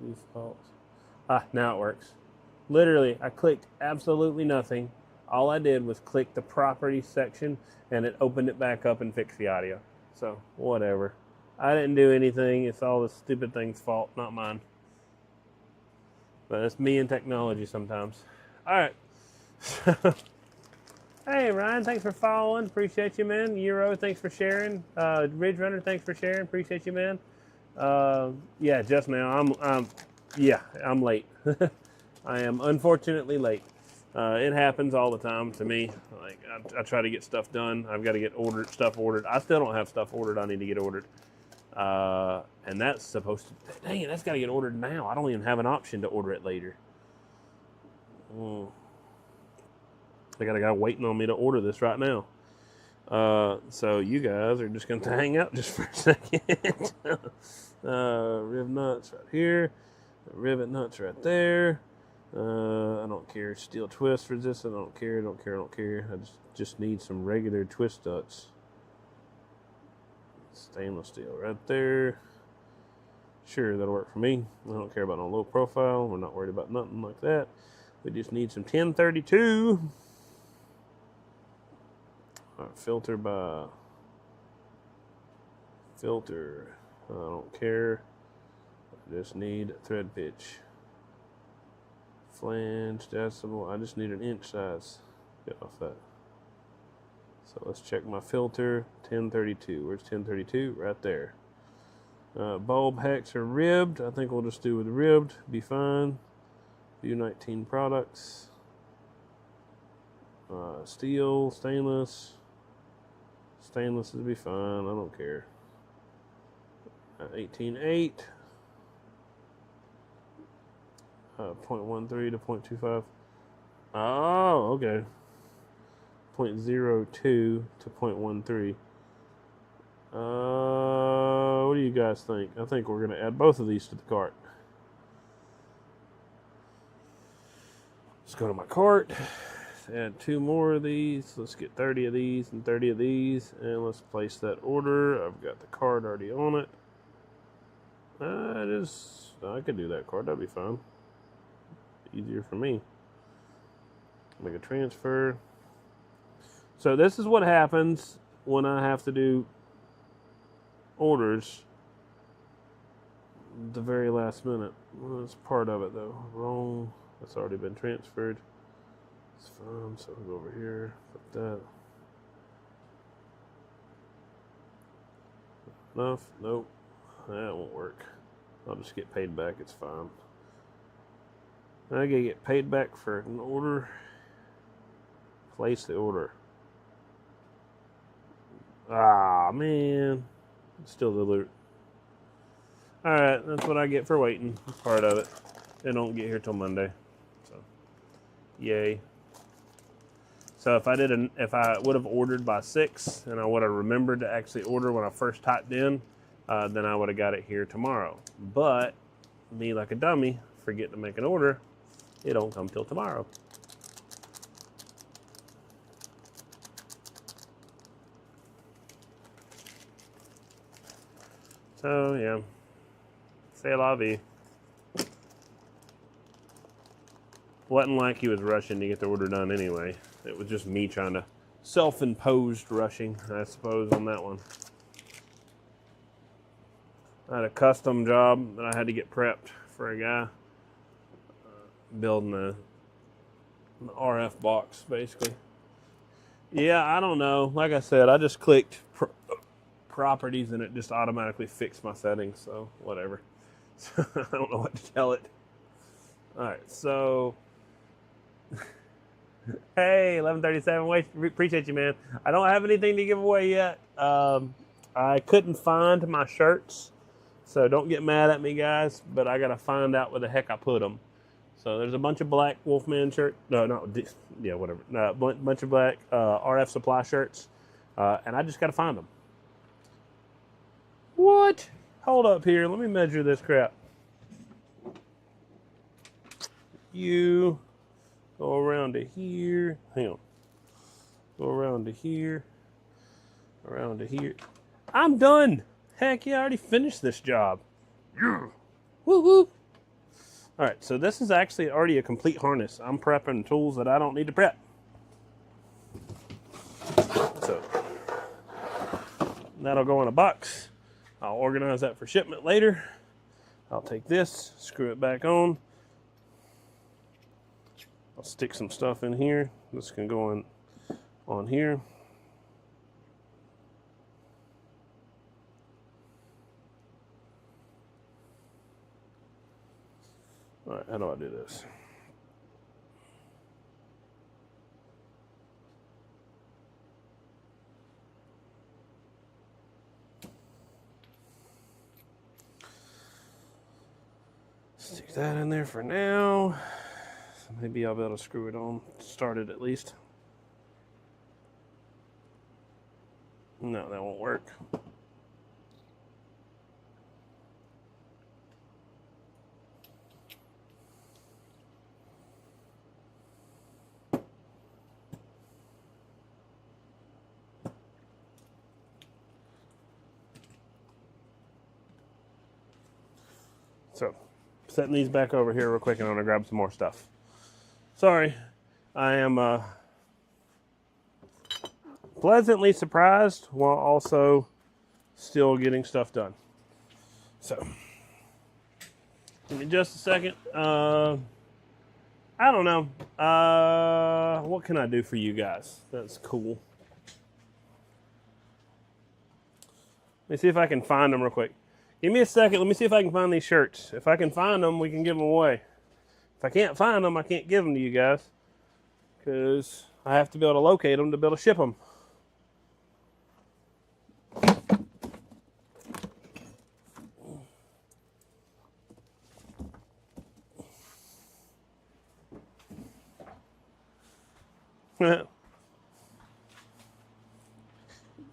Defaults. Ah, now it works. Literally, I clicked absolutely nothing. All I did was click the properties section, and it opened it back up and fixed the audio. So, whatever. I didn't do anything. It's all the stupid thing's fault, not mine. But it's me and technology sometimes. All right. Hey, Ryan, thanks for following. Appreciate you, man. Euro, thanks for sharing. Ridge Runner, thanks for sharing. Appreciate you, man. Yeah, just now. I'm late. I am unfortunately late. It happens all the time to me. Like I try to get stuff done. I've got to get stuff ordered. I still don't have stuff ordered. I need to get ordered. And that's supposed to. Dang it, that's got to get ordered now. I don't even have an option to order it later. I got a guy waiting on me to order this right now. So you guys are just going to hang out just for a second. Riv nuts right here. Rivet nuts right there. I don't care. Steel twist resistant. I don't care. I just need some regular twist nuts. Stainless steel right there. Sure, that'll work for me. I don't care about no low profile. We're not worried about nothing like that. We just need some 1032. All right, filter by filter. I don't care. I just need thread pitch. Flange, decibel. I just need an inch size. Get off that. So let's check my filter. 1032. Where's 1032? Right there. Bulb hex or ribbed. I think we'll just do with ribbed. Be fine. View 19 products. Steel, stainless. Stainless would be fine. I don't care. 18.8. 0.13 to 0.25. Oh, okay. 0.02 to 0.13. What do you guys think? I think we're going to add both of these to the cart. Let's go to my cart. Add 2 more of these. Let's get 30 of these and 30 of these. And let's place that order. I've got the card already on it. I could do that card. That'd be fine. Easier for me. Make a transfer. So this is what happens when I have to do orders the very last minute. Well, that's part of it though. Wrong. That's already been transferred. It's fine. So we'll go over here. Put that. Enough? Nope. That won't work. I'll just get paid back. It's fine. I gotta get paid back for an order. Place the order. Ah, man. Still the loot. Alright, that's what I get for waiting. That's part of it. They don't get here till Monday. So, yay. So if I would have ordered by 6 and I would have remembered to actually order when I first typed in, then I would have got it here tomorrow. But me, like a dummy, forget to make an order. It don't come till tomorrow. So yeah, c'est la vie. Wasn't like he was rushing to get the order done anyway. It was just me trying to self-imposed rushing, I suppose, on that one. I had a custom job that I had to get prepped for a guy building the RF box, basically. Yeah, I don't know. Like I said, I just clicked properties and it just automatically fixed my settings, so whatever. So I don't know what to tell it. All right, so hey, 1137. Appreciate you, man. I don't have anything to give away yet. I couldn't find my shirts, so don't get mad at me, guys. But I gotta find out where the heck I put them. So there's a bunch of black Wolfman shirts. Yeah, whatever. Bunch of black RF supply shirts, and I just gotta find them. What? Hold up here. Let me measure this crap. You go around to here. Hang on. Go around to here. Around to here. I'm done. Heck yeah, I already finished this job. Yeah. Woo woo. All right, so this is actually already a complete harness. I'm prepping tools that I don't need to prep. So that'll go in a box. I'll organize that for shipment later. I'll take this, screw it back on. I'll stick some stuff in here. This can go on here. All right, how do I do this? Stick that in there for now. So maybe I'll be able to screw it on, start it at least. No, that won't work. So, setting these back over here real quick, and I'm gonna grab some more stuff. Sorry, I am pleasantly surprised while also still getting stuff done. So, give me just a second. I don't know. What can I do for you guys? That's cool. Let me see if I can find them real quick. Give me a second. Let me see if I can find these shirts. If I can find them, we can give them away. If I can't find them, I can't give them to you guys because I have to be able to locate them to be able to ship them.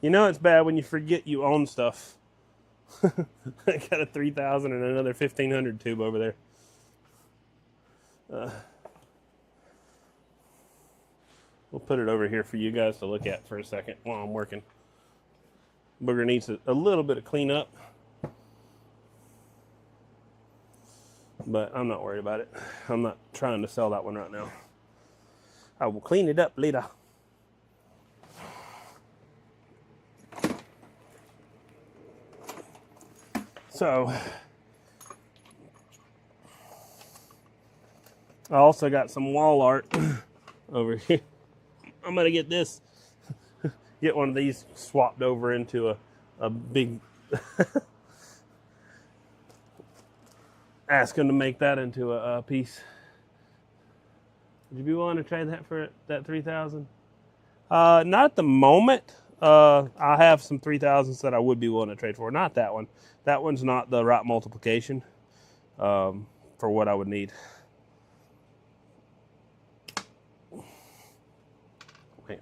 You know it's bad when you forget you own stuff. I got a 3000 and another 1500 tube over there. We'll put it over here for you guys to look at for a second while I'm working. Booger needs a little bit of cleanup, but I'm not worried about it. I'm not trying to sell that one right now. I will clean it up later. So, I also got some wall art over here. I'm gonna get this, get one of these swapped over into a big, ask him to make that into a piece. Would you be willing to trade that for that 3000? Not at the moment. I have some 3000s that I would be willing to trade for. Not that one. That one's not the right multiplication for what I would need. Okay.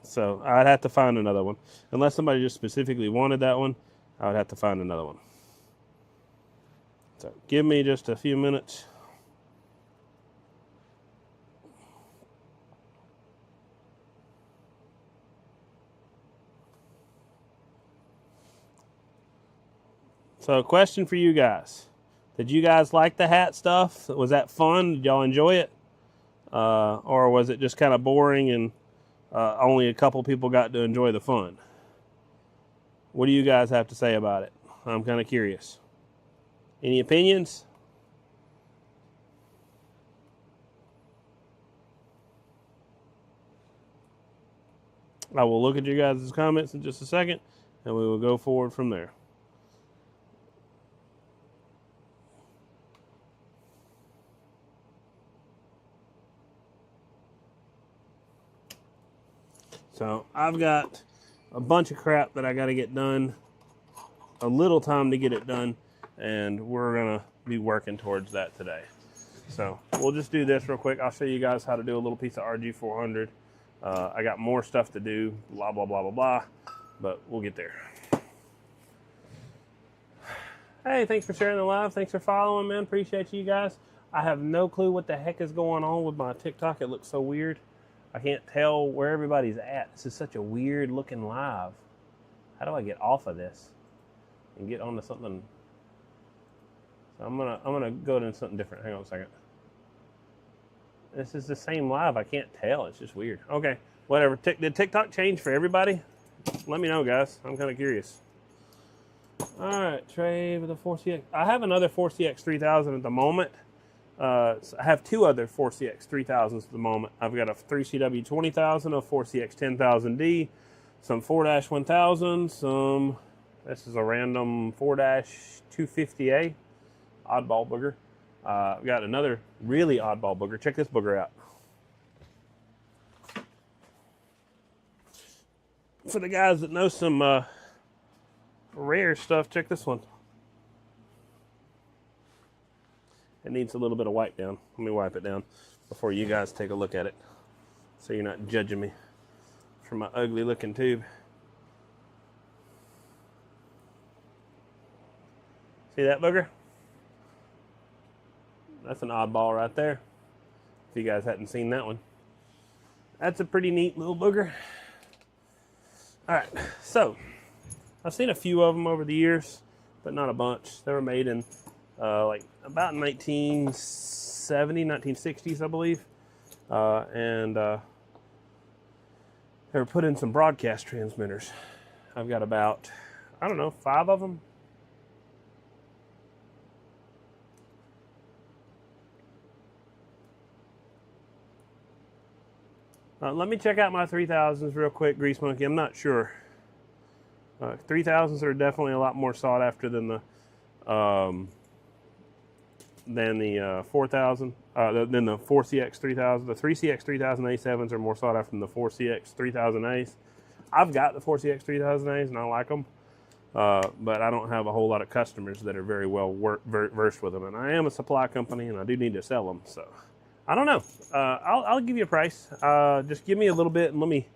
So I'd have to find another one. Unless somebody just specifically wanted that one, I would have to find another one. So give me just a few minutes. So, question for you guys. Did you guys like the hat stuff? Was that fun? Did y'all enjoy it? Or was it just kind of boring and only a couple people got to enjoy the fun? What do you guys have to say about it? I'm kind of curious. Any opinions? I will look at you guys' comments in just a second, and we will go forward from there. So I've got a bunch of crap that I got to get done, a little time to get it done, and we're going to be working towards that today. So we'll just do this real quick. I'll show you guys how to do a little piece of Rg-400. I got more stuff to do, blah, blah, blah, blah, blah, but we'll get there. Hey, thanks for sharing the live. Thanks for following, man. Appreciate you guys. I have no clue what the heck is going on with my TikTok. It looks so weird. I can't tell where everybody's at. This is such a weird looking live. How do I get off of this and get onto something So I'm gonna go to something different. Hang on a second. This is the same live. I can't tell. It's just weird. Okay, whatever. Did TikTok change for everybody? Let me know, guys. I'm kind of curious. All right, trade with a 4CX. I have another 4CX 3000 at the moment. So I have two other 4CX 3000s at the moment. I've got a 3CW 20000, a 4CX 10000D, some 4-1000, some, this is a random 4-250A, oddball booger. I've got another really oddball booger. Check this booger out. For the guys that know some rare stuff, check this one. It needs a little bit of wipe down. Let me wipe it down before you guys take a look at it, so you're not judging me for my ugly looking tube. See that booger? That's an oddball right there, if you guys hadn't seen that one. That's a pretty neat little booger. All right, so I've seen a few of them over the years, but not a bunch. They were made in like about 1970, 1960s, I believe. And they were put in some broadcast transmitters. I've got about, I don't know, 5 of them. Let me check out my 3000s real quick, Grease Monkey. I'm not sure. 3000s are definitely a lot more sought after than the 4000, than the 4CX 3000. The 3CX 3000 A7s are more sought after than the 4CX 3000As. I've got the 4CX 3000As and I like them, but I don't have a whole lot of customers that are very well versed with them. And I am a supply company and I do need to sell them, so I don't know. I'll give you a price. Just give me a little bit and let me.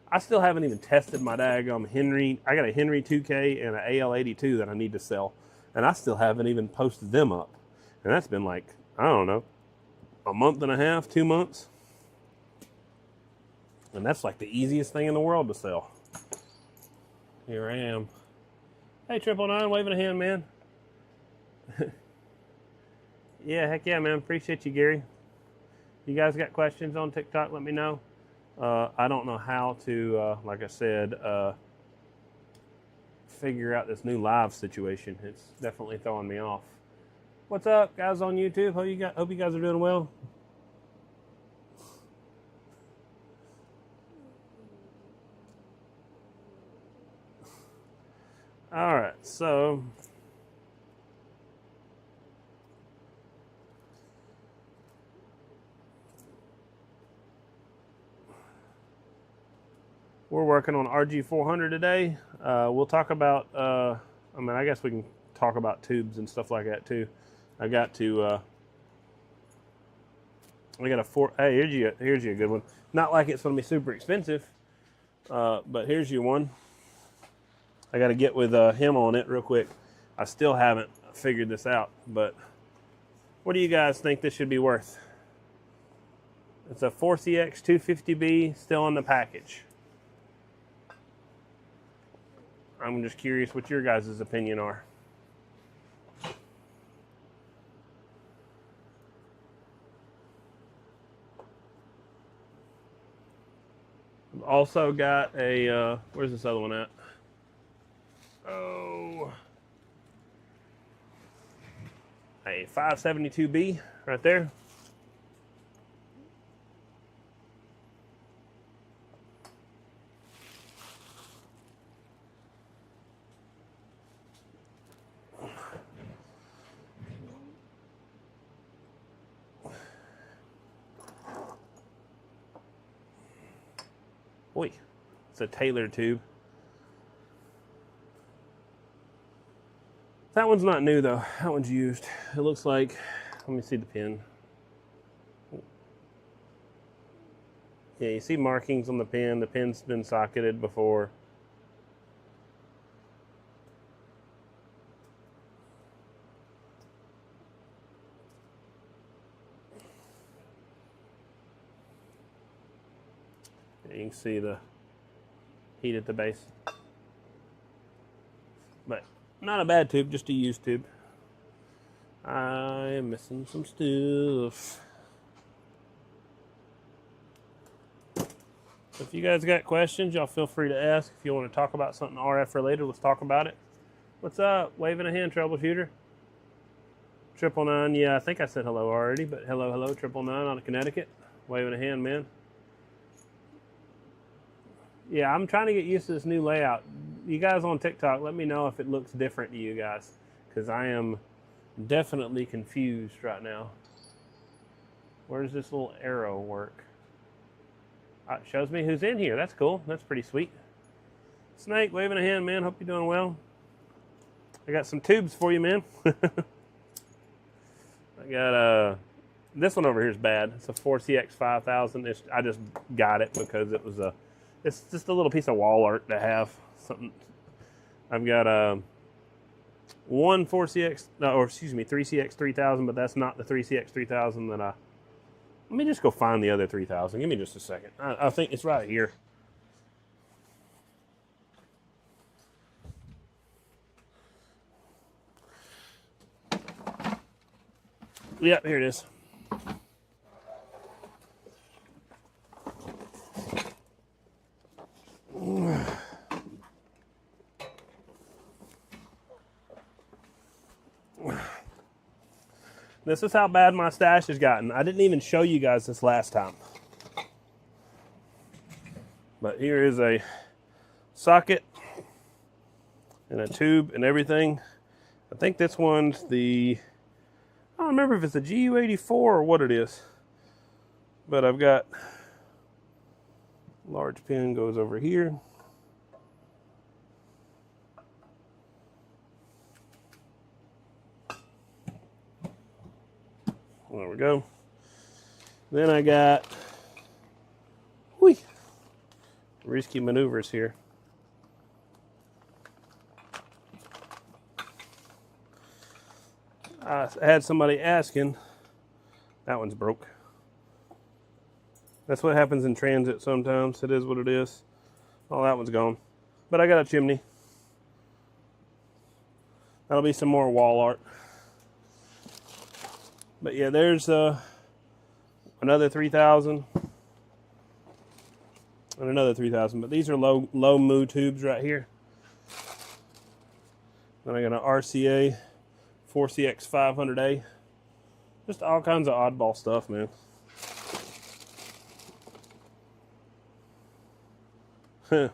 I still haven't even tested my daggum Henry. I got a Henry 2K and an AL82 that I need to sell, and I still haven't even posted them up. And that's been like, I don't know, a month and a half, 2 months. And that's like the easiest thing in the world to sell. Here I am. Hey, 999, waving a hand, man. Yeah, heck yeah, man. Appreciate you, Gary. You guys got questions on TikTok, let me know. I don't know how to, like I said, figure out this new live situation. It's definitely throwing me off. What's up, guys on YouTube? Hope you guys are doing well. All right, so we're working on Rg-400 today. We'll talk about, I mean, I guess we can talk about tubes and stuff like that too. I got a hey, here's you a good one. Not like it's gonna be super expensive, but here's you one. I got to get with him on it real quick. I still haven't figured this out, but what do you guys think this should be worth? It's a 4CX 250B, still in the package. I'm just curious what your guys' opinion are. I've also got a, where's this other one at? Oh, a 572B right there. Boy, it's a Taylor tube. That one's not new though. That one's used. It looks like, let me see the pin. Yeah, you see markings on the pin. The pin's been socketed before. You can see the heat at the base. But not a bad tube, just a used tube. I am missing some stuff. So if you guys got questions, y'all feel free to ask. If you want to talk about something RF related, let's talk about it. What's up? Waving a hand, troubleshooter. 999, yeah, I think I said hello already, but hello, 999 out of Connecticut. Waving a hand, man. Yeah, I'm trying to get used to this new layout. You guys on TikTok, let me know if it looks different to you guys, because I am definitely confused right now. Where does this little arrow work? It shows me who's in here. That's cool. That's pretty sweet. Snake, waving a hand, man. Hope you're doing well. I got some tubes for you, man. I got this one over here is bad. It's a 4CX5000. I just got it because it was it's just a little piece of wall art to have. Something. I've got one 3CX3000, but that's not the 3CX3000 that I. Let me just go find the other 3000. Give me just a second. I think it's right here. Yep, here it is. This is how bad my stash has gotten. I didn't even show you guys this last time. But here is a socket and a tube and everything. I think this one's the, I don't remember if it's a GU84 or what it is. But I've got, large pin goes over here. There we go. Then I got, risky maneuvers here. I had somebody asking, that one's broke. That's what happens in transit sometimes. It is what it is. Oh, that one's gone. But I got a chimney. That'll be some more wall art. But yeah, there's another 3000 and another 3000. But these are low mu tubes right here. Then I got an RCA 4CX500A. Just all kinds of oddball stuff, man. And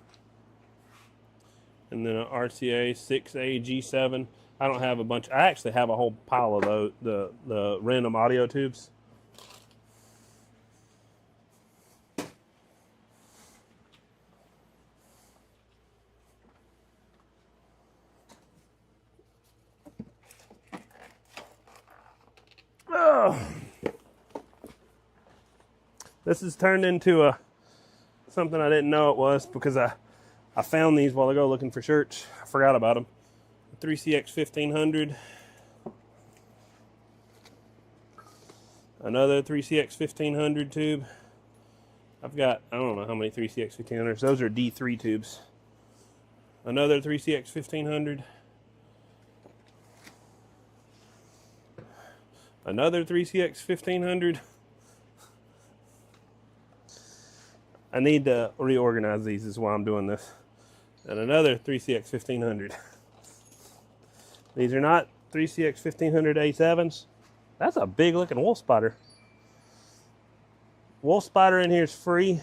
then an RCA 6A G7. I don't have a bunch. I actually have a whole pile of the random audio tubes. Oh. This has turned into something I didn't know it was, because I found these while ago looking for shirts. I forgot about them. 3CX1500. Another 3CX1500 tube. I've got, I don't know how many 3CX1500s. Those are D3 tubes. Another 3CX1500. Another 3CX1500. I need to reorganize these is why I'm doing this. And another 3CX1500. These are not 3CX1500 A7s. That's a big looking wolf spider. Wolf spider in here is free.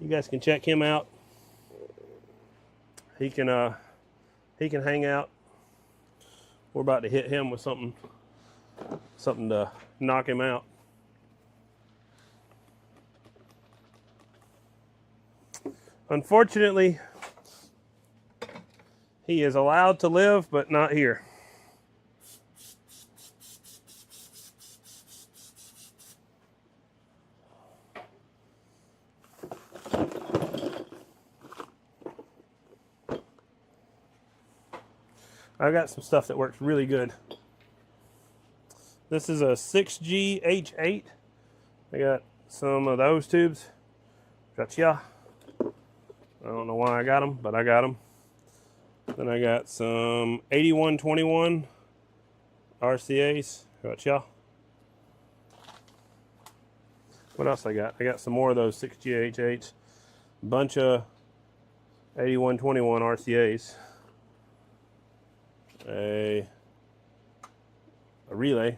You guys can check him out. He can hang out. We're about to hit him with something to knock him out. Unfortunately, he is allowed to live, but not here. I've got some stuff that works really good. This is a 6G H8. I got some of those tubes. Gotcha. I don't know why I got them, but I got them. Then I got some 8121 RCAs. How about y'all? What else I got? I got some more of those 6GHH. Bunch of 8121 RCAs. A relay.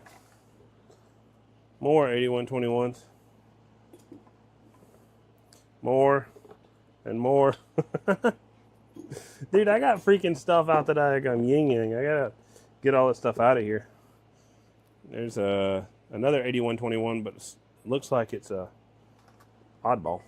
More 8121s. More and more. Dude, I got freaking stuff out that I'm yin-yang. I gotta get all this stuff out of here. There's another 8121, but it looks like it's a oddball.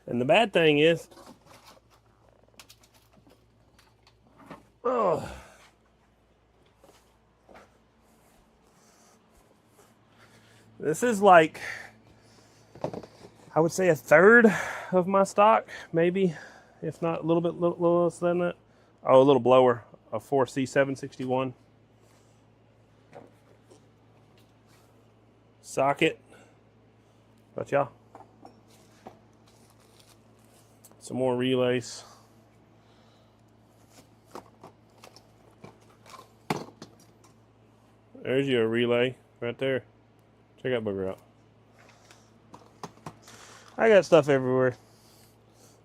And the bad thing is, oh, this is like, I would say a third of my stock, maybe, if not a little bit little less than that. Oh, a little blower, a 4C761. Socket. But y'all. Some more relays. There's your relay right there. Check that bugger out. I got stuff everywhere.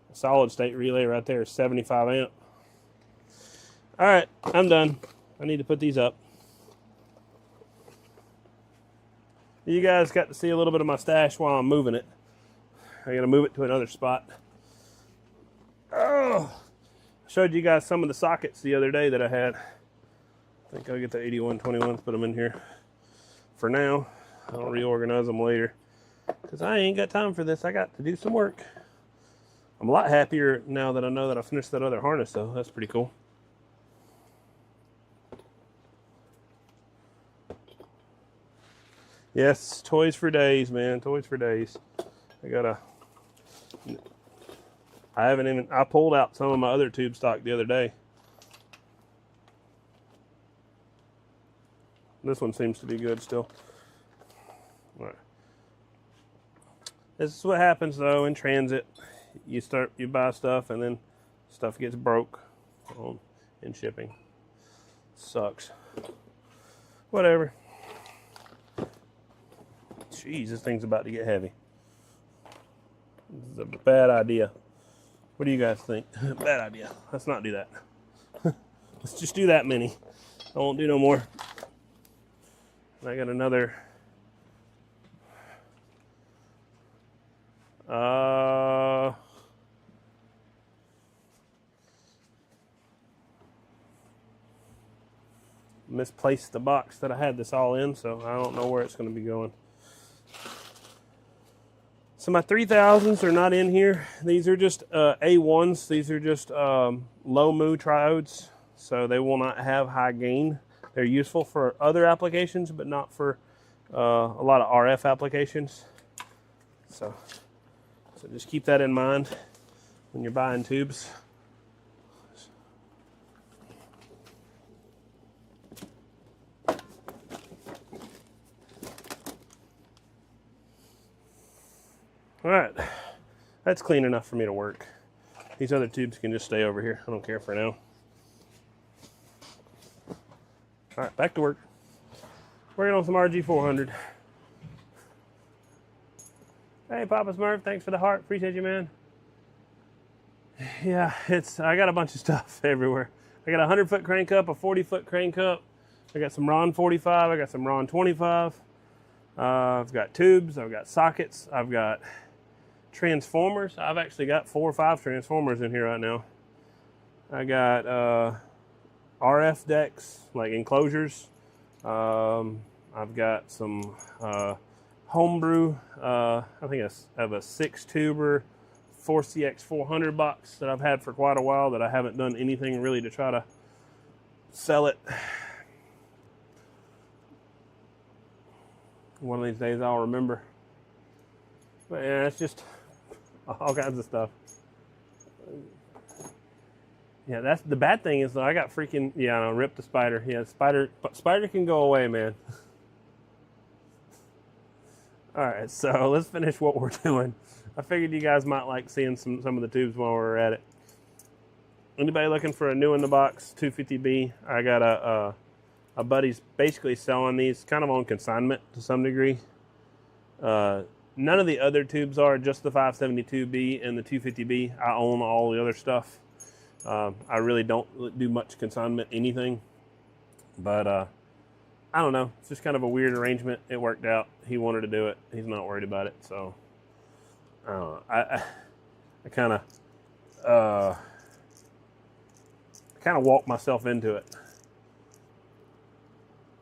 A solid state relay right there, 75 amp. All right, I'm done. I need to put these up. You guys got to see a little bit of my stash while I'm moving it. I gotta move it to another spot. Oh, I showed you guys some of the sockets the other day that I had. I think I'll get the 8121s, put them in here for now. I'll reorganize them later because I ain't got time for this. I got to do some work. I'm a lot happier now that I know that I finished that other harness, though. That's pretty cool. Yes, toys for days, man. Toys for days. I pulled out some of my other tube stock the other day. This one seems to be good still. All right. This is what happens though in transit. You buy stuff and then stuff gets broke in shipping. Sucks. Whatever. Jeez, this thing's about to get heavy. This is a bad idea. What do you guys think? Bad idea. Let's not do that. Let's just do that many. I won't do no more. I got another. Misplaced the box that I had this all in, so I don't know where it's going to be going. So my 3000s are not in here. These are just A1s. These are just low mu triodes, so they will not have high gain. They're useful for other applications, but not for a lot of RF applications. So just keep that in mind when you're buying tubes. All right, that's clean enough for me to work. These other tubes can just stay over here. I don't care for now. All right, back to work. Working on some Rg-400. Hey, Papa Smurf, thanks for the heart. Appreciate you, man. Yeah, I got a bunch of stuff everywhere. I got a 100-foot crank cup, a 40-foot crank cup. I got some RON 45. I got some RON 25. I've got tubes. I've got sockets. I've got transformers. I've actually got 4 or 5 transformers in here right now. I got RF decks, like enclosures. I've got some homebrew. I think I have a 6-tuber 4CX400 box that I've had for quite a while that I haven't done anything really to try to sell it. One of these days I'll remember. But yeah, it's just all kinds of stuff. Yeah, that's the bad thing is though, I got freaking, yeah, I know, rip the spider. Yeah, spider can go away, man. All right, so let's finish what we're doing. I figured you guys might like seeing some of the tubes while we're at it. Anybody looking for a new in the box 250B? I got a buddy's basically selling these kind of on consignment to some degree. None of the other tubes are, just the 572B and the 250B. I own all the other stuff. I really don't do much consignment anything, but I don't know. It's just kind of a weird arrangement. It worked out. He wanted to do it. He's not worried about it. So I don't know. I kind of walked myself into it.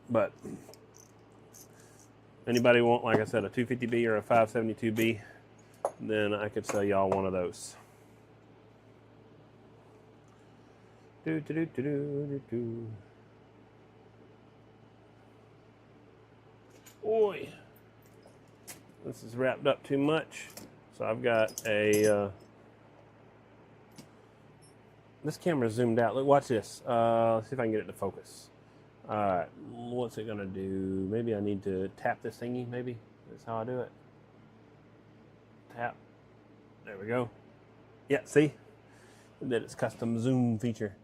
But anybody want, like I said, a 250B or a 572B, then I could sell y'all one of those. Boy, this is wrapped up too much. So I've got a, this camera zoomed out. Look, watch this. Let's see if I can get it to focus. All right, what's it gonna do? Maybe I need to tap this thingy, maybe? That's how I do it. Tap. There we go. Yeah, see? That it's custom zoom feature.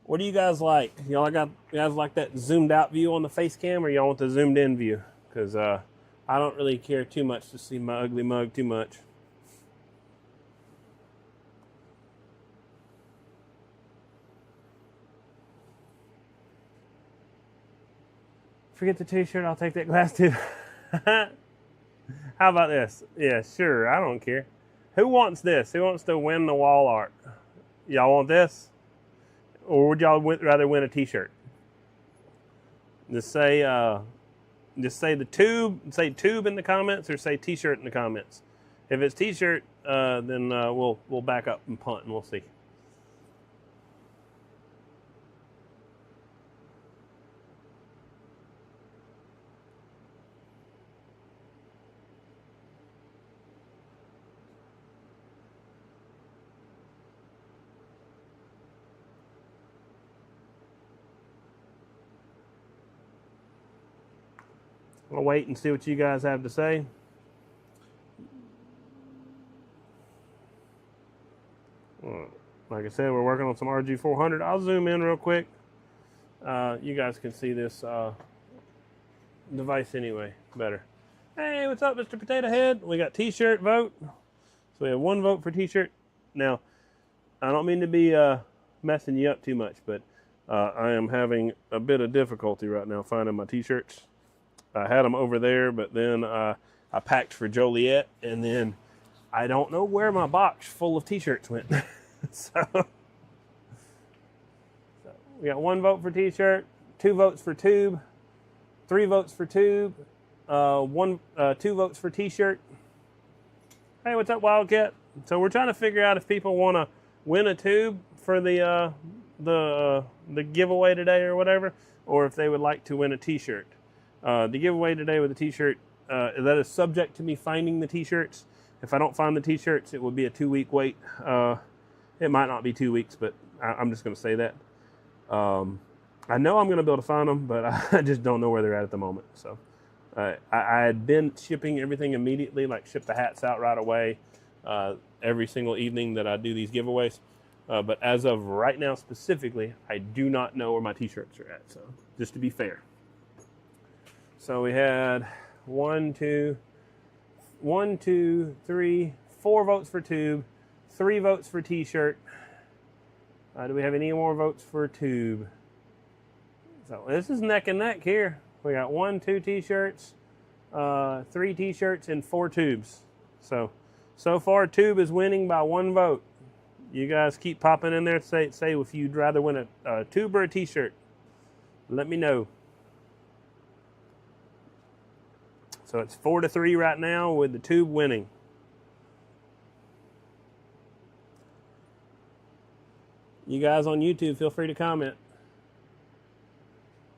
What do you guys like? Y'all guys like that zoomed out view on the face cam, or y'all want the zoomed in view? Because I don't really care too much to see my ugly mug too much. Forget the t-shirt, I'll take that glass too. How about this? Yeah, sure, I don't care. Who wants this? Who wants to win the wall art? Y'all want this? Or would y'all rather win a t-shirt? Just say the tube, say tube in the comments, or say t-shirt in the comments. If it's t-shirt, then we'll back up and punt and we'll see. I'll wait and see what you guys have to say. Like I said, we're working on some Rg-400. I'll zoom in real quick. You guys can see this device anyway better. Hey, what's up, Mr. Potato Head? We got t-shirt vote. So we have one vote for t-shirt. Now, I don't mean to be messing you up too much, but I am having a bit of difficulty right now finding my t-shirts. I had them over there, but then I packed for Joliet, and then I don't know where my box full of t-shirts went. so we got one vote for t-shirt, 2 votes for tube, 3 votes for tube, 2 votes for t-shirt. Hey, what's up, Wildcat? So we're trying to figure out if people want to win a tube for the giveaway today or whatever, or if they would like to win a t-shirt. The giveaway today with the t-shirt, that is subject to me finding the t-shirts. If I don't find the t-shirts, it will be a 2-week wait. It might not be 2 weeks, but I'm just going to say that. I know I'm going to be able to find them, but I just don't know where they're at the moment. So I had been shipping everything immediately, like ship the hats out right away every single evening that I do these giveaways. But as of right now specifically, I do not know where my t-shirts are at. So just to be fair. So we had 1, 2, 3, 4 votes for tube, 3 votes for t-shirt. Do we have any more votes for tube? So this is neck and neck here. We got 1, 2 t-shirts, 3 t-shirts, and 4 tubes. So far tube is winning by 1 vote. You guys keep popping in there. Say if you'd rather win a tube or a t-shirt. Let me know. So it's 4-3 right now with the tube winning. You guys on YouTube, feel free to comment.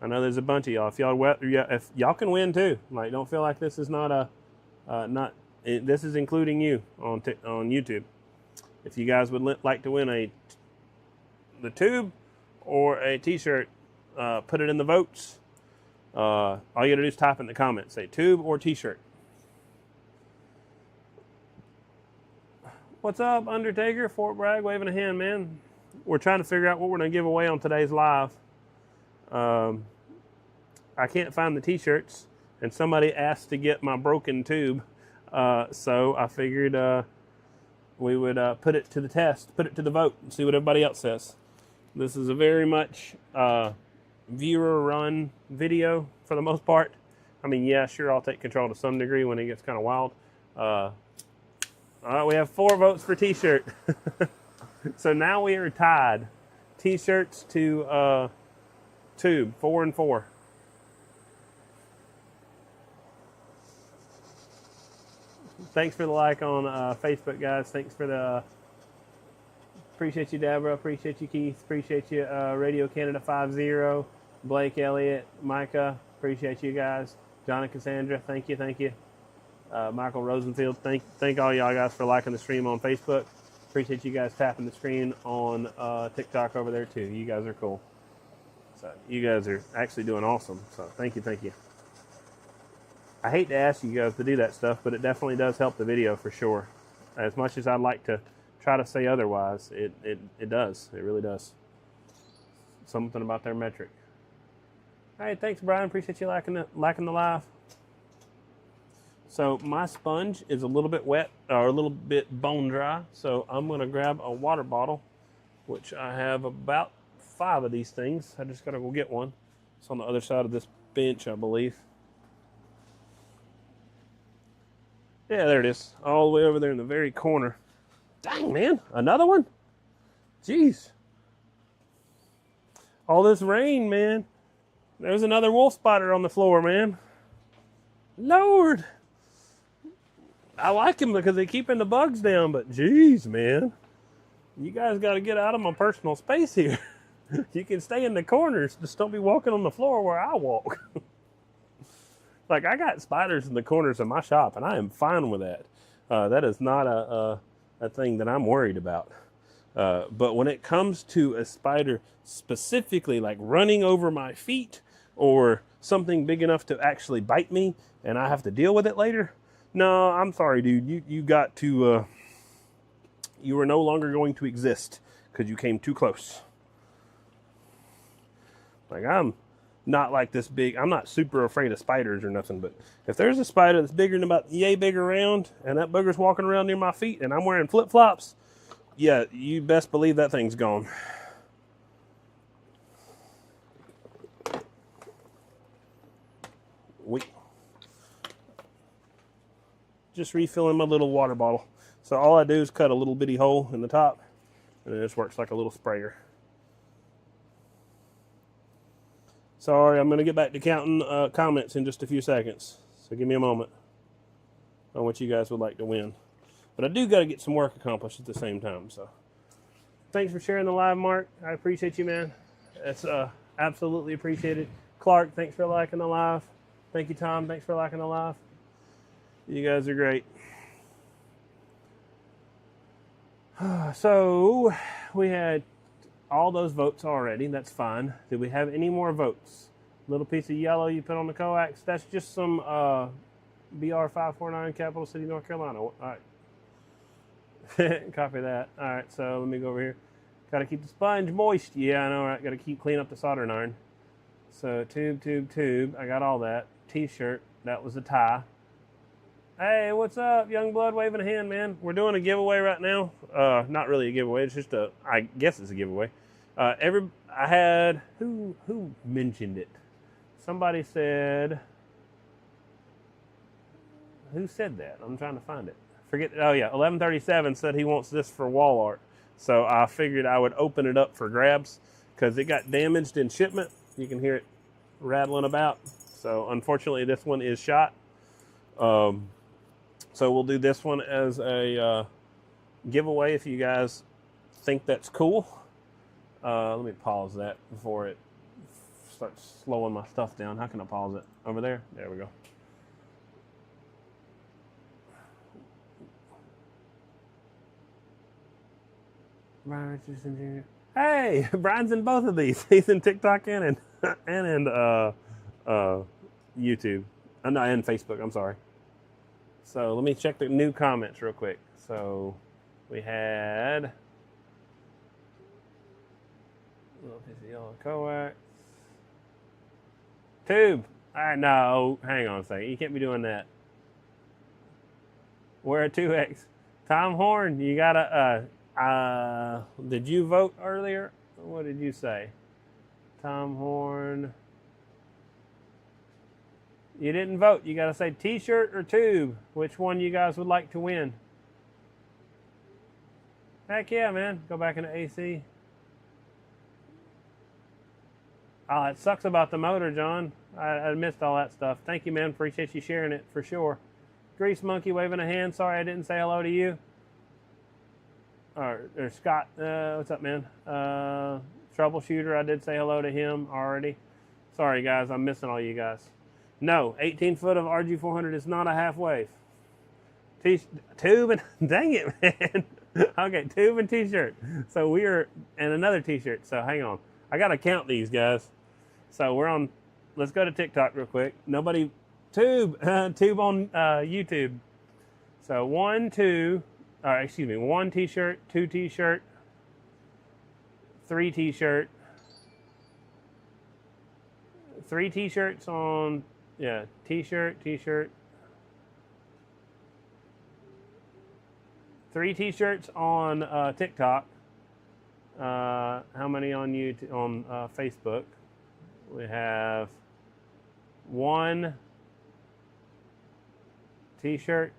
I know there's a bunch of y'all. If y'all can win too, like don't feel like this is not this is including you on YouTube. If you guys would like to win the tube or a t-shirt, put it in the votes. All you gotta do is type in the comments, say tube or t-shirt. What's up, Undertaker? Fort Bragg waving a hand, man. We're trying to figure out what we're going to give away on today's live. I can't find the t-shirts, and somebody asked to get my broken tube. So I figured we would put it to the test, put it to the vote, and see what everybody else says. This is a very much viewer-run video for the most part. I mean, yeah, sure, I'll take control to some degree when it gets kind of wild. All right, we have 4 votes for t-shirt. So now we are tied. T-shirts to tube, 4 and 4. Thanks for the like on Facebook, guys. Thanks for the... Appreciate you, Deborah. Appreciate you, Keith. Appreciate you, Radio Canada 50. Blake, Elliott, Micah. Appreciate you guys. John and Cassandra, thank you, thank you. Michael Rosenfield, thank all y'all guys for liking the stream on Facebook. Appreciate you guys tapping the screen on TikTok over there too. You guys are cool. So you guys are actually doing awesome. So thank you, thank you. I hate to ask you guys to do that stuff, but it definitely does help the video for sure. As much as I'd like to try to say otherwise, it does. It really does. Something about their metric. Hey, thanks, Brian. Appreciate you liking the live. So my sponge is a little bit wet, or a little bit bone dry. So I'm going to grab a water bottle, which I have about 5 of these things. I just got to go get one. It's on the other side of this bench, I believe. Yeah, there it is. All the way over there in the very corner. Dang, man. Another one? Jeez. All this rain, man. There's another wolf spider on the floor, man. Lord. I like them because they're keeping the bugs down, but geez, man. You guys got to get out of my personal space here. You can stay in the corners. Just don't be walking on the floor where I walk. Like, I got spiders in the corners of my shop, and I am fine with that. That is not a thing that I'm worried about. But when it comes to a spider specifically, like running over my feet or something big enough to actually bite me and I have to deal with it later, no, I'm sorry, dude. You got to, you are no longer going to exist because you came too close. Like, I'm not like this big. I'm not super afraid of spiders or nothing, but if there's a spider that's bigger than about yay big around and that booger's walking around near my feet and I'm wearing flip-flops, yeah, you best believe that thing's gone. Just refilling my little water bottle. So all I do is cut a little bitty hole in the top, and it just works like a little sprayer. Sorry, I'm going to get back to counting comments in just a few seconds. So give me a moment on what you guys would like to win. But I do got to get some work accomplished at the same time. So thanks for sharing the live, Mark. I appreciate you, man. It's absolutely appreciated. Clark, thanks for liking the live. Thank you, Tom. Thanks for liking the live. You guys are great. So we had all those votes already. That's fine. Did we have any more votes? Little piece of yellow you put on the Coax. That's just some BR549, Capital City, North Carolina. All right. Copy that. All right, so let me go over here. Got to keep the sponge moist. Yeah, I know, right? Got to keep cleaning up the soldering iron. So tube. I got all that. T-shirt. That was a tie. Hey, what's up, young blood waving a hand, man? We're doing a giveaway right now. Not really a giveaway. It's just I guess it's a giveaway. I had, who mentioned it? Somebody said, who said that? I'm trying to find it. Forget, oh yeah, 1137 said he wants this for wall art. So I figured I would open it up for grabs because it got damaged in shipment. You can hear it rattling about. So unfortunately, this one is shot. So we'll do this one as a giveaway if you guys think that's cool. Let me pause that before it starts slowing my stuff down. How can I pause it? Over there? There we go. Brian Richardson Jr. Hey, Brian's in both of these. He's in TikTok and in YouTube. No, and Facebook. I'm sorry. So let me check the new comments real quick. So We had a little piece of yellow coax. Tube. No, hang on a second. You can't be doing that. We're a 2X. Tom Horn, you gotta, did you vote earlier? What did you say? Tom Horn. You didn't vote. You gotta say t-shirt or tube. Which one you guys would like to win? Heck yeah, man. Go back into AC. Oh, it sucks about the motor, John. I missed all that stuff. Thank you, man. Appreciate you sharing it for sure. Grease Monkey waving a hand. Sorry I didn't say hello to you. Or Scott, what's up, man? Troubleshooter, I did say hello to him already. Sorry, guys. I'm missing all you guys. No, 18 foot of Rg-400 is not a half wave. Tube and, dang it, man. Okay, tube and t-shirt. So we are, and another t-shirt. So hang on. I got to count these, guys. So we're on, let's go to TikTok real quick. Nobody, tube on YouTube. So 1 t-shirt, 2 t-shirt, 3 t-shirt, 3 t-shirts on, yeah, t-shirt, 3 t-shirts on TikTok. How many on YouTube, on Facebook? We have 1 t-shirt.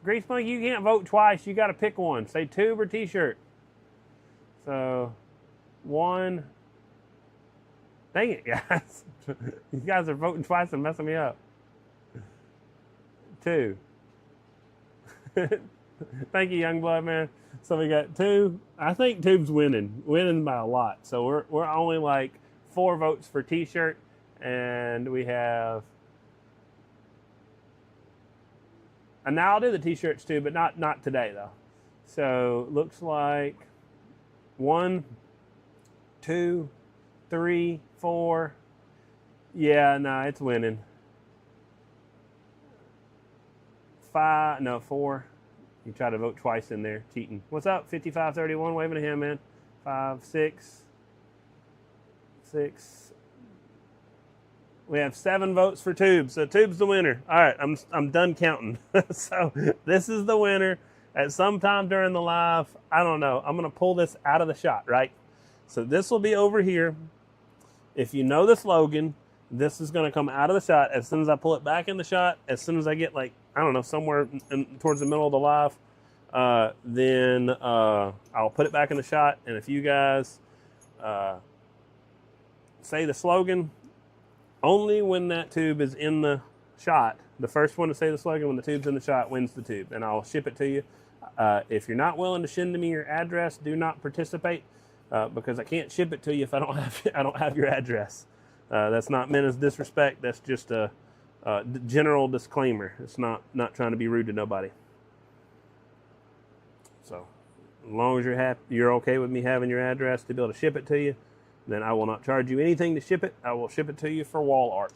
Grease Monkey, you can't vote twice. You got to pick one. Say tube or t-shirt. So 1. Dang it, guys. You guys are voting twice and messing me up. 2. Thank you, Youngblood, man. So we got 2. I think tube's winning by a lot. So we're only like 4 votes for t-shirt, and we have. And now I'll do the t-shirts too, but not today though. So looks like 1, 2, 3, 4. Yeah, no, it's winning. 5, no, 4. You try to vote twice in there, cheating. What's up, 5531, waving a hand, man. 5, 6. We have 7 votes for tube, so tube's the winner. All right, I'm done counting. So this is the winner. At some time during the live, I don't know, I'm gonna pull this out of the shot, right? So this will be over here. If you know the slogan, this is gonna come out of the shot. As soon as I pull it back in the shot, as soon as I get like, I don't know, somewhere towards the middle of the live, then I'll put it back in the shot. And if you guys say the slogan, only when that tube is in the shot, the first one to say the slogan when the tube's in the shot wins the tube, and I'll ship it to you. If you're not willing to send me your address, do not participate, because I can't ship it to you if I don't have your address. That's not meant as disrespect. That's just a general disclaimer. It's not trying to be rude to nobody. So as long as you're okay with me having your address to be able to ship it to you, then I will not charge you anything to ship it. I will ship it to you for wall art.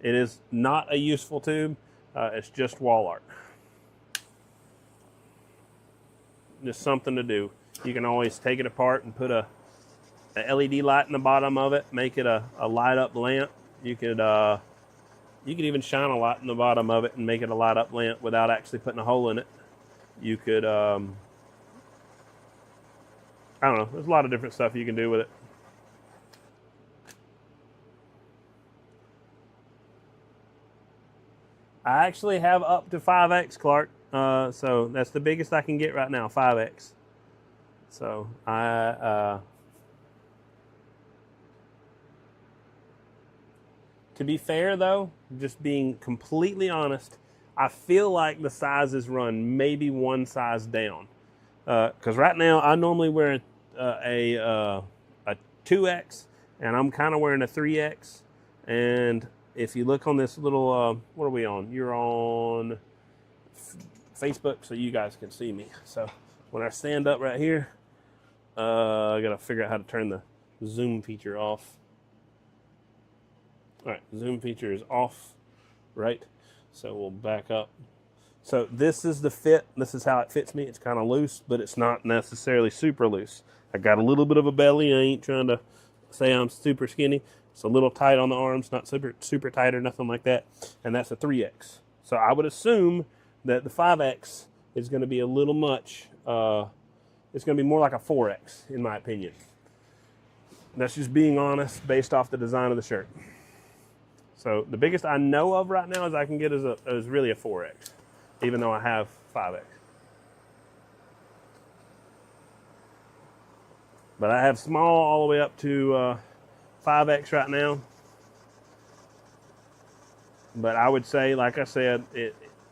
It is not a useful tube. It's just wall art. Just something to do. You can always take it apart and put a LED light in the bottom of it, make it a light up lamp. You could even shine a light in the bottom of it and make it a light up lamp without actually putting a hole in it. You could, I don't know, there's a lot of different stuff you can do with it. I actually have up to 5X, Clark. So that's the biggest I can get right now, 5X. So to be fair though, just being completely honest, I feel like the sizes run maybe one size down. Because right now I normally wear a 2X, and I'm kind of wearing a 3X. And if you look on this little, what are we on? You're on Facebook, so you guys can see me. So when I stand up right here, I gotta figure out how to turn the zoom feature off. All right, zoom feature is off, right? So we'll back up So this is the fit. This is how it fits me. It's kind of loose, but it's not necessarily super loose. I got a little bit of a belly. I ain't trying to say I'm super skinny. It's a little tight on the arms, not super tight or nothing like that. And that's a 3X. So I would assume that the 5X is going to be a little much. It's going to be more like a 4X, in my opinion. That's just being honest based off the design of the shirt. So the biggest I know of right now is I can get is really a 4X, even though I have 5X. But I have small all the way up to 5X right now. But I would say, like I said,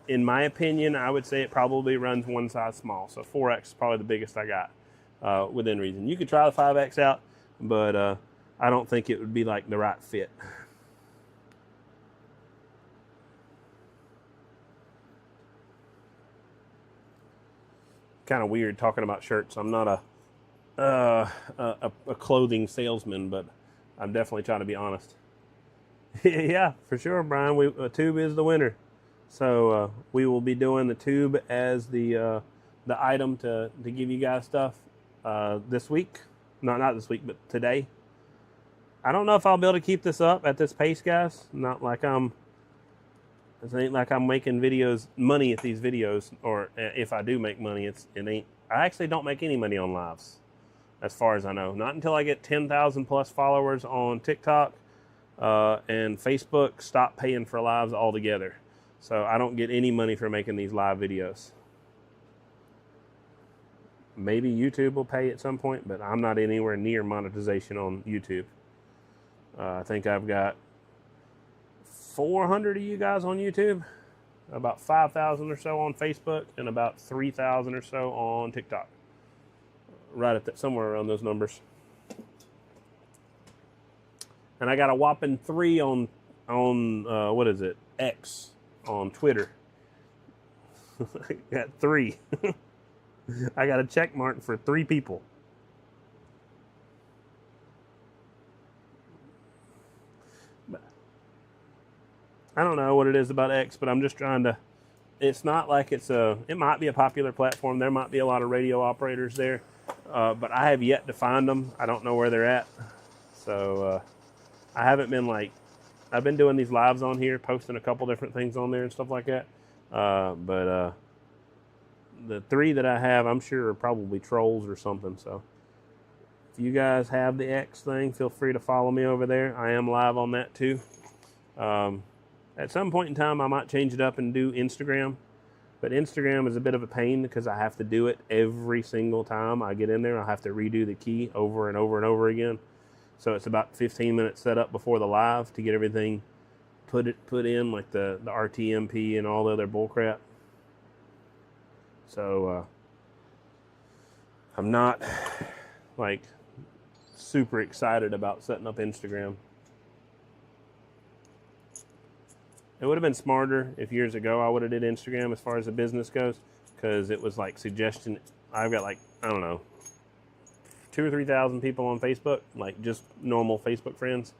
in my opinion, I would say it probably runs one size small. So 4X is probably the biggest I got within reason. You could try the 5X out, but I don't think it would be like the right fit. Kind of weird talking about shirts. I'm not a clothing salesman, but I'm definitely trying to be honest. Yeah, for sure, Brian. A tube is the winner. So we will be doing the tube as the item to give you guys stuff this week. No, not this week, but today. I don't know if I'll be able to keep this up at this pace, guys. Not like it ain't like I'm making money at these videos, or if I do make money, it ain't. I actually don't make any money on lives, as far as I know. Not until I get 10,000 plus followers on TikTok and Facebook. Stop paying for lives altogether. So I don't get any money for making these live videos. Maybe YouTube will pay at some point, but I'm not anywhere near monetization on YouTube. I think I've got 400 of you guys on YouTube, about 5,000 or so on Facebook, and about 3,000 or so on TikTok. Right at that, somewhere around those numbers. And I got a whopping 3 on what is it? X on Twitter. I got 3. I got a check mark for 3 people. I don't know what it is about X, but I'm just trying to. It's not like it might be a popular platform. There might be a lot of radio operators there, but I have yet to find them. I don't know where they're at. So I haven't been I've been doing these lives on here, posting a couple different things on there and stuff like that. But the 3 that I have, I'm sure are probably trolls or something. So if you guys have the X thing, feel free to follow me over there. I am live on that too. At some point in time, I might change it up and do Instagram. But Instagram is a bit of a pain because I have to do it every single time I get in there. I have to redo the key over and over and over again. So it's about 15 minutes set up before the live to get everything put in, like the RTMP and all the other bullcrap. So I'm not super excited about setting up Instagram. It would have been smarter if years ago I would have did Instagram as far as the business goes, because it was suggestion. I've got I don't know, 2,000 or 3,000 people on Facebook, just normal Facebook friends,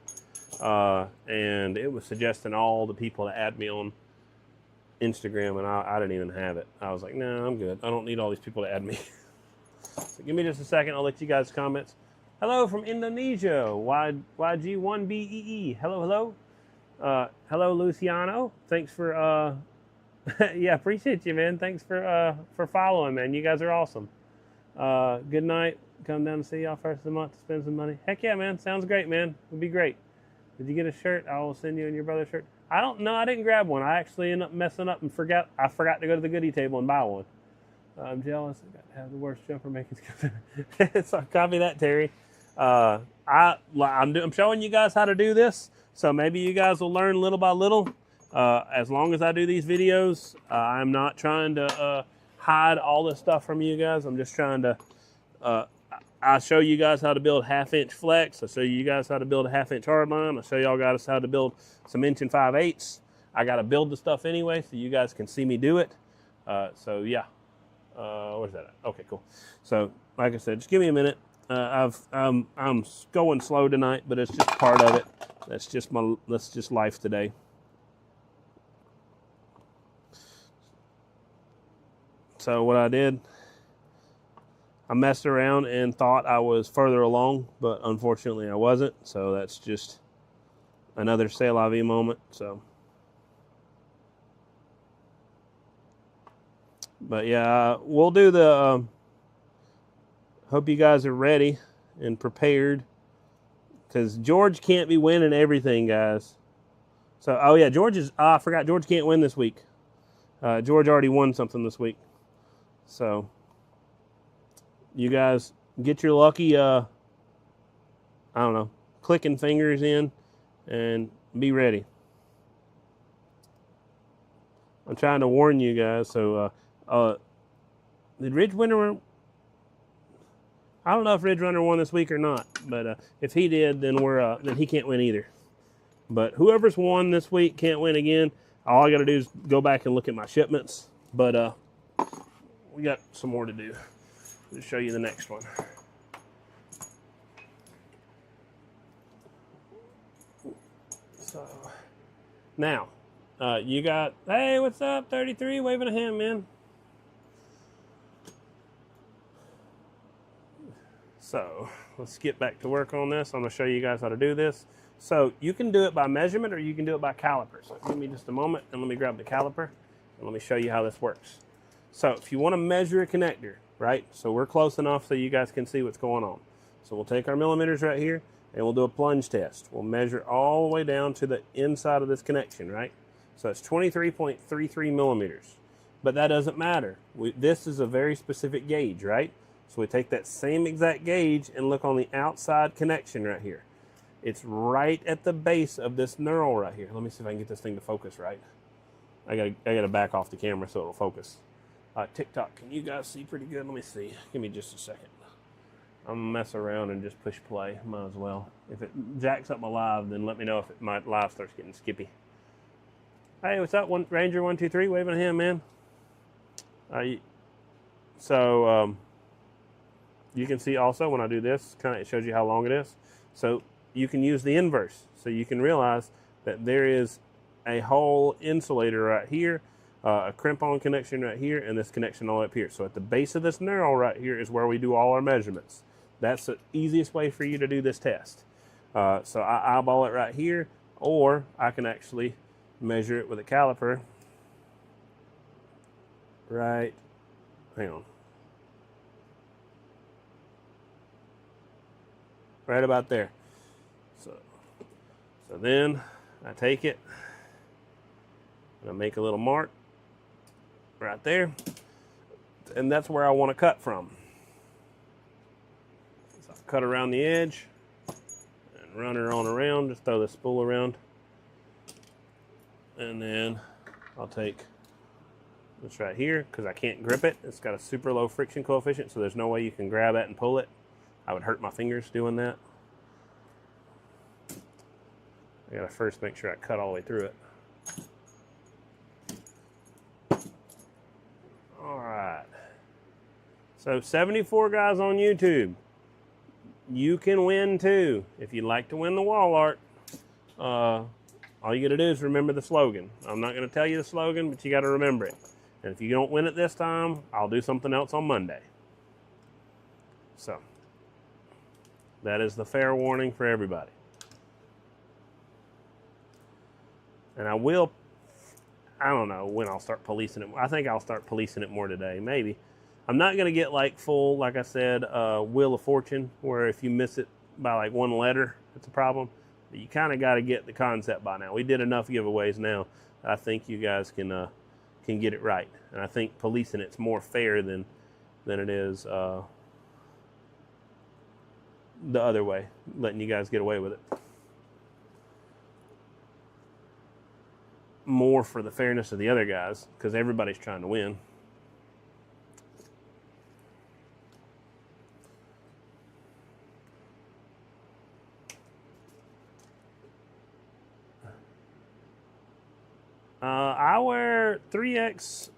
and it was suggesting all the people to add me on Instagram, and I didn't even have it. I was like, no, I'm good. I don't need all these people to add me. So give me just a second. I'll let you guys comments. Hello from Indonesia. YG1BEE. Hello. Hello, Luciano. Thanks for, yeah, appreciate you, man. Thanks for following, man. You guys are awesome. Good night. Come down and see y'all first of the month to spend some money. Heck yeah, man. Sounds great, man. It'd be great. Did you get a shirt? I will send you and your brother's shirt. I don't know. I didn't grab one. I actually ended up messing up and I forgot to go to the goodie table and buy one. I'm jealous. I got to have the worst jumper making skills. So copy that, Terry. I'm showing you guys how to do this. So maybe you guys will learn little by little. As long as I do these videos, I'm not trying to hide all this stuff from you guys. I'm just trying to, I show you guys how to build 1/2-inch flex. I show you guys how to build a 1/2-inch hardline. I show y'all guys how to build some 1 5/8. I got to build the stuff anyway so you guys can see me do it. So yeah, where's that at? Okay, cool. So like I said, just give me a minute. I'm going slow tonight, but it's just part of it. That's just life today. So what I did, I messed around and thought I was further along, but unfortunately I wasn't. So that's just another c'est la vie moment. So, but yeah, we'll do the, hope you guys are ready and prepared, because George can't be winning everything, guys. So, oh yeah, George is, I forgot, George can't win this week. George already won something this week. So, you guys get your lucky, I don't know, clicking fingers in and be ready. I'm trying to warn you guys. So, did Ridge Winner? I don't know if Ridge Runner won this week or not, but if he did, then then he can't win either. But whoever's won this week can't win again. All I got to do is go back and look at my shipments. But we got some more to do. I'll show you the next one. So now you got, hey, what's up, 33, waving a hand, man. So let's get back to work on this. I'm going to show you guys how to do this. So you can do it by measurement or you can do it by caliper. So give me just a moment and let me grab the caliper and let me show you how this works. So if you want to measure a connector, right? So we're close enough so you guys can see what's going on. So we'll take our millimeters right here and we'll do a plunge test. We'll measure all the way down to the inside of this connection, right? So it's 23.33 millimeters. But that doesn't matter. This is a very specific gauge, right? So we take that same exact gauge and look on the outside connection right here. It's right at the base of this knurl right here. Let me see if I can get this thing to focus right. I gotta back off the camera so it'll focus. TikTok, can you guys see pretty good? Let me see. Give me just a second. I'm gonna mess around and just push play. Might as well. If it jacks up my live, then let me know if my live starts getting skippy. Hey, what's up, Ranger 123? Waving a hand, man. You can see also when I do this, it shows you how long it is. So you can use the inverse. So you can realize that there is a whole insulator right here, a crimp-on connection right here, and this connection all up here. So at the base of this knurl right here is where we do all our measurements. That's the easiest way for you to do this test. So I eyeball it right here, or I can actually measure it with a caliper. Right, hang on. Right about there. So then I take it and I make a little mark right there, and that's where I want to cut from. So I cut around the edge and run her on around, just throw the spool around, and then I'll take this right here because I can't grip it. It's got a super low friction coefficient, so there's no way you can grab it and pull it. I would hurt my fingers doing that. I gotta first make sure I cut all the way through it. All right. So 74 guys on YouTube. You can win too. If you'd like to win the wall art, all you gotta do is remember the slogan. I'm not gonna tell you the slogan, but you gotta remember it. And if you don't win it this time, I'll do something else on Monday. So that is the fair warning for everybody. And I don't know when I'll start policing it. I think I'll start policing it more today, maybe. I'm not going to get like full, like I said, Wheel of Fortune, where if you miss it by like one letter, it's a problem. But you kind of got to get the concept by now. We did enough giveaways now. I think you guys can get it right. And I think policing it's more fair than it is the other way, letting you guys get away with it. More for the fairness of the other guys, because everybody's trying to win. I wear 3X.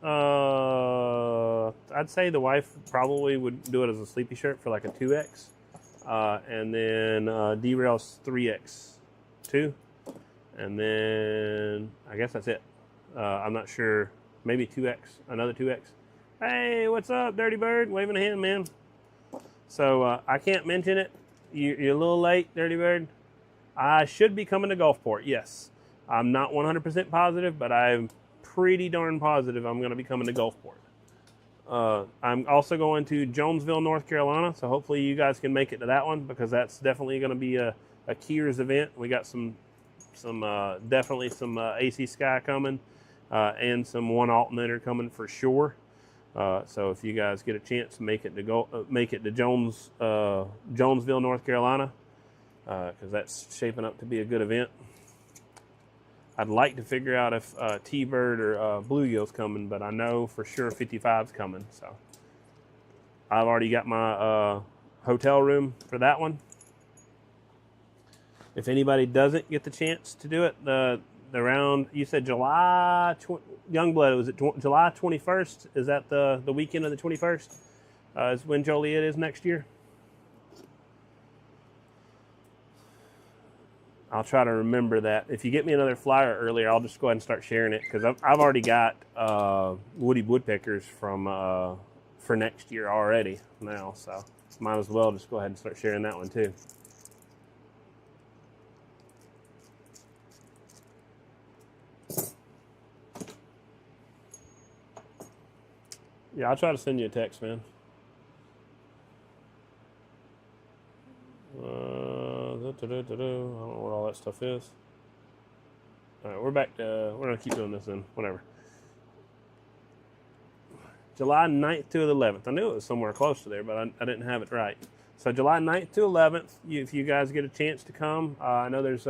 I'd say the wife probably would do it as a sleepy shirt for like a 2X. And then D-Rail's 3X, 2. And then I guess that's it. I'm not sure. Maybe 2X, another 2X. Hey, what's up, Dirty Bird? Waving a hand, man. So I can't mention it. You're a little late, Dirty Bird. I should be coming to Gulfport, yes. I'm not 100% positive, but I'm pretty darn positive I'm going to be coming to Gulfport. I'm also going to Jonesville, North Carolina, so hopefully you guys can make it to that one, because that's definitely going to be a Keers event. We got definitely some AC Sky coming, and some one alternator coming for sure. So if you guys get a chance to make it to Jonesville, North Carolina, because that's shaping up to be a good event. I'd like to figure out if T-Bird or Blue Yill's coming, but I know for sure 55's coming. So I've already got my hotel room for that one. If anybody doesn't get the chance to do it, the round, you said July, Youngblood, was it July 21st? Is that the weekend of the 21st? Is when Joliet is next year? I'll try to remember that. If you get me another flyer earlier, I'll just go ahead and start sharing it, because I've already got Woody Woodpeckers for next year already now, so might as well just go ahead and start sharing that one too. Yeah, I'll try to send you a text, man. I don't know what all that stuff is. All right, we're back to, we're going to keep doing this then, whatever. July 9th to the 11th. I knew it was somewhere close to there, but I didn't have it right. So July 9th to 11th, if you guys get a chance to come, I know there's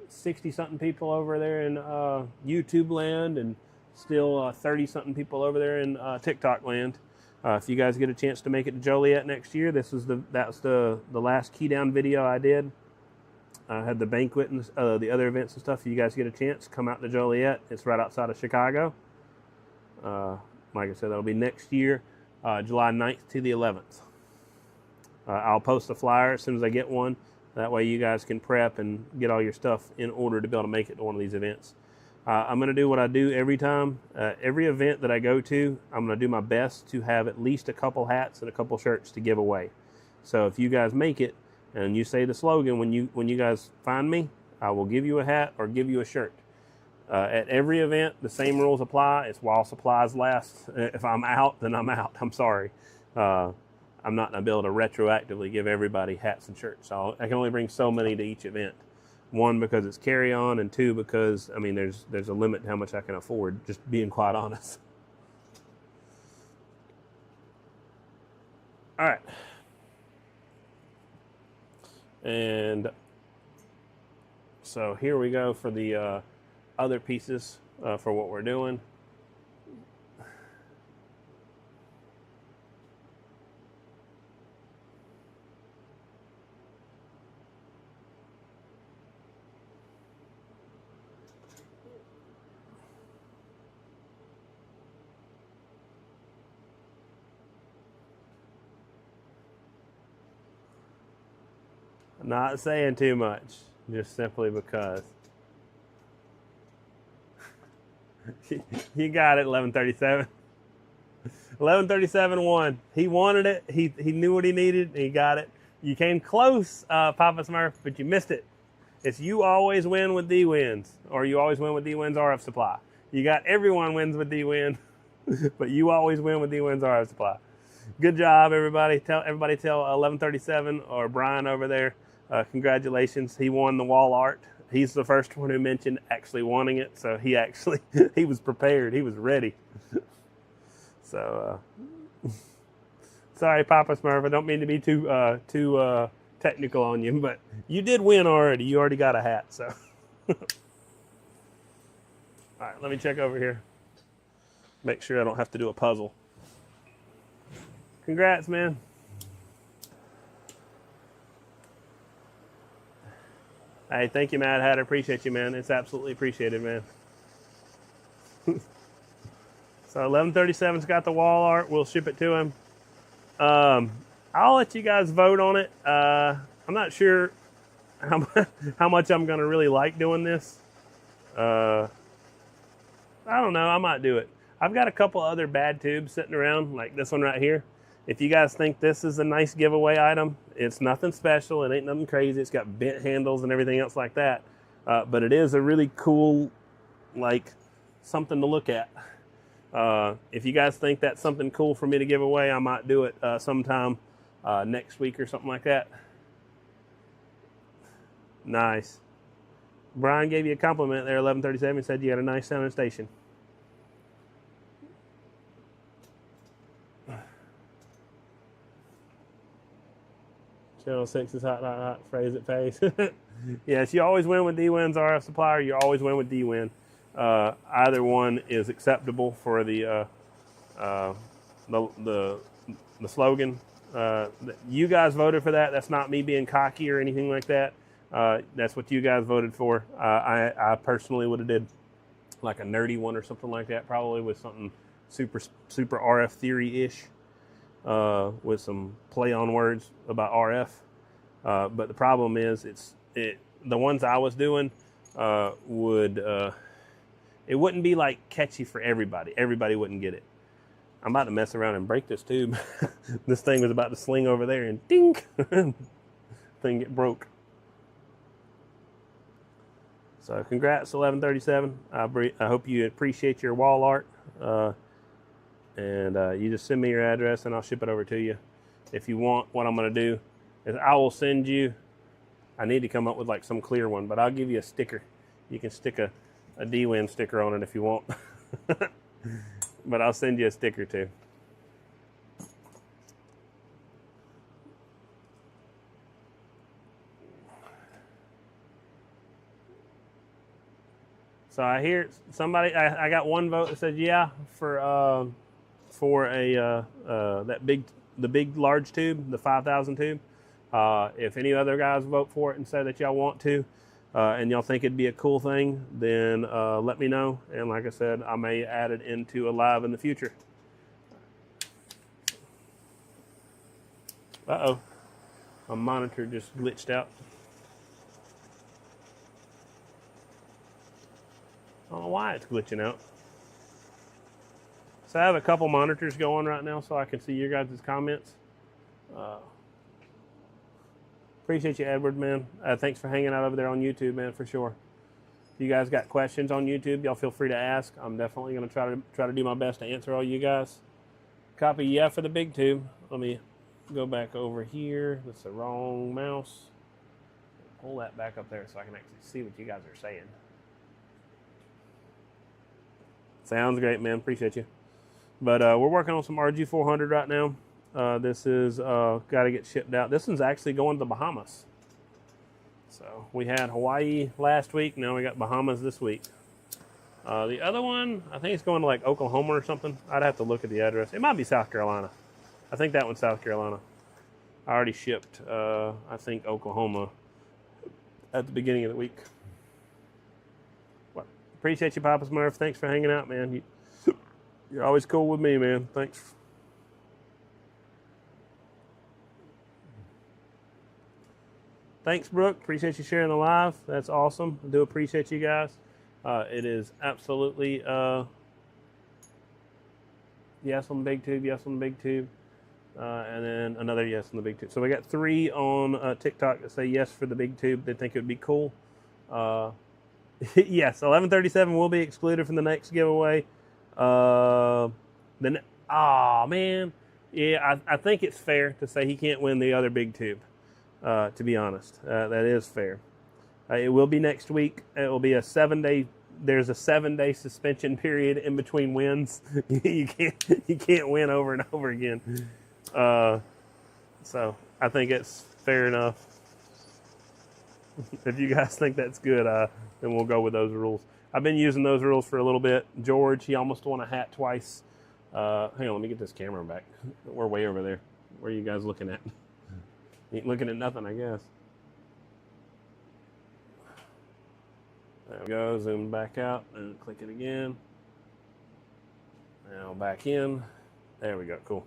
60-something people over there in YouTube land, and still 30-something people over there in TikTok land. If you guys get a chance to make it to Joliet next year, that's the last key down video I did. I had the banquet and the other events and stuff. If you guys get a chance, come out to Joliet. It's right outside of Chicago. Like I said, that'll be next year, July 9th to the 11th. I'll post a flyer as soon as I get one. That way you guys can prep and get all your stuff in order to be able to make it to one of these events. I'm going to do what I do every time. Every event that I go to, I'm going to do my best to have at least a couple hats and a couple shirts to give away. So if you guys make it and you say the slogan when you guys find me, I will give you a hat or give you a shirt. At every event, the same rules apply. It's while supplies last. If I'm out, then I'm out. I'm sorry. I'm not going to be able to retroactively give everybody hats and shirts. So I can only bring so many to each event. One, because it's carry on, and two, because I mean there's a limit to how much I can afford, just being quite honest. All right. And so here we go for the other pieces for what we're doing. Not saying too much, just simply because. You got it, 1137. 1137 won. He wanted it. He knew what he needed. He got it. You came close, Papa Smurf, but you missed it. It's you always win with D wins, or you always win with D wins RF Supply. You got everyone wins with D win, but you always win with D wins RF Supply. Good job, everybody. Tell 1137 or Brian over there. Congratulations. He won the wall art. He's the first one who mentioned actually wanting it, so he was prepared. He was ready. So sorry, Papa Smurf. I don't mean to be too technical on you, but you did win already. You already got a hat. So all right, let me check over here. Make sure I don't have to do a puzzle. Congrats, man. Hey, thank you, Mad Hatter. Appreciate you, man. It's absolutely appreciated, man. So 1137's got the wall art. We'll ship it to him. I'll let you guys vote on it. I'm not sure how much I'm going to really like doing this. I don't know. I might do it. I've got a couple other bad tubes sitting around, like this one right here. If you guys think this is a nice giveaway item, it's nothing special. It ain't nothing crazy. It's got bent handles and everything else like that. But it is a really cool, like, something to look at. If you guys think that's something cool for me to give away, I might do it sometime next week or something like that. Nice. Brian gave you a compliment there, 1137. Said you got a nice sounding station. Channel 6 is hot, hot, hot. Phrase it pays. Yes, you always win with D-Win's RF supplier. You always win with D-Win. Either one is acceptable for the slogan. You guys voted for that. That's not me being cocky or anything like that. That's what you guys voted for. I personally would have did like a nerdy one or something like that, probably with something super RF theory-ish, with some play on words about RF. But the problem is, the ones I was doing it wouldn't be like catchy for everybody. Everybody wouldn't get it. I'm about to mess around and break this tube. This thing was about to sling over there and ding, thing get broke. So congrats, 1137. I hope you appreciate your wall art. And you just send me your address and I'll ship it over to you. If you want, what I'm going to do is I will send you, I need to come up with like some clear one, but I'll give you a sticker. You can stick a D-Win sticker on it if you want. But I'll send you a sticker too. So I hear somebody, I got one vote that said yeah for the big large tube, the 5,000 tube. If any other guys vote for it and say that y'all want to, and y'all think it'd be a cool thing, then let me know. And like I said, I may add it into a live in the future. Uh-oh, my monitor just glitched out. I don't know why it's glitching out. So I have a couple monitors going right now so I can see your guys' comments. Appreciate you, Edward, man. Thanks for hanging out over there on YouTube, man, for sure. If you guys got questions on YouTube, y'all feel free to ask. I'm definitely going to try to do my best to answer all you guys. Copy yeah for the big tube. Let me go back over here. That's the wrong mouse. Pull that back up there so I can actually see what you guys are saying. Sounds great, man. Appreciate you. But we're working on some Rg-400 right now. This is got to get shipped out. This one's actually going to the Bahamas. So we had Hawaii last week. Now we got Bahamas this week. The other one, I think it's going to like Oklahoma or something. I'd have to look at the address. It might be South Carolina. I think that one's South Carolina. I already shipped, I think, Oklahoma at the beginning of the week. Well, appreciate you, Papa Smurf. Thanks for hanging out, man. You're always cool with me, man. Thanks. Thanks, Brooke. Appreciate you sharing the live. That's awesome. I do appreciate you guys. It is absolutely yes on the big tube, yes on the big tube, and then another yes on the big tube. So we got 3 on TikTok that say yes for the big tube. They think it would be cool. Yes, 1137 will be excluded from the next giveaway. Man, yeah, I think it's fair to say he can't win the other big tube. To be honest, that is fair. It will be next week. It will be a 7-day. There's a 7-day suspension period in between wins. you can't win over and over again. So I think it's fair enough. If you guys think that's good, then we'll go with those rules. I've been using those rules for a little bit. George, he almost won a hat twice. Hang on, let me get this camera back. We're way over there. Where are you guys looking at? Ain't looking at nothing, I guess. There we go. Zoom back out and click it again. Now back in. There we go. Cool.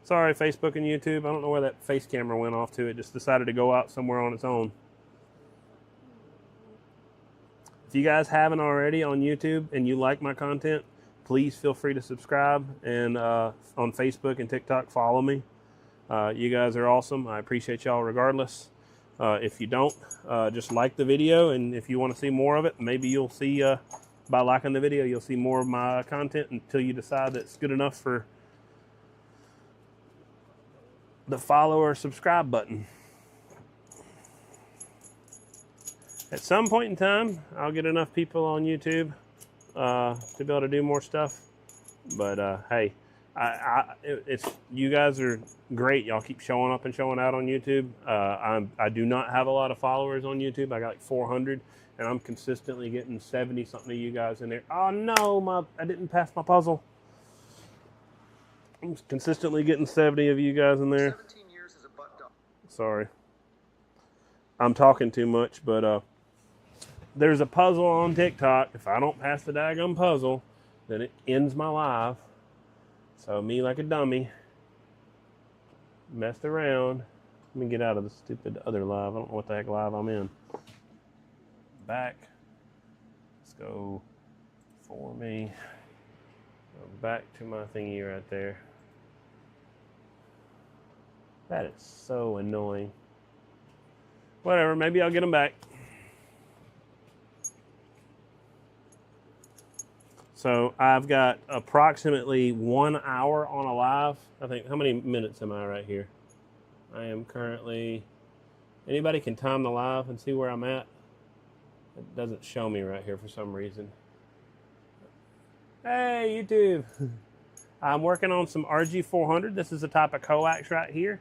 Sorry, Facebook and YouTube. I don't know where that face camera went off to. It just decided to go out somewhere on its own. If you guys haven't already on YouTube and you like my content, please feel free to subscribe, and on Facebook and TikTok, follow me. You guys are awesome. I appreciate y'all regardless. If you don't, just like the video, and if you want to see more of it, maybe you'll see, by liking the video, you'll see more of my content until you decide that it's good enough for the follow or subscribe button. At some point in time, I'll get enough people on YouTube to be able to do more stuff. But hey, it's you guys are great. Y'all keep showing up and showing out on YouTube. I do not have a lot of followers on YouTube. I got like 400, and I'm consistently getting 70 something of you guys in there. Oh no, I didn't pass my puzzle. I'm consistently getting 70 of you guys in there. 17 years as a butt dog. Sorry, I'm talking too much, but there's a puzzle on TikTok. If I don't pass the daggum puzzle, then it ends my live. So me, like a dummy, messed around. Let me get out of the stupid other live. I don't know what the heck live I'm in. Back. Let's go for me. Go back to my thingy right there. That is so annoying. Whatever, maybe I'll get them back. So I've got approximately 1 hour on a live. I think, how many minutes am I right here? I am currently, anybody can time the live and see where I'm at? It doesn't show me right here for some reason. Hey, YouTube. I'm working on some Rg-400. This is a type of coax right here.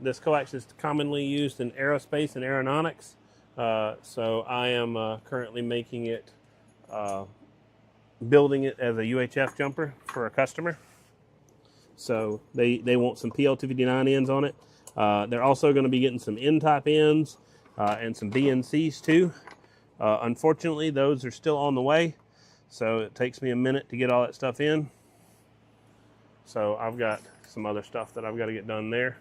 This coax is commonly used in aerospace and aeronautics. So I am currently making it, building it as a UHF jumper for a customer. So they want some PL259 ends on it. They're also going to be getting some N-type ends and some BNCs too. Unfortunately, those are still on the way. So it takes me a minute to get all that stuff in. So I've got some other stuff that I've got to get done there.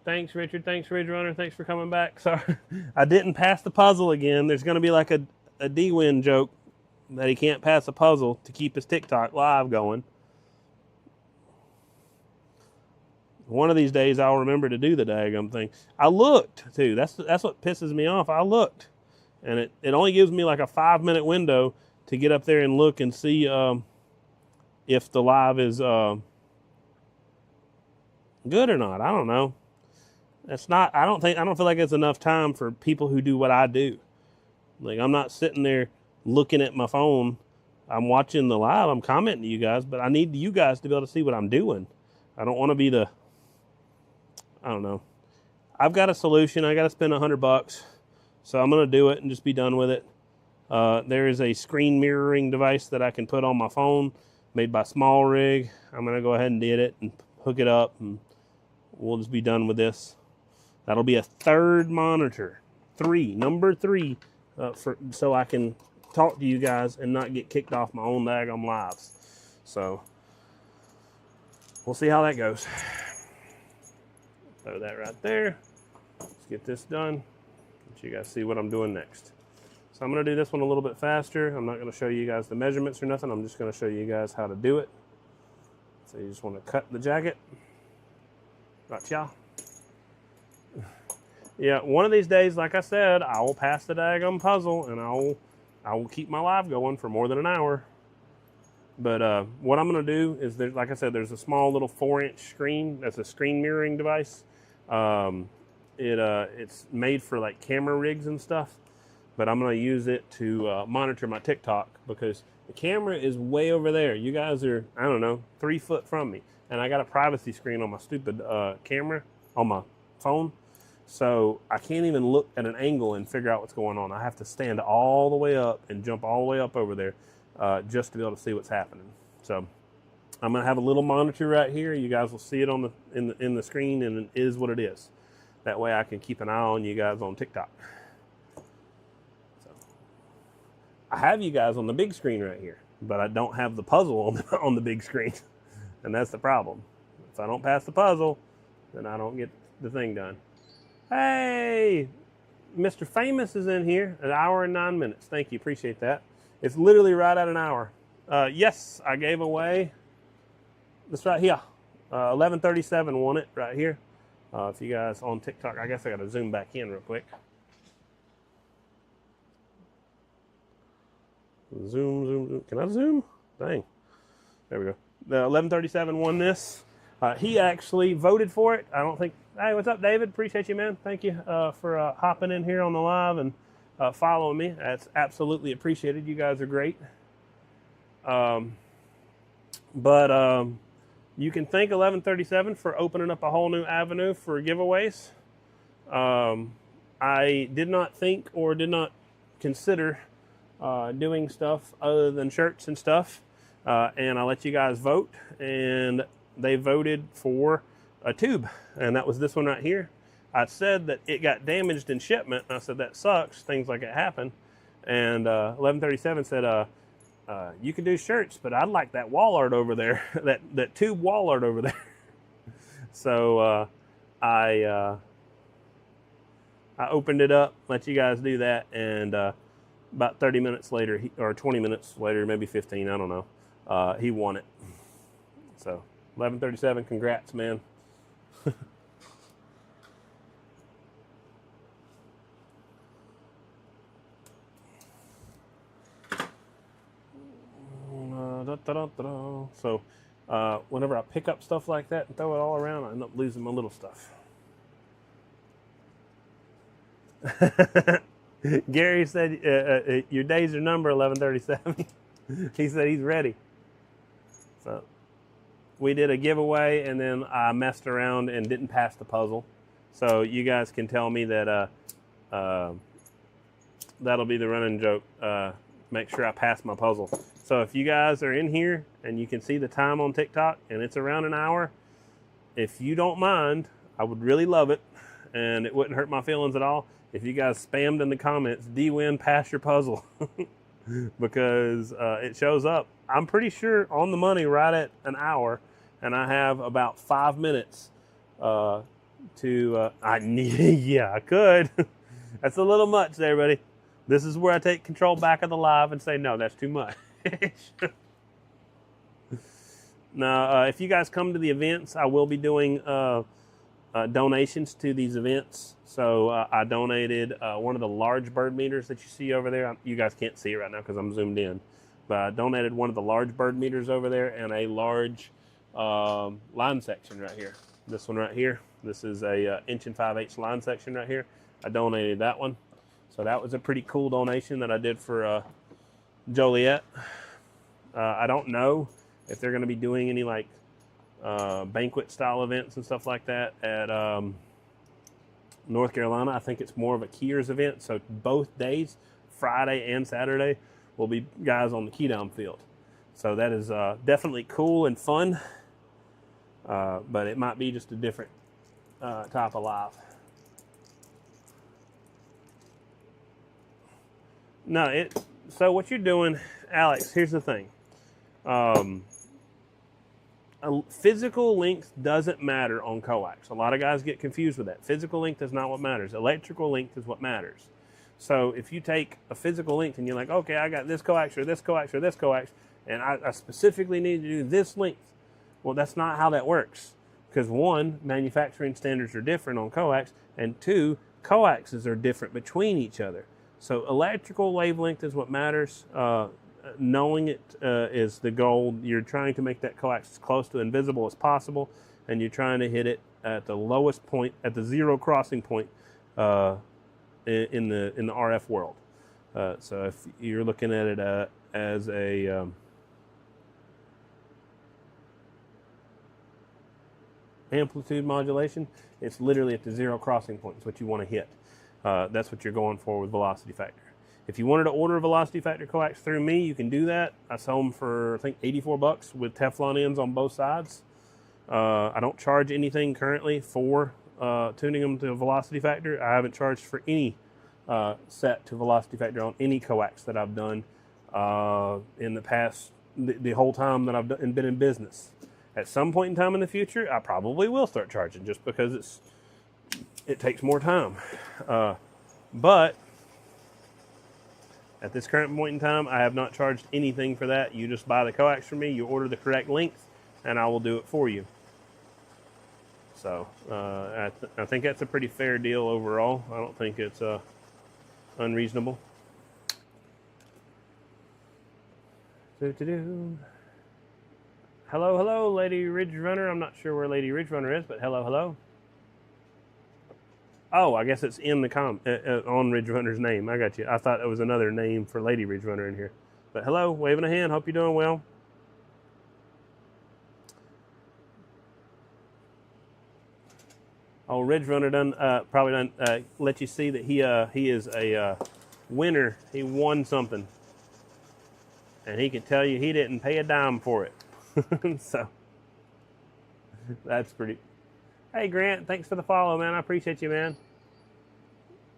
Thanks, Richard. Thanks, Ridge Runner. Thanks for coming back. Sorry, I didn't pass the puzzle again. There's going to be like a D-Win joke that he can't pass a puzzle to keep his TikTok live going. One of these days I'll remember to do the daggum thing. I looked too. That's what pisses me off. I looked, and it only gives me like a 5-minute window to get up there and look and see if the live is good or not. I don't know. That's not. I don't feel like it's enough time for people who do what I do. Like, I'm not sitting there looking at my phone. I'm watching the live. I'm commenting to you guys, but I need you guys to be able to see what I'm doing. I don't want to be the, I don't know. I've got a solution. I got to spend $100, so I'm going to do it and just be done with it. There is a screen mirroring device that I can put on my phone, made by Small Rig. I'm going to go ahead and get it and hook it up, and we'll just be done with this. That'll be a third monitor, number three, so I can talk to you guys and not get kicked off my own daggum lives. So we'll see how that goes. Throw that right there. Let's get this done. Let you guys see what I'm doing next. So I'm going to do this one a little bit faster. I'm not going to show you guys the measurements or nothing. I'm just going to show you guys how to do it. So you just want to cut the jacket. Gotcha. Yeah, one of these days, like I said, I will pass the daggum puzzle, and I will keep my live going for more than an hour. But what I'm going to do is, like I said, there's a small little 4-inch screen. That's a screen mirroring device. It's made for like camera rigs and stuff. But I'm going to use it to monitor my TikTok, because the camera is way over there. You guys are, I don't know, 3 foot from me. And I got a privacy screen on my stupid camera on my phone. So I can't even look at an angle and figure out what's going on. I have to stand all the way up and jump all the way up over there just to be able to see what's happening. So I'm going to have a little monitor right here. You guys will see it on in the screen, and it is what it is. That way I can keep an eye on you guys on TikTok. So I have you guys on the big screen right here, but I don't have the puzzle on the big screen. And that's the problem. If I don't pass the puzzle, then I don't get the thing done. Hey, Mr. Famous is in here. 1 hour and 9 minutes. Thank you. Appreciate that. It's literally right at an hour. Yes, I gave away this right here. 1137 won it right here. If you guys on TikTok, I guess I got to zoom back in real quick. Zoom, zoom, zoom. Can I zoom? Dang. There we go. The 1137 won this. He actually voted for it. I don't think. Hey, what's up, David? Appreciate you, man. Thank you for hopping in here on the live and following me. That's absolutely appreciated. You guys are great. You can thank 1137 for opening up a whole new avenue for giveaways. I did not think or did not consider doing stuff other than shirts and stuff. And I let you guys vote, and they voted for a tube, and that was this one right here. I said that it got damaged in shipment, and I said that sucks, things like it happen. And 1137 said, you can do shirts, but I'd like that wall art over there, that tube wall art over there. So I opened it up, let you guys do that, and about 30 minutes later, or 20 minutes later, maybe 15, I don't know, he won it. So 1137, congrats, man. So whenever I pick up stuff like that and throw it all around, I end up losing my little stuff. Gary said your days are numbered, 1137. He said he's ready. So we did a giveaway, and then I messed around and didn't pass the puzzle. So you guys can tell me that that'll be the running joke. Make sure I pass my puzzle. So if you guys are in here and you can see the time on TikTok and it's around an hour, if you don't mind, I would really love it, and it wouldn't hurt my feelings at all if you guys spammed in the comments, D-Win, pass your puzzle. Because it shows up, I'm pretty sure, on the money right at an hour, and I have about 5 minutes yeah, I could. That's a little much there, buddy. This is where I take control back of the live and say, no, that's too much. Now, if you guys come to the events, I will be doing donations to these events. So I donated one of the large bird meters that you see over there. You guys can't see it right now because I'm zoomed in. But I donated one of the large bird meters over there and a large line section right here. This one right here. This is a 1 5/8" line section right here. I donated that one. So that was a pretty cool donation that I did for Joliet. I don't know if they're going to be doing any like banquet style events and stuff like that at North Carolina. I think it's more of a Keyers event. So both days, Friday and Saturday, will be guys on the key down field. So that is definitely cool and fun. But it might be just a different type of live. No, so what you're doing, Alex, here's the thing. Physical length doesn't matter on Coax. A lot of guys get confused with that. Physical length is not what matters. Electrical length is what matters. So if you take a physical length and you're like, okay, I got this coax or this coax or this coax, and I specifically need to do this length. Well, that's not how that works. Because one, manufacturing standards are different on coax, and two, coaxes are different between each other. So electrical wavelength is what matters. Knowing it is the goal. You're trying to make that coax as close to invisible as possible, and you're trying to hit it at the lowest point, at the zero crossing point in the RF world. So if you're looking at it as a amplitude modulation, it's literally at the zero crossing point. It's what you want to hit. That's what you're going for with velocity factor. If you wanted to order a velocity factor coax through me, you can do that. I sell them for, I think, $84 with Teflon ends on both sides. I don't charge anything currently for tuning them to velocity factor. I haven't charged for any set to velocity factor on any coax that I've done in the past, the whole time that I've been in business. At some point in time in the future, I probably will start charging just because it takes more time. But At this current point in time, I have not charged anything for that. You just buy the coax from me, you order the correct length, and I will do it for you. So I think that's a pretty fair deal overall. I don't think it's unreasonable. Hello, hello, Lady Ridge Runner. I'm not sure where Lady Ridge Runner is, but hello, hello. Oh, I guess it's in the on Ridge Runner's name. I got you. I thought it was another name for Lady Ridge Runner in here. But hello, waving a hand. Hope you're doing well. Oh, Ridge Runner probably done let you see that he is a winner. He won something, and he can tell you he didn't pay a dime for it. So that's pretty. Hey Grant, thanks for the follow, man. I appreciate you, man.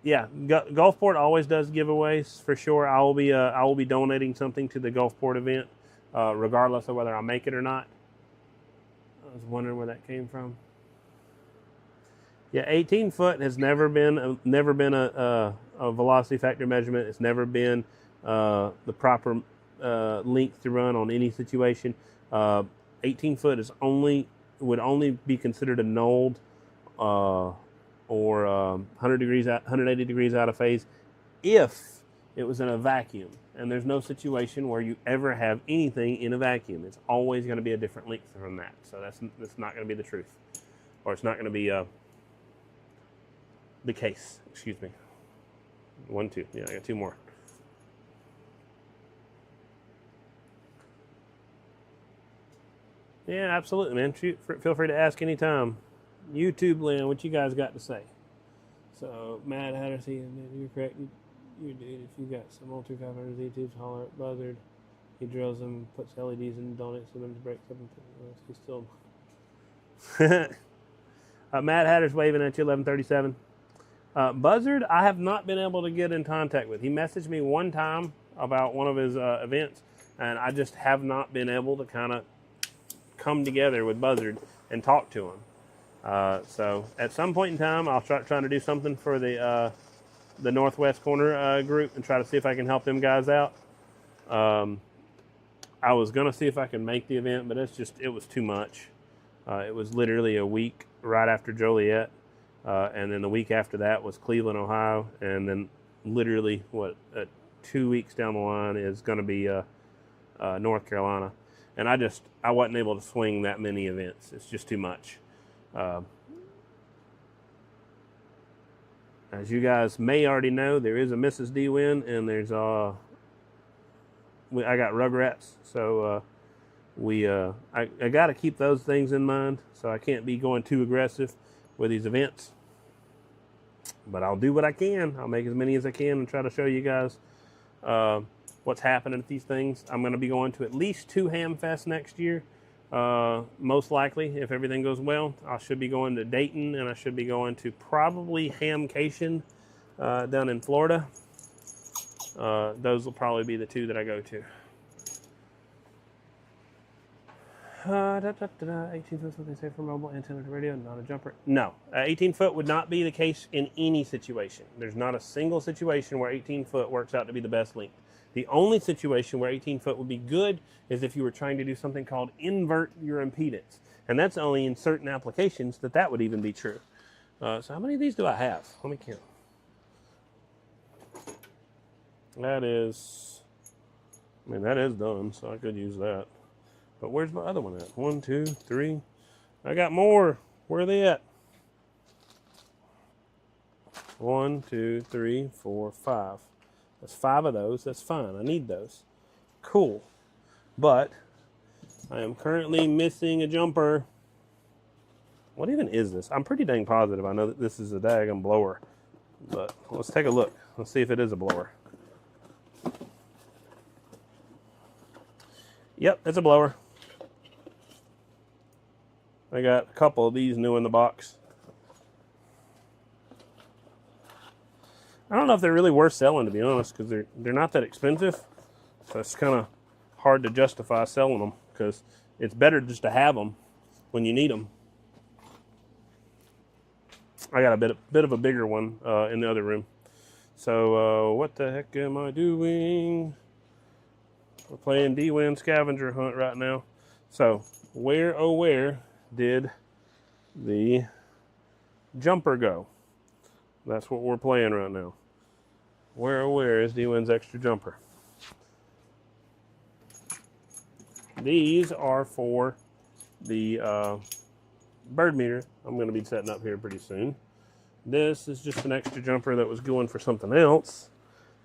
Yeah, Gulfport always does giveaways for sure. I will be donating something to the Gulfport event, regardless of whether I make it or not. I was wondering where that came from. Yeah, 18 foot has never been a velocity factor measurement. It's never been the proper length to run on any situation. 18 foot would only be considered a nulled or 180 degrees out of phase if it was in a vacuum. And there's no situation where you ever have anything in a vacuum. It's always going to be a different length from that. So that's not going to be the truth, or it's not going to be the case. Excuse me. 1, 2. Yeah, I got 2 more. Yeah, absolutely, man. Feel free to ask anytime. YouTube land, what you guys got to say? So, Matt Hattersey, you're correct. You did. If you got some old 2500 Z-tubes, holler at Buzzard. He drills them, puts LEDs in, donates them, and breaks up. He's still. Matt Hatter's waving at you, 1137. Buzzard, I have not been able to get in contact with. He messaged me one time about one of his events, and I just have not been able to kind of come together with Buzzard and talk to him. So at some point in time, I'll try to do something for the Northwest Corner group and try to see if I can help them guys out. I was gonna see if I could make the event, but it was too much. It was literally a week right after Joliet, and then the week after that was Cleveland, Ohio, and then literally 2 weeks down the line is going to be North Carolina. And I wasn't able to swing that many events. It's just too much. As you guys may already know, there is a Mrs. D win, and there's I got Rugrats, so I got to keep those things in mind. So I can't be going too aggressive with these events, but I'll do what I can. I'll make as many as I can and try to show you guys what's happening at these things. I'm going to be going to at least 2 hamfests next year. Most likely, if everything goes well, I should be going to Dayton, and I should be going to probably Hamcation down in Florida. Those will probably be the 2 that I go to. 18 foot is what they say for mobile antenna to radio, not a jumper. No, 18 foot would not be the case in any situation. There's not a single situation where 18 foot works out to be the best length. The only situation where 18 foot would be good is if you were trying to do something called invert your impedance. And that's only in certain applications that would even be true. So how many of these do I have? Let me count. That is done, so I could use that. But where's my other one at? 1, 2, 3. I got more. Where are they at? 1, 2, 3, 4, 5. That's 5 of those. That's fine. I need those. Cool. But I am currently missing a jumper. What even is this? I'm pretty dang positive I know that this is a daggum blower. But let's take a look. Let's see if it is a blower. Yep, it's a blower. I got a couple of these new in the box. I don't know if they're really worth selling, to be honest, because they're not that expensive. So it's kind of hard to justify selling them, because it's better just to have them when you need them. I got a bit of a bigger one in the other room. So what the heck am I doing? We're playing D-Win scavenger hunt right now. So where, oh where did the jumper go? That's what we're playing right now. Where, oh where is D-Win's extra jumper? These are for the bird meter I'm going to be setting up here pretty soon. This is just an extra jumper that was going for something else.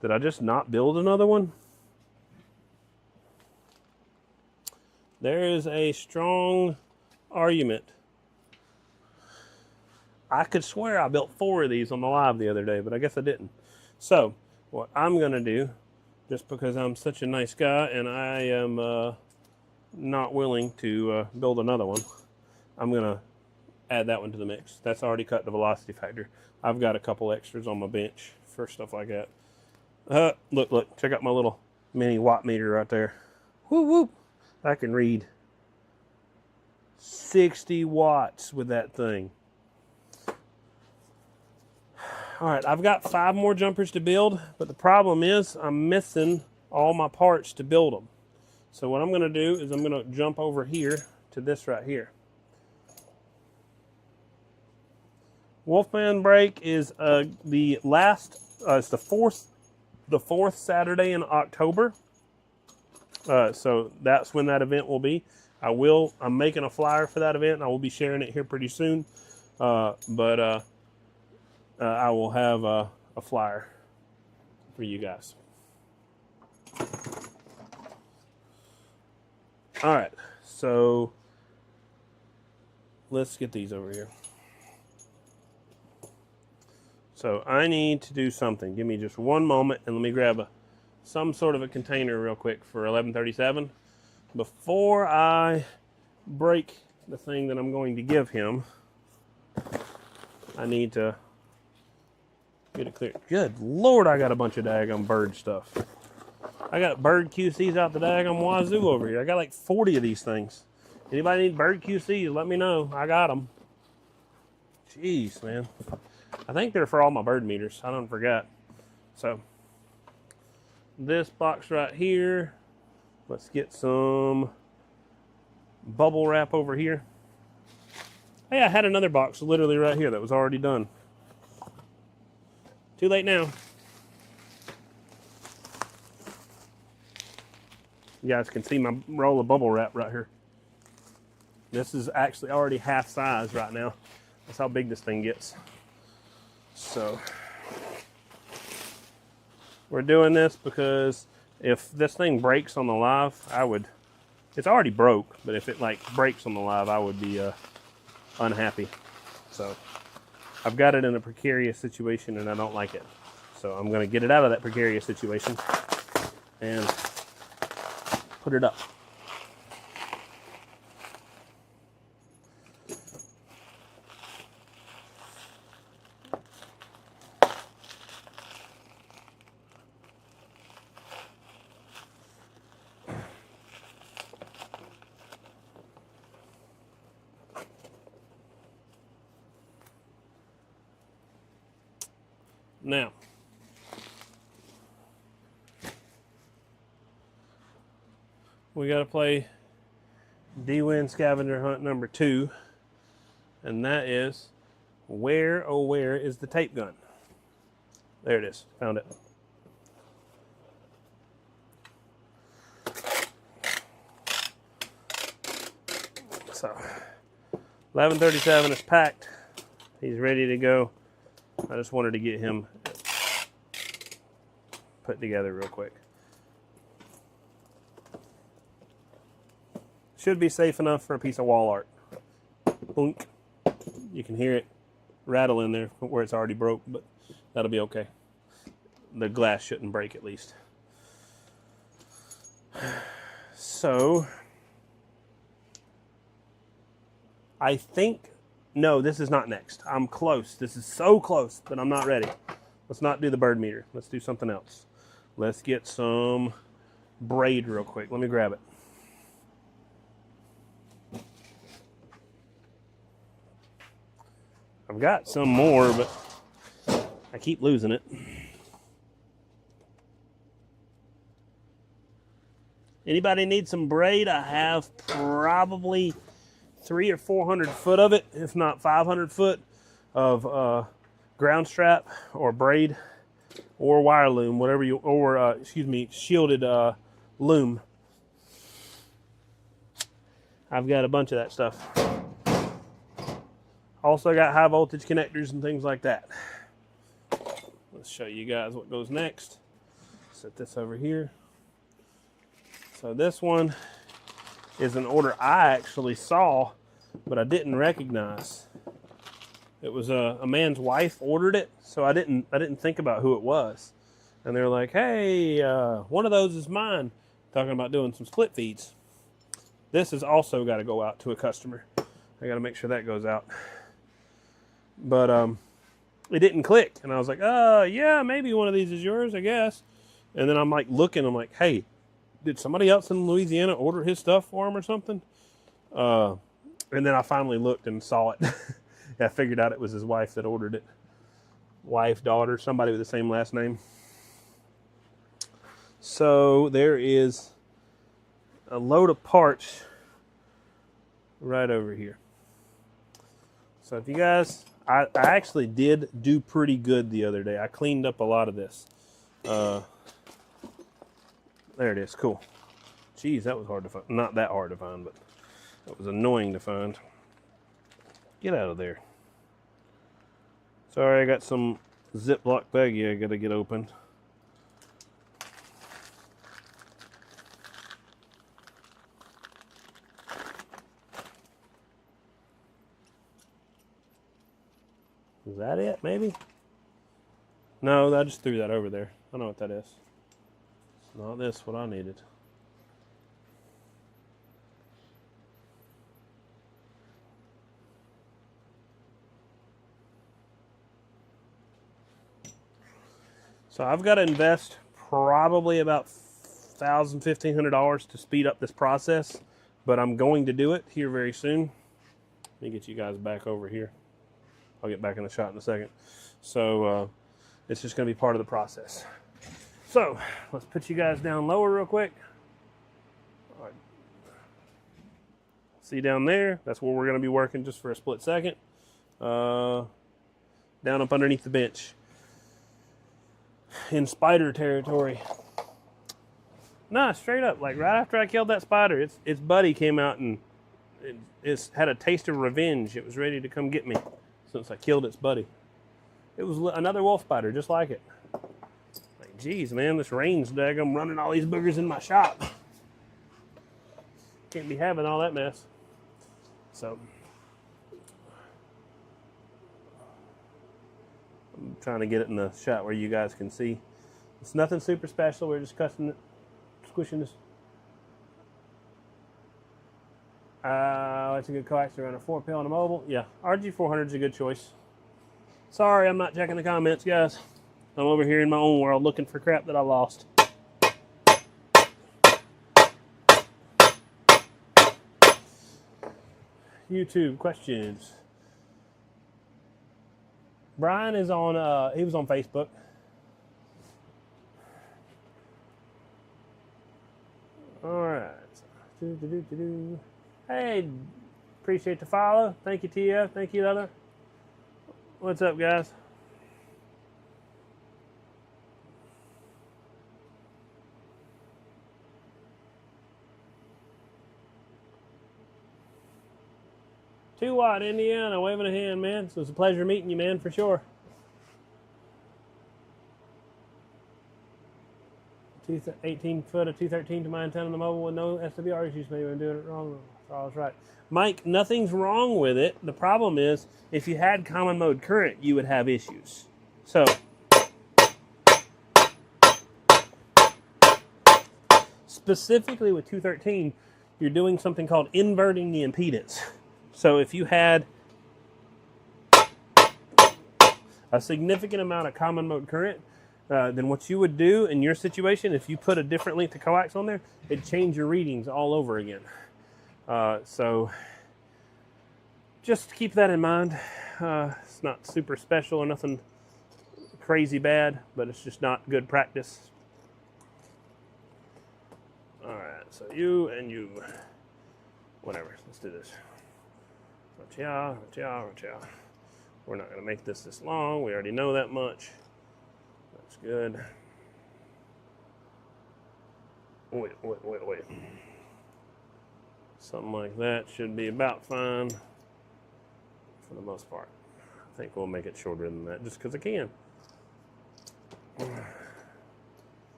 Did I just not build another one? There is a strong argument. I could swear I built 4 of these on the live the other day, but I guess I didn't. So, what I'm going to do, just because I'm such a nice guy and I am not willing to build another one, I'm going to add that one to the mix. That's already cut the velocity factor. I've got a couple extras on my bench for stuff like that. Look, check out my little mini watt meter right there. Whoop, whoop. I can read 60 watts with that thing. All right, I've got 5 more jumpers to build, but the problem is I'm missing all my parts to build them. So what I'm going to do is I'm going to jump over here to this right here. Wolfman break is the last. It's the fourth Saturday in October. So that's when that event will be. I'm making a flyer for that event, and I will be sharing it here pretty soon. But I will have a flyer for you guys. All right, so let's get these over here. So I need to do something. Give me just one moment, and let me grab some sort of a container real quick for 1137. Before I break the thing that I'm going to give him, I need to get it clear. Good Lord, I got a bunch of daggum bird stuff. I got bird QCs out the daggum wazoo over here. I got like 40 of these things. Anybody need bird QCs, let me know. I got them. Jeez, man. I think they're for all my bird meters. I don't forget. So, this box right here. Let's get some bubble wrap over here. Hey, I had another box literally right here that was already done. Too late now. You guys can see my roll of bubble wrap right here. This is actually already half size right now. That's how big this thing gets. So we're doing this because if this thing breaks on the live, it's already broke, but if it like breaks on the live, I would be unhappy. So I've got it in a precarious situation and I don't like it. So I'm going to get it out of that precarious situation and put it up. Now, we got to play D-Win Scavenger Hunt number 2, and that is where, oh where is the tape gun? There it is, found it. So, 1137 is packed. He's ready to go. I just wanted to get him put together real quick. Should be safe enough for a piece of wall art. Boink. You can hear it rattle in there where it's already broke, but that'll be okay. The glass shouldn't break at least. So, I think, no, this is not next. I'm close. This is so close, but I'm not ready. Let's not do the bird meter. Let's do something else. Let's get some braid real quick. Let me grab it. I've got some more, but I keep losing it. Anybody need some braid? I have probably 300 or 400 foot of it, if not 500 foot of ground strap or braid or wire loom, whatever you, or excuse me, shielded loom. I've got a bunch of that stuff. Also got high voltage connectors and things like that. Let's show you guys what goes next. Set this over here. So this one is an order I actually saw, but I didn't recognize. It was a man's wife ordered it, so I didn't think about who it was. And they're like, hey, one of those is mine. Talking about doing some split feeds. This has also got to go out to a customer. I got to make sure that goes out. But it didn't click. And I was like, yeah, maybe one of these is yours, I guess. And then I'm like looking, I'm like, hey, did somebody else in Louisiana order his stuff for him or something? And then I finally looked and saw it. I figured out it was his wife that ordered it. Wife, daughter, somebody with the same last name. So there is a load of parts right over here. So if you guys, I actually did do pretty good the other day. I cleaned up a lot of this. There it is, cool. Geez, that was hard to find. Not that hard to find, but that was annoying to find. Get out of there. Sorry, I got some Ziploc baggie I gotta get open. Is that it, maybe? No, I just threw that over there. I know what that is. It's not this, what I needed. So I've got to invest probably about $1,000, $1,500 to speed up this process, but I'm going to do it here very soon. Let me get you guys back over here. I'll get back in the shot in a second. So it's just going to be part of the process. So let's put you guys down lower real quick. All right. See down there? That's where we're going to be working just for a split second. Down up underneath the bench. In spider territory. Nah, straight up. Like right after I killed that spider, its buddy came out and it's had a taste of revenge. It was ready to come get me since I killed its buddy. It was another wolf spider, just like it. Like, geez, man, this rain's daggum running all these boogers in my shop. Can't be having all that mess. So I'm trying to get it in the shot where you guys can see. It's nothing super special. We're just squishing this. It's a good coax around a 4 on a mobile. Yeah, Rg-400 is a good choice. Sorry, I'm not checking the comments, guys. I'm over here in my own world looking for crap that I lost. YouTube questions. Brian is on, he was on Facebook. All right. Hey, appreciate the follow. Thank you, TF. Thank you, Leather. What's up, guys? Two Watt, Indiana, waving a hand, man. So it's a pleasure meeting you, man, for sure. 18 foot of 213 to my antenna on the mobile with no SWR issues. Maybe I'm doing it wrong. I was right. Mike, nothing's wrong with it. The problem is, if you had common mode current, you would have issues. So, specifically with 213, you're doing something called inverting the impedance. So if you had a significant amount of common mode current, then what you would do in your situation, if you put a different length of coax on there, it'd change your readings all over again. So just keep that in mind. It's not super special or nothing crazy bad, but it's just not good practice. All right, so you and you, whatever. Let's do this. Ra-cha, ra-cha, ra-cha. We're not going to make this long. We already know that much. That's good. Wait. Something like that should be about fine for the most part. I think we'll make it shorter than that just because I can.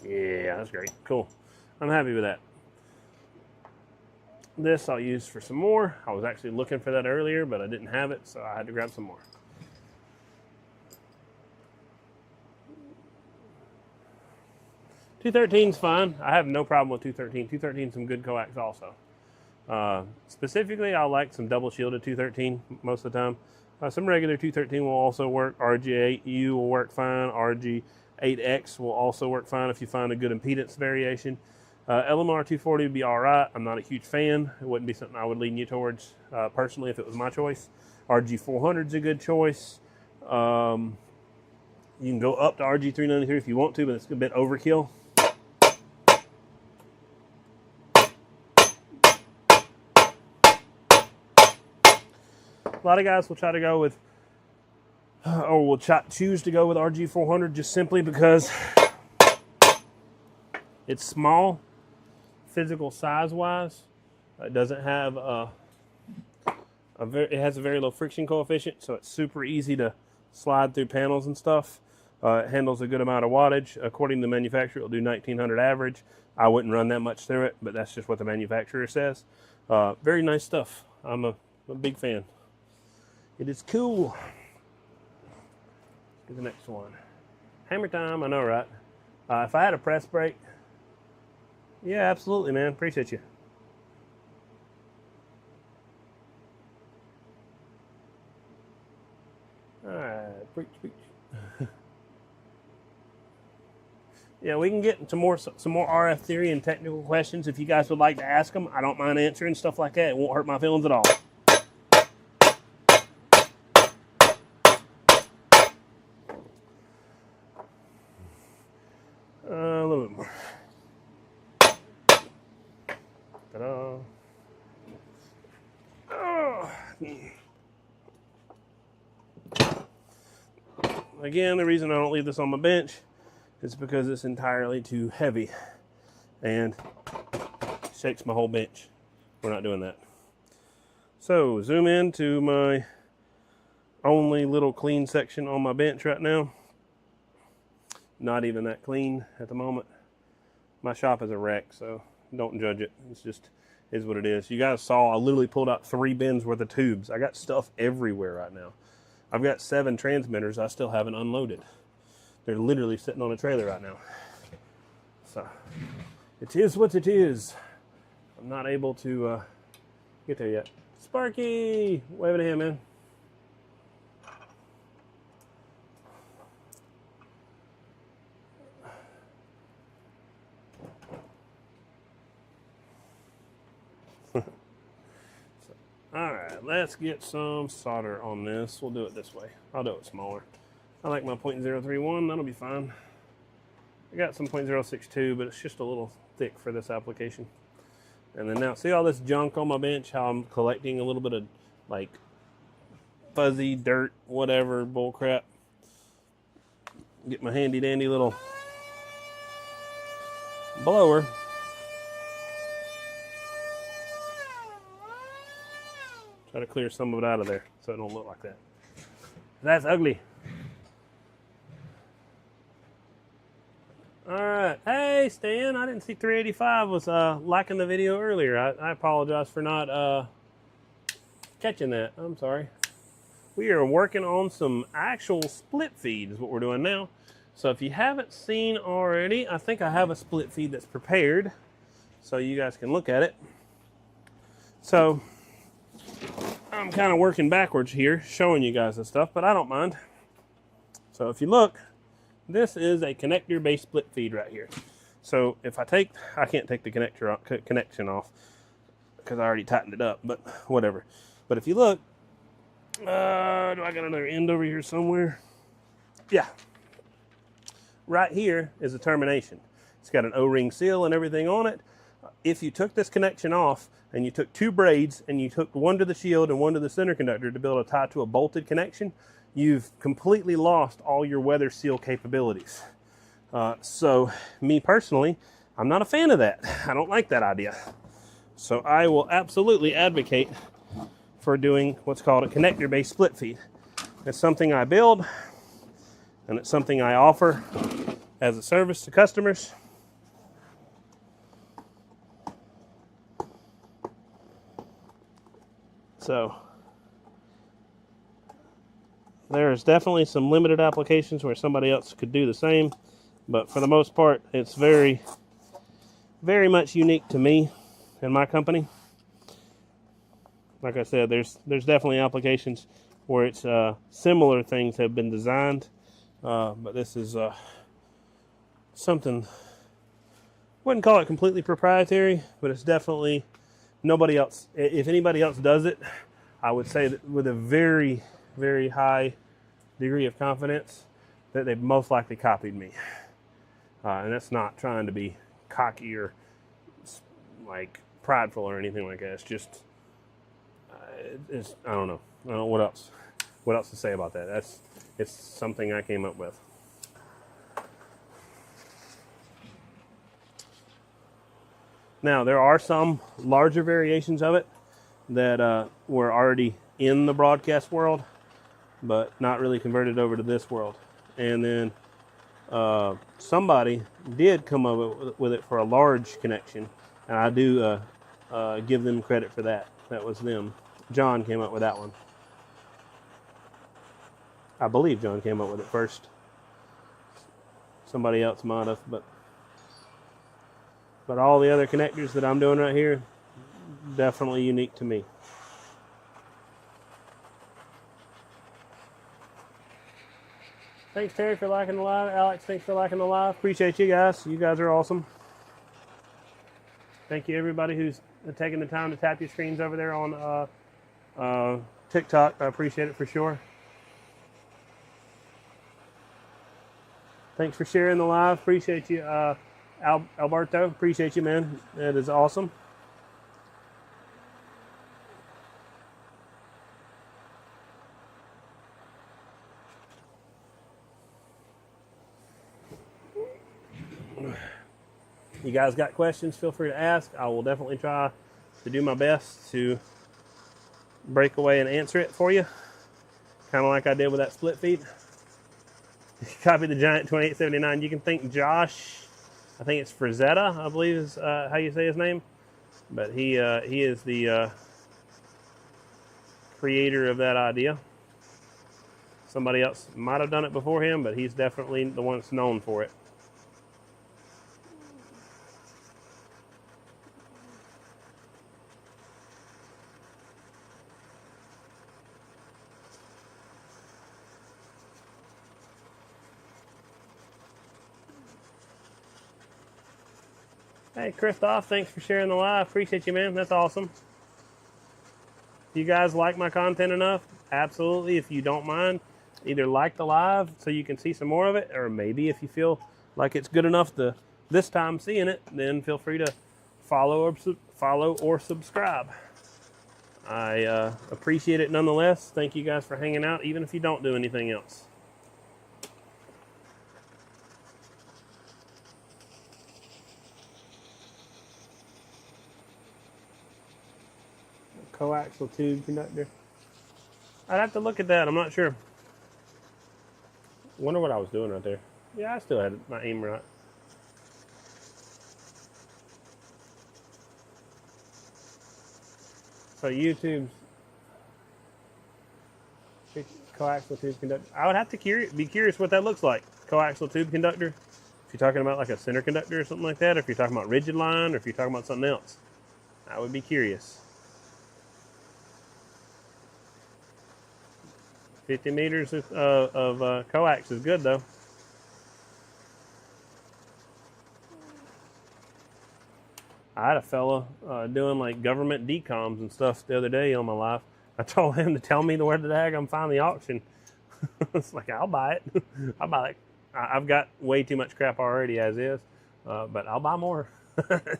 Yeah, that's great. Cool. I'm happy with that. This I'll use for some more. I was actually looking for that earlier, but I didn't have it, so I had to grab some more. .213's fine. I have no problem with 213. 213 some good coax also. Specifically, I like some double shielded 213 most of the time. Some regular 213 will also work. Rg-8U will work fine. Rg-8X will also work fine if you find a good impedance variation. LMR 240 would be all right. I'm not a huge fan. It wouldn't be something I would lean you towards personally if it was my choice. Rg-400 is a good choice. You can go up to Rg-393 if you want to, but it's a bit overkill. A lot of guys will try to go with, or will choose to go with Rg-400 just simply because it's small, physical size-wise. It doesn't have it has a very low friction coefficient, so it's super easy to slide through panels and stuff. It handles a good amount of wattage. According to the manufacturer, it'll do 1900 average. I wouldn't run that much through it, but that's just what the manufacturer says. Very nice stuff. I'm a big fan. It is cool. Let's do the next one. Hammer time, I know, right? If I had a press brake, yeah, absolutely, man. Appreciate you. All right, preach. Yeah, we can get into some more RF theory and technical questions if you guys would like to ask them. I don't mind answering stuff like that. It won't hurt my feelings at all. A little bit more. Ta-da. Oh. Again, the reason I don't leave this on my bench is because it's entirely too heavy and shakes my whole bench. We're not doing that. So, zoom in to my only little clean section on my bench right now. Not even that clean at the moment. My shop is a wreck, so don't judge it. It's just is what it is. You guys saw I literally pulled out 3 bins worth of tubes. I got stuff everywhere right now. I've got 7 transmitters I still haven't unloaded. They're literally sitting on a trailer right now. So it is what it is. I'm not able to get there yet. Sparky, wave it at him, man. Alright, let's get some solder on this. We'll do it this way. I'll do it smaller. I like my .031, that'll be fine. I got some .062, but it's just a little thick for this application. And then now, see all this junk on my bench, how I'm collecting a little bit of like fuzzy dirt, whatever, bull crap. Get my handy dandy little blower. Try to clear some of it out of there so it don't look like that. That's ugly. All right. Hey, Stan, I didn't see 385 was liking the video earlier. I apologize for not catching that. I'm sorry. We are working on some actual split feed is what we're doing now. So if you haven't seen already, I think I have a split feed that's prepared so you guys can look at it. So I'm kind of working backwards here, showing you guys this stuff, but I don't mind. So if you look, this is a connector-based split feed right here. So if I can't take the connection off because I already tightened it up, but whatever. But if you look, do I got another end over here somewhere? Yeah. right here is a termination. It's got an O-ring seal and everything on it. If you took this connection off and you took 2 braids and you took one to the shield and one to the center conductor to be able to tie to a bolted connection, you've completely lost all your weather seal capabilities. So me personally, I'm not a fan of that. I don't like that idea. So I will absolutely advocate for doing what's called a connector-based split feed. It's something I build, and it's something I offer as a service to customers. So there's definitely some limited applications where somebody else could do the same, but for the most part, it's very, very much unique to me and my company. Like I said, there's definitely applications where it's similar things have been designed, but this is something, wouldn't call it completely proprietary, but it's definitely nobody else. If anybody else does it, I would say that with a very, very high degree of confidence that they've most likely copied me. And that's not trying to be cocky or like prideful or anything like that. It's just, I don't know what else to say about that. It's something I came up with. Now, there are some larger variations of it that were already in the broadcast world, but not really converted over to this world. And then somebody did come up with it for a large connection, and I do give them credit for that. That was them. John came up with that one. I believe John came up with it first. Somebody else might have, but all the other connectors that I'm doing right here, definitely unique to me. Thanks, Terry, for liking the live. Alex, thanks for liking the live. Appreciate you guys. You guys are awesome. Thank you, everybody who's taking the time to tap your screens over there on TikTok. I appreciate it for sure. Thanks for sharing the live. Appreciate you, Alberto. Appreciate you, man. That is awesome. You guys got questions, feel free to ask. I will definitely try to do my best to break away and answer it for you. Kind of like I did with that split feed. Copy the Giant 2879. You can thank Josh, I think it's Frazetta, I believe is how you say his name. But he is the creator of that idea. Somebody else might have done it before him, but he's definitely the one that's known for it. Hey, Christoph, thanks for sharing the live. Appreciate you, man. That's awesome. If you guys like my content enough, absolutely. If you don't mind, either like the live so you can see some more of it, or maybe if you feel like it's good enough to this time seeing it, then feel free to follow or subscribe. I appreciate it nonetheless. Thank you guys for hanging out, even if you don't do anything else. Coaxial tube conductor. I'd have to look at that. I'm not sure. Wonder what I was doing right there. Yeah, I still had my aim right. So YouTube's coaxial tube conductor. I would have to be curious what that looks like. Coaxial tube conductor. If you're talking about like a center conductor or something like that, or if you're talking about rigid line, or if you're talking about something else, I would be curious. 50 meters of coax is good though. I had a fella doing like government decoms and stuff the other day on my live. I told him to tell me where the dag I'm find the auction. It's like, I'll buy it. I've got way too much crap already as is, but I'll buy more.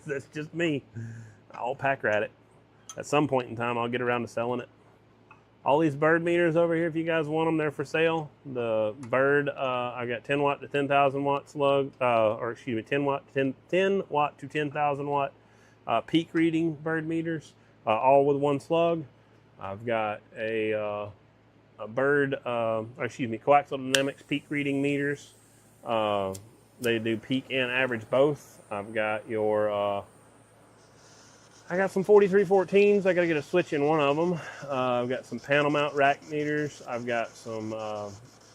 That's just me. I'll pack rat it. At some point in time, I'll get around to selling it. All these bird meters over here, if you guys want them, they're for sale. The bird, I got 10 watt to 10,000 watt slug, or excuse me, 10 watt to 10,000 watt peak reading bird meters, all with one slug. I've got a bird, Coax dynamics peak reading meters. They do peak and average both. I've got your I got some 4314s. I got to get a switch in one of them. I've got some panel mount rack meters. I've got some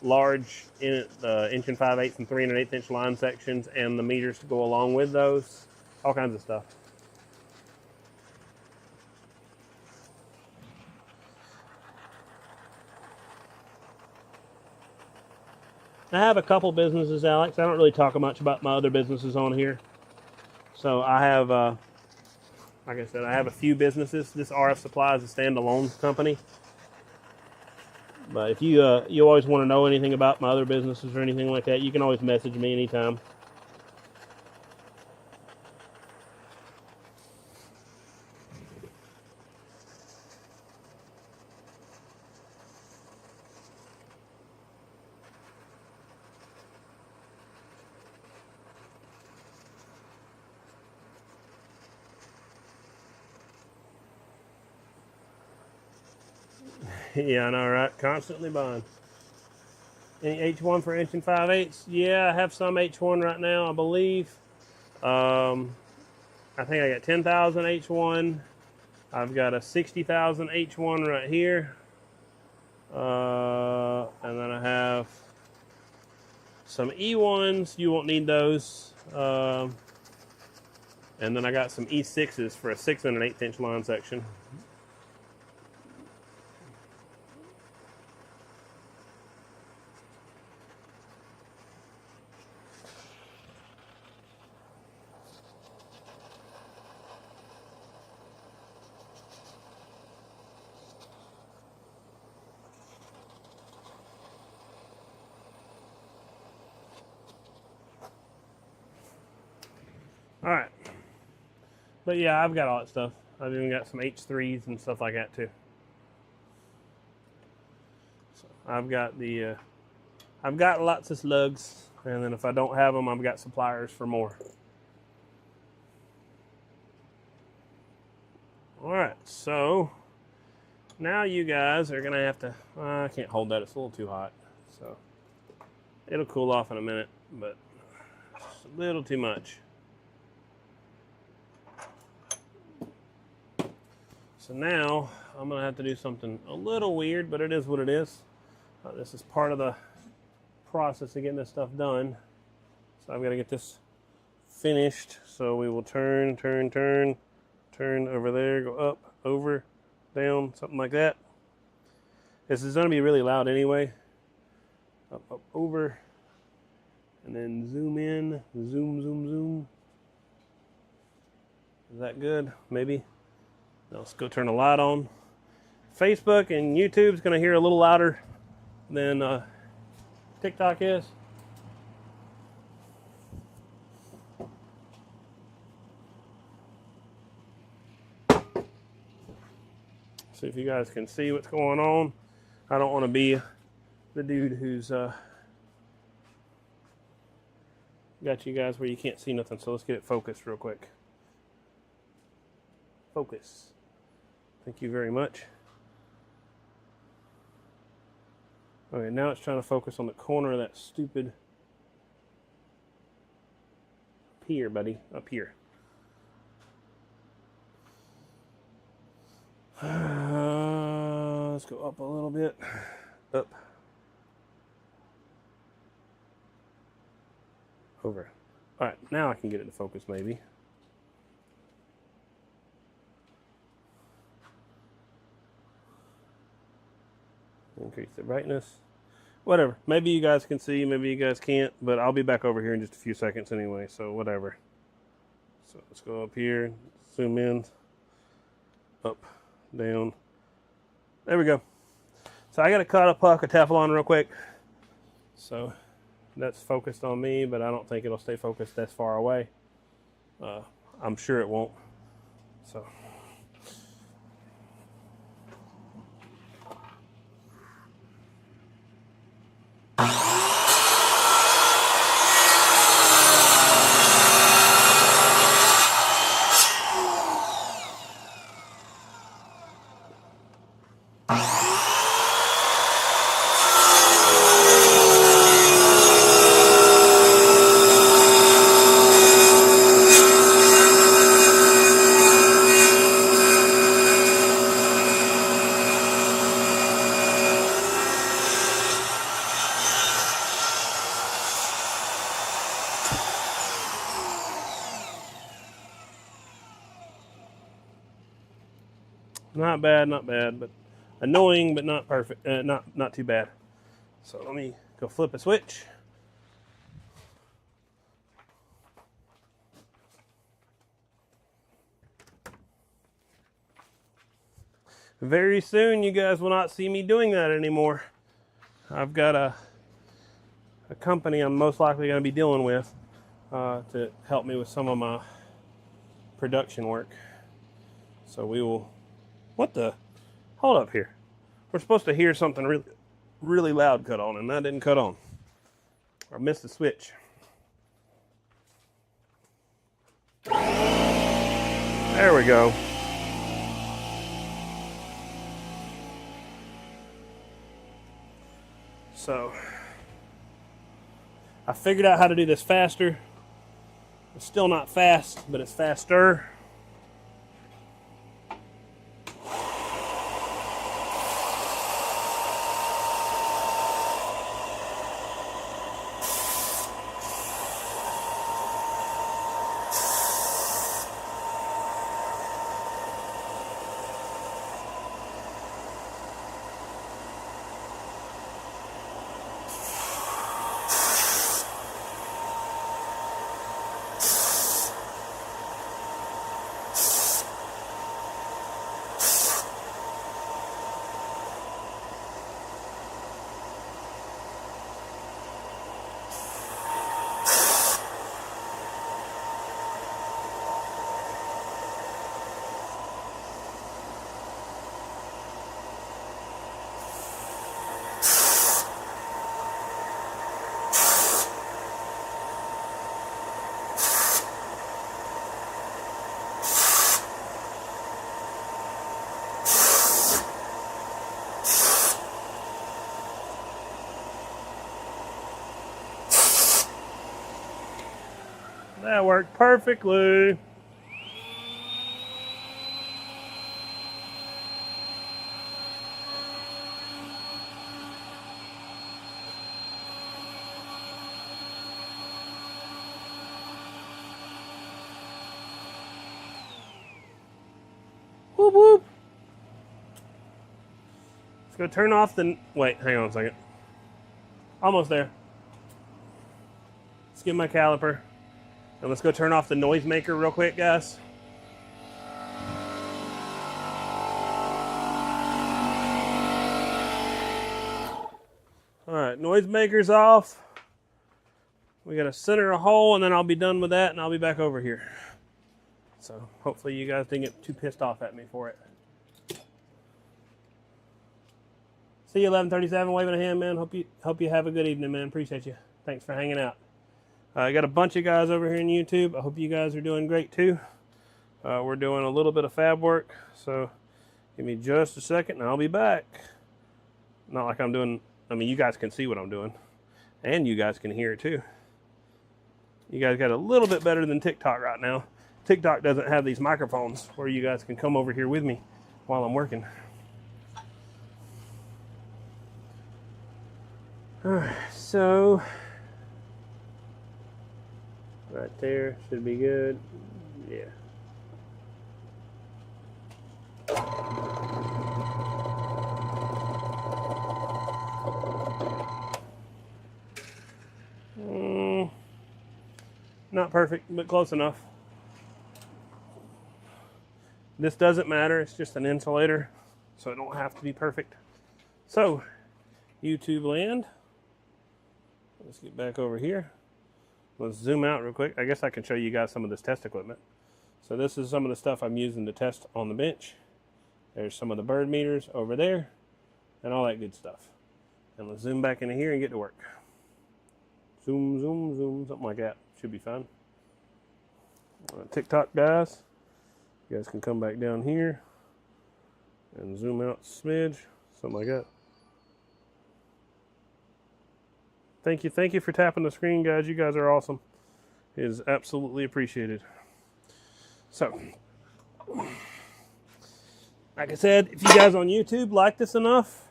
large inch and 5/8 and 3 1/8 inch line sections and the meters to go along with those. All kinds of stuff. I have a couple businesses, Alex. I don't really talk much about my other businesses on here. So I have, like I said, I have a few businesses. This RF Supply is a standalone company. But if you always want to know anything about my other businesses or anything like that, you can always message me anytime. Yeah, I know, right? Constantly buying. Any H1 for inch and 5/8? Yeah, I have some H1 right now, I believe. I think I got 10,000 H1. I've got a 60,000 H1 right here. And then I have some E1s. You won't need those. And then I got some E6s for a 6 1/8 inch line section. All right. But yeah, I've got all that stuff. I've even got some H3s and stuff like that too. So I've got I've got lots of slugs, and then if I don't have them, I've got suppliers for more. All right, so now you guys are gonna have to. I can't hold that; it's a little too hot. So it'll cool off in a minute, but it's a little too much. So now I'm gonna have to do something a little weird, but it is what it is. This is part of the process of getting this stuff done. So I've got to get this finished. So we will turn over there, go up, over, down, something like that. This is going to be really loud anyway. Up, over, and then zoom in, zoom. Is that good? Maybe. Now let's go turn the light on. Facebook and YouTube's going to hear a little louder than TikTok is. See if you guys can see what's going on. I don't want to be the dude who's got you guys where you can't see nothing. So let's get it focused real quick. Focus. Thank you very much. Okay, now it's trying to focus on the corner of that stupid up here, buddy, up here. Let's go up a little bit. Up. Over. All right, now I can get it to focus maybe. Increase the brightness. Whatever. Maybe you guys can see, maybe you guys can't, but I'll be back over here in just a few seconds anyway, so whatever. So let's go up here, zoom in, up, down. There we go. So I got to cut a puck of Teflon real quick. So that's focused on me, but I don't think it'll stay focused this far away. I'm sure it won't. So. Not bad, but annoying, but not perfect. Not too bad. So let me go flip a switch. Very soon, you guys will not see me doing that anymore. I've got a company I'm most likely going to be dealing with to help me with some of my production work. So we will. What the? Hold up here. We're supposed to hear something really loud cut on, and that didn't cut on. I missed the switch. There we go. So I figured out how to do this faster. It's still not fast, but it's faster. That worked perfectly. Whoop whoop. Let's go turn off the, wait, hang on a second. Almost there. Let's get my caliper. And let's go turn off the noisemaker real quick, guys. All right, noisemaker's off. We got to center a hole, and then I'll be done with that, and I'll be back over here. So hopefully you guys didn't get too pissed off at me for it. See you 1137, waving a hand, man. Hope you have a good evening, man. Appreciate you. Thanks for hanging out. I got a bunch of guys over here on YouTube. I hope you guys are doing great too. We're doing a little bit of fab work, so give me just a second and I'll be back. Not like I'm doing, I mean, you guys can see what I'm doing, and you guys can hear it too. You guys got a little bit better than TikTok right now. TikTok doesn't have these microphones where you guys can come over here with me while I'm working. All right, so right there should be good. Yeah. Not perfect, but close enough. This doesn't matter, it's just an insulator, so it don't have to be perfect. So, YouTube land, Let's get back over here. Let's zoom out real quick. I guess I can show you guys some of this test equipment. So this is some of the stuff I'm using to test on the bench. There's some of the bird meters over there and all that good stuff. And let's zoom back into here and get to work. Zoom, zoom, zoom, something like that. Should be fine. TikTok guys, you guys can come back down here and zoom out a smidge, something like that. Thank you for tapping the screen, guys. You guys are awesome. It is absolutely appreciated. So, like I said, if you guys on YouTube like this enough,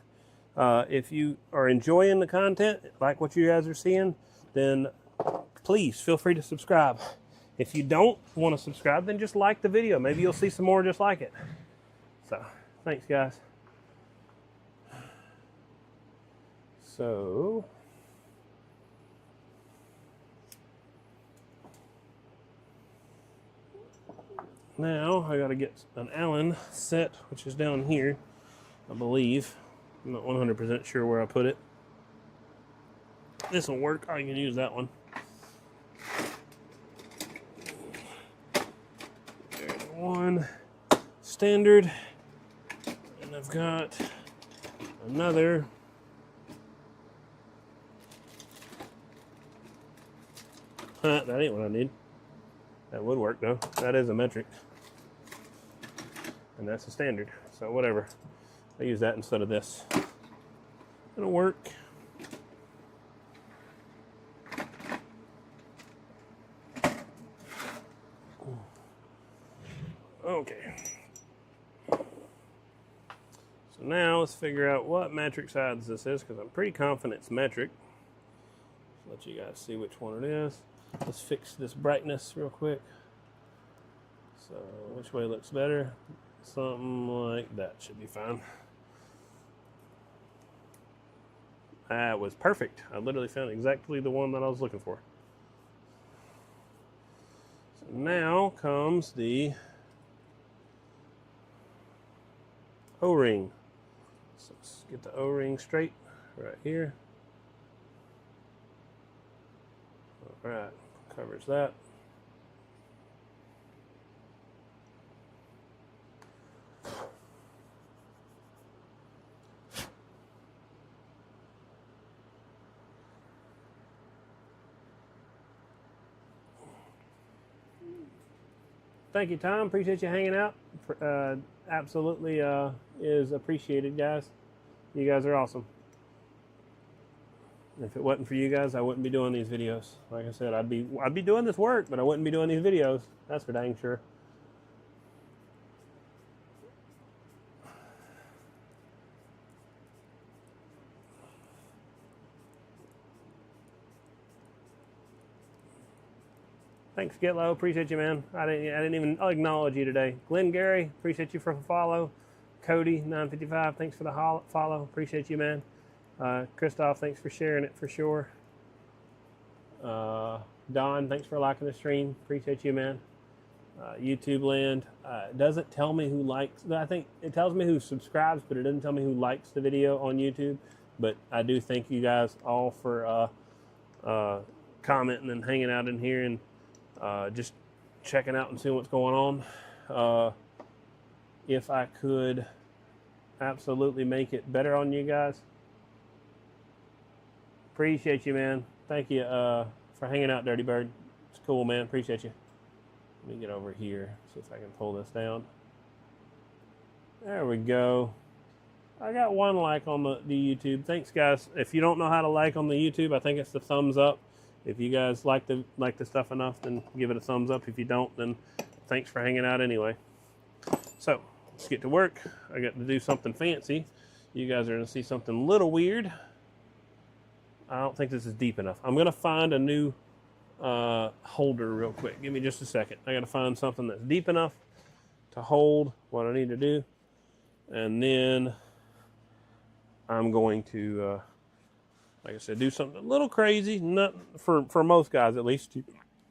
if you are enjoying the content, like what you guys are seeing, then please feel free to subscribe. If you don't want to subscribe, then just like the video. Maybe you'll see some more just like it. So, thanks, guys. So, now I gotta get an Allen set, which is down here, I believe. I'm not 100% sure where I put it. This will work. I can use that one. There's one standard, and I've got another. That ain't what I need. That would work though. That is a metric. And that's a standard. So whatever. I use that instead of this. It'll work. Okay. So now let's figure out what metric size this is, because I'm pretty confident it's metric. Let you guys see which one it is. Let's fix this brightness real quick. So which way looks better? Something like that should be fine. That was perfect. I literally found exactly the one that I was looking for. So now comes the O-ring. So let's get the O-ring straight right here. All right, covers that. Thank you, Tom. Appreciate you hanging out. Absolutely is appreciated, guys. You guys are awesome. If it wasn't for you guys, I wouldn't be doing these videos. Like I said, I'd be doing this work, but I wouldn't be doing these videos. That's for dang sure. Thanks, Gitlow. Appreciate you, man. I didn't even acknowledge you today. Glenn Gary, appreciate you for the follow. Cody 955, thanks for the follow. Appreciate you, man. Christoph, thanks for sharing it for sure. Don, thanks for liking the stream. Appreciate you, man. YouTube land doesn't tell me who likes. I think it tells me who subscribes, but it doesn't tell me who likes the video on YouTube. But I do thank you guys all for commenting and hanging out in here and just checking out and seeing what's going on. If I could absolutely make it better on you guys, appreciate you, man. Thank you for hanging out, Dirty Bird. It's cool, man. Appreciate you. Let me get over here, see if I can pull this down. There we go. I got one like on the YouTube. Thanks, guys. If you don't know how to like on the YouTube, I think it's the thumbs up. If you guys like the stuff enough, then give it a thumbs up. If you don't, then thanks for hanging out anyway. So let's get to work. I got to do something fancy. You guys are going to see something a little weird. I don't think this is deep enough. I'm going to find a new holder real quick. Give me just a second. I got to find something that's deep enough to hold what I need to do. And then I'm going to, like I said, do something a little crazy. Not for most guys, at least.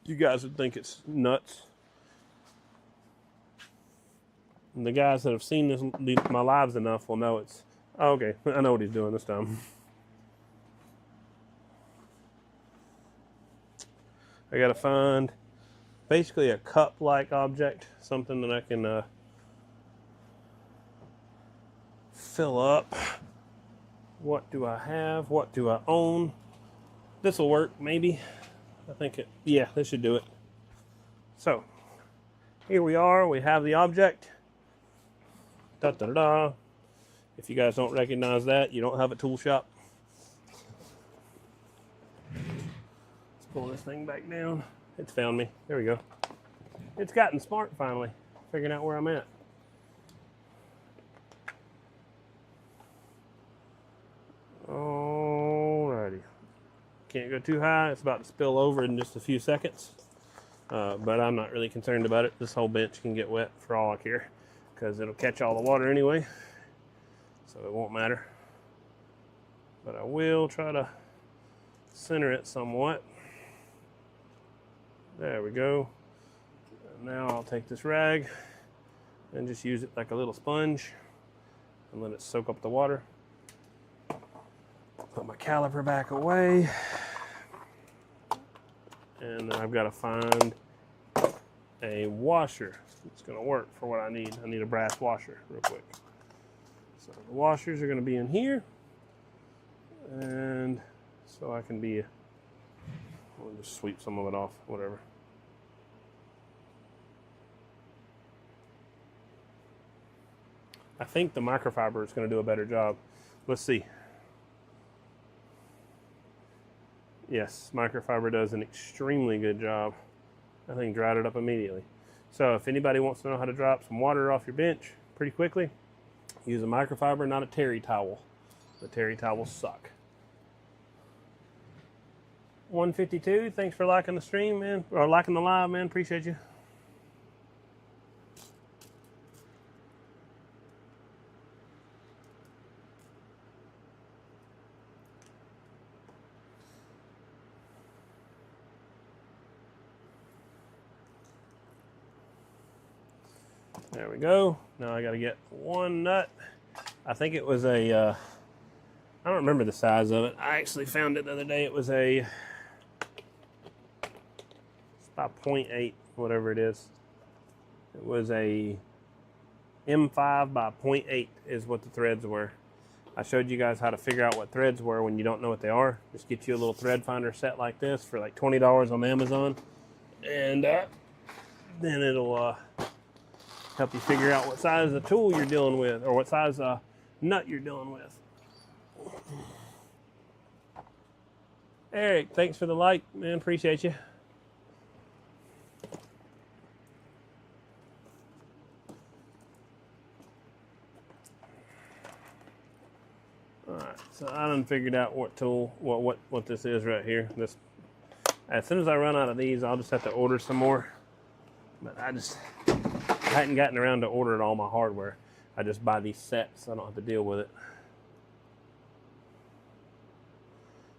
You guys would think it's nuts. And the guys that have seen my lives enough will know it's, oh, okay, I know what he's doing this time. I gotta find basically a cup-like object, something that I can fill up. What do I have? What do I own? This will work, maybe. I think it, yeah, this should do it. So, here we are. We have the object. Da da da da. If you guys don't recognize that, you don't have a tool shop. Let's pull this thing back down. It's found me. There we go. It's gotten smart finally, figuring out where I'm at. Alrighty. Can't go too high. It's about to spill over in just a few seconds. But I'm not really concerned about it. This whole bench can get wet for all I care, because it'll catch all the water anyway. So it won't matter. But I will try to center it somewhat. There we go. And now I'll take this rag and just use it like a little sponge and let it soak up the water. Put my caliper back away. And then I've got to find a washer that's going to work for what I need. I need a brass washer real quick. So the washers are going to be in here. And so I can be, I'll just sweep some of it off, whatever. I think the microfiber is going to do a better job. Let's see. Yes, microfiber does an extremely good job. I think dried it up immediately. So if anybody wants to know how to drop some water off your bench pretty quickly, use a microfiber, not a terry towel. The terry towels suck. 152, thanks for liking the stream, man, or liking the live, man. Appreciate you. There we go. Now I got to get one nut. I think it was a, I don't remember the size of it. I actually found it the other day. It was a, it's about 0.8, whatever it is. It was a M5 by 0.8 is what the threads were. I showed you guys how to figure out what threads were when you don't know what they are. Just get you a little thread finder set like this for like $20 on Amazon. And then it'll help you figure out what size of tool you're dealing with, or what size nut you're dealing with. Eric, thanks for the like, man. Appreciate you. Alright, so I done figured out what tool, what this is right here. This, as soon as I run out of these, I'll just have to order some more. But I hadn't gotten around to ordering all my hardware. I just buy these sets, so I don't have to deal with it.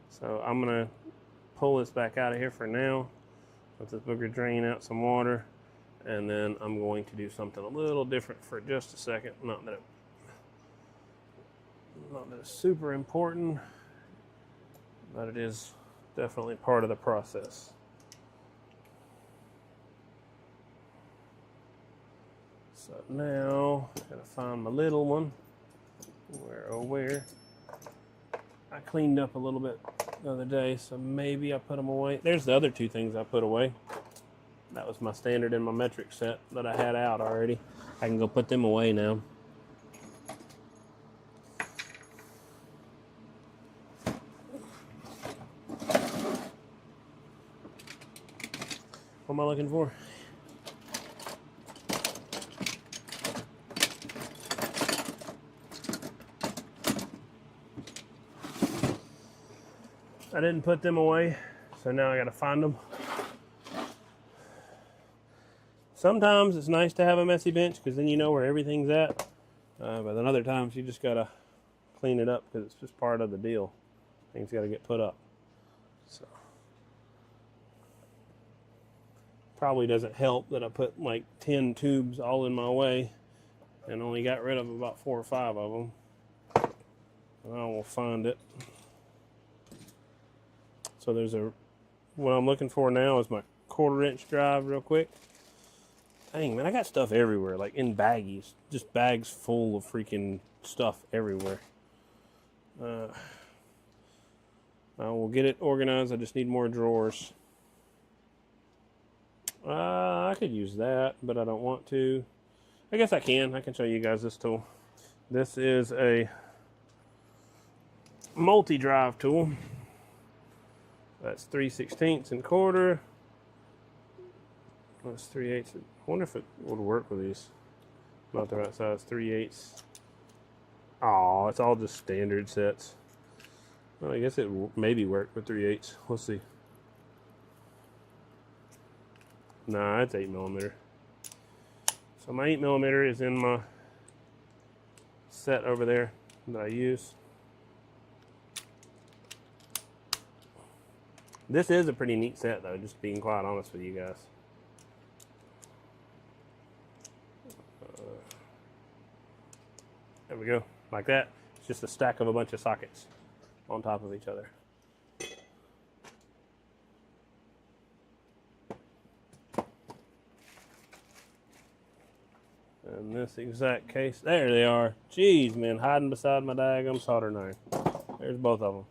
So I'm gonna pull this back out of here for now. Let this booger drain out some water, and then I'm going to do something a little different for just a second. Not that it's super important, but it is definitely part of the process. So now, gotta find my little one. Where? I cleaned up a little bit the other day, so maybe I put them away. There's the other two things I put away. That was my standard and my metric set that I had out already. I can go put them away now. What am I looking for? I didn't put them away, so now I gotta find them. Sometimes it's nice to have a messy bench because then you know where everything's at. But then other times you just gotta clean it up because it's just part of the deal. Things gotta get put up. So probably doesn't help that I put like 10 tubes all in my way and only got rid of about 4 or 5 of them. I will find it. So there's a what I'm looking for now is my 1/4 inch drive real quick. Dang, man, I got stuff everywhere, like in baggies. Just bags full of freaking stuff everywhere. I will get it organized. I just need more drawers. I could use that, but I don't want to. I guess I can. I can show you guys this tool. This is a multi-drive tool. That's 3/16 and 1/4. That's 3/8. I wonder if it would work with these. Not the right size. 3/8. Oh, it's all just standard sets. Well, I guess it will maybe work with 3/8. Let's see. Nah, it's 8mm. So my 8mm is in my set over there that I use. This is a pretty neat set though, just being quite honest with you guys. There we go, like that. It's just a stack of a bunch of sockets on top of each other. In this exact case, there they are. Jeez, man, hiding beside my daggum soldering iron. There's both of them.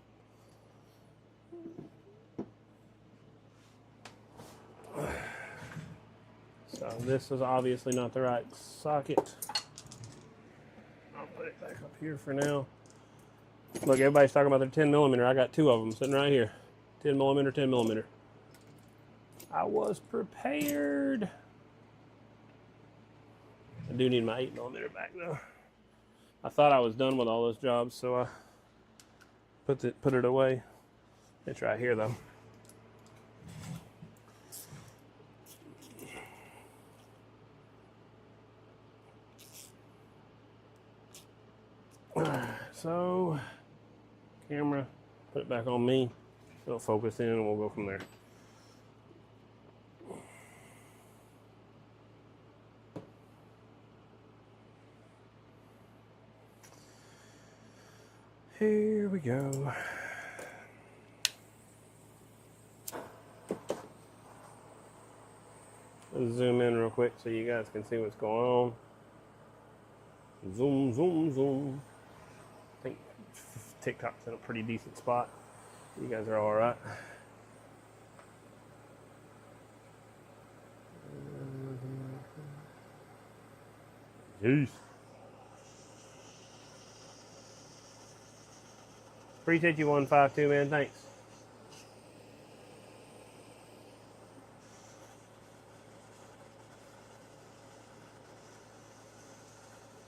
So this is obviously not the right socket. I'll put it back up here for now. Look, everybody's talking about their 10mm. I got 2 of them sitting right here. 10mm, 10mm. I was prepared. I do need my 8mm back though. I thought I was done with all those jobs, so I put it away. It's right here though. So, camera, put it back on me. It'll focus in and we'll go from there. Here we go. Let's zoom in real quick so you guys can see what's going on. Zoom, zoom, zoom. I think TikTok's in a pretty decent spot. You guys are all right. Jeez. Appreciate you 152, man. Thanks.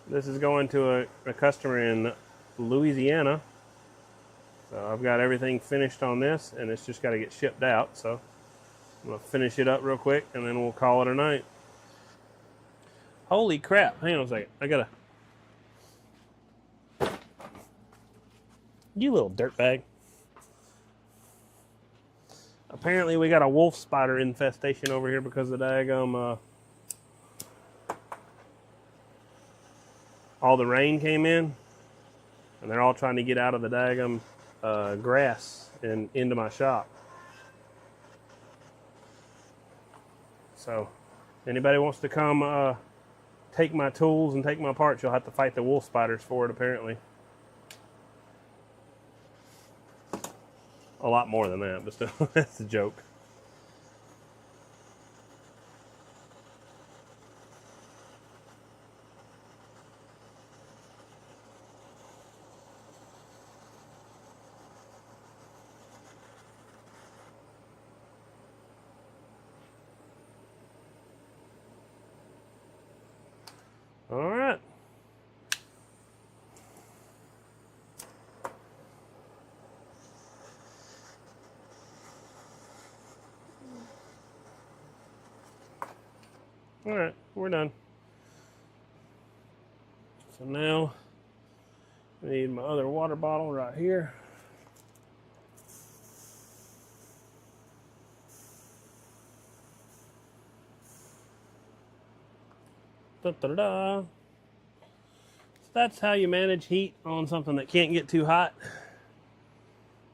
This is going to a customer in Louisiana. So I've got everything finished on this, and it's just got to get shipped out. So I'm going to finish it up real quick, and then we'll call it a night. Holy crap. Hang on a second. I got to... You little dirtbag. Apparently we got a wolf spider infestation over here because of the daggum, all the rain came in, and they're all trying to get out of the daggum grass and into my shop. So anybody wants to come take my tools and take my parts, you'll have to fight the wolf spiders for it apparently. A lot more than that, but still, that's a joke. All right. All right, we're done. So now I need my other water bottle right here. Da-da-da-da. So that's how you manage heat on something that can't get too hot.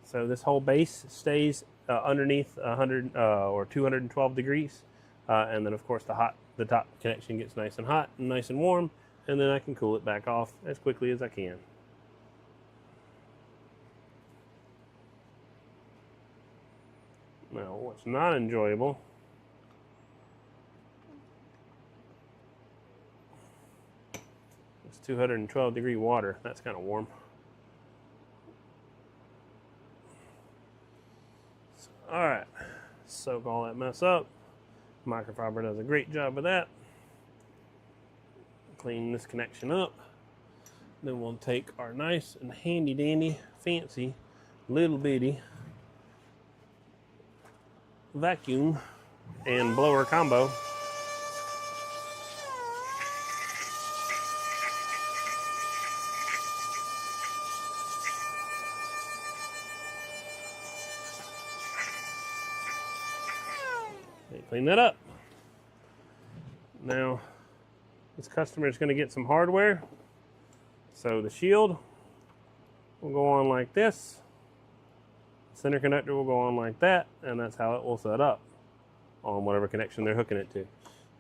So this whole base stays underneath 100 or 212 degrees, and then of course the top connection gets nice and hot and nice and warm, and then I can cool it back off as quickly as I can. Now, what's not enjoyable is 212 degree water. That's kind of warm. So, all right, soak all that mess up. Microfiber does a great job of that. Clean this connection up. Then we'll take our nice and handy dandy, fancy, little bitty vacuum and blower combo. Clean that up. Now, this customer is going to get some hardware. So the shield will go on like this. Center connector will go on like that, and that's how it will set up on whatever connection they're hooking it to.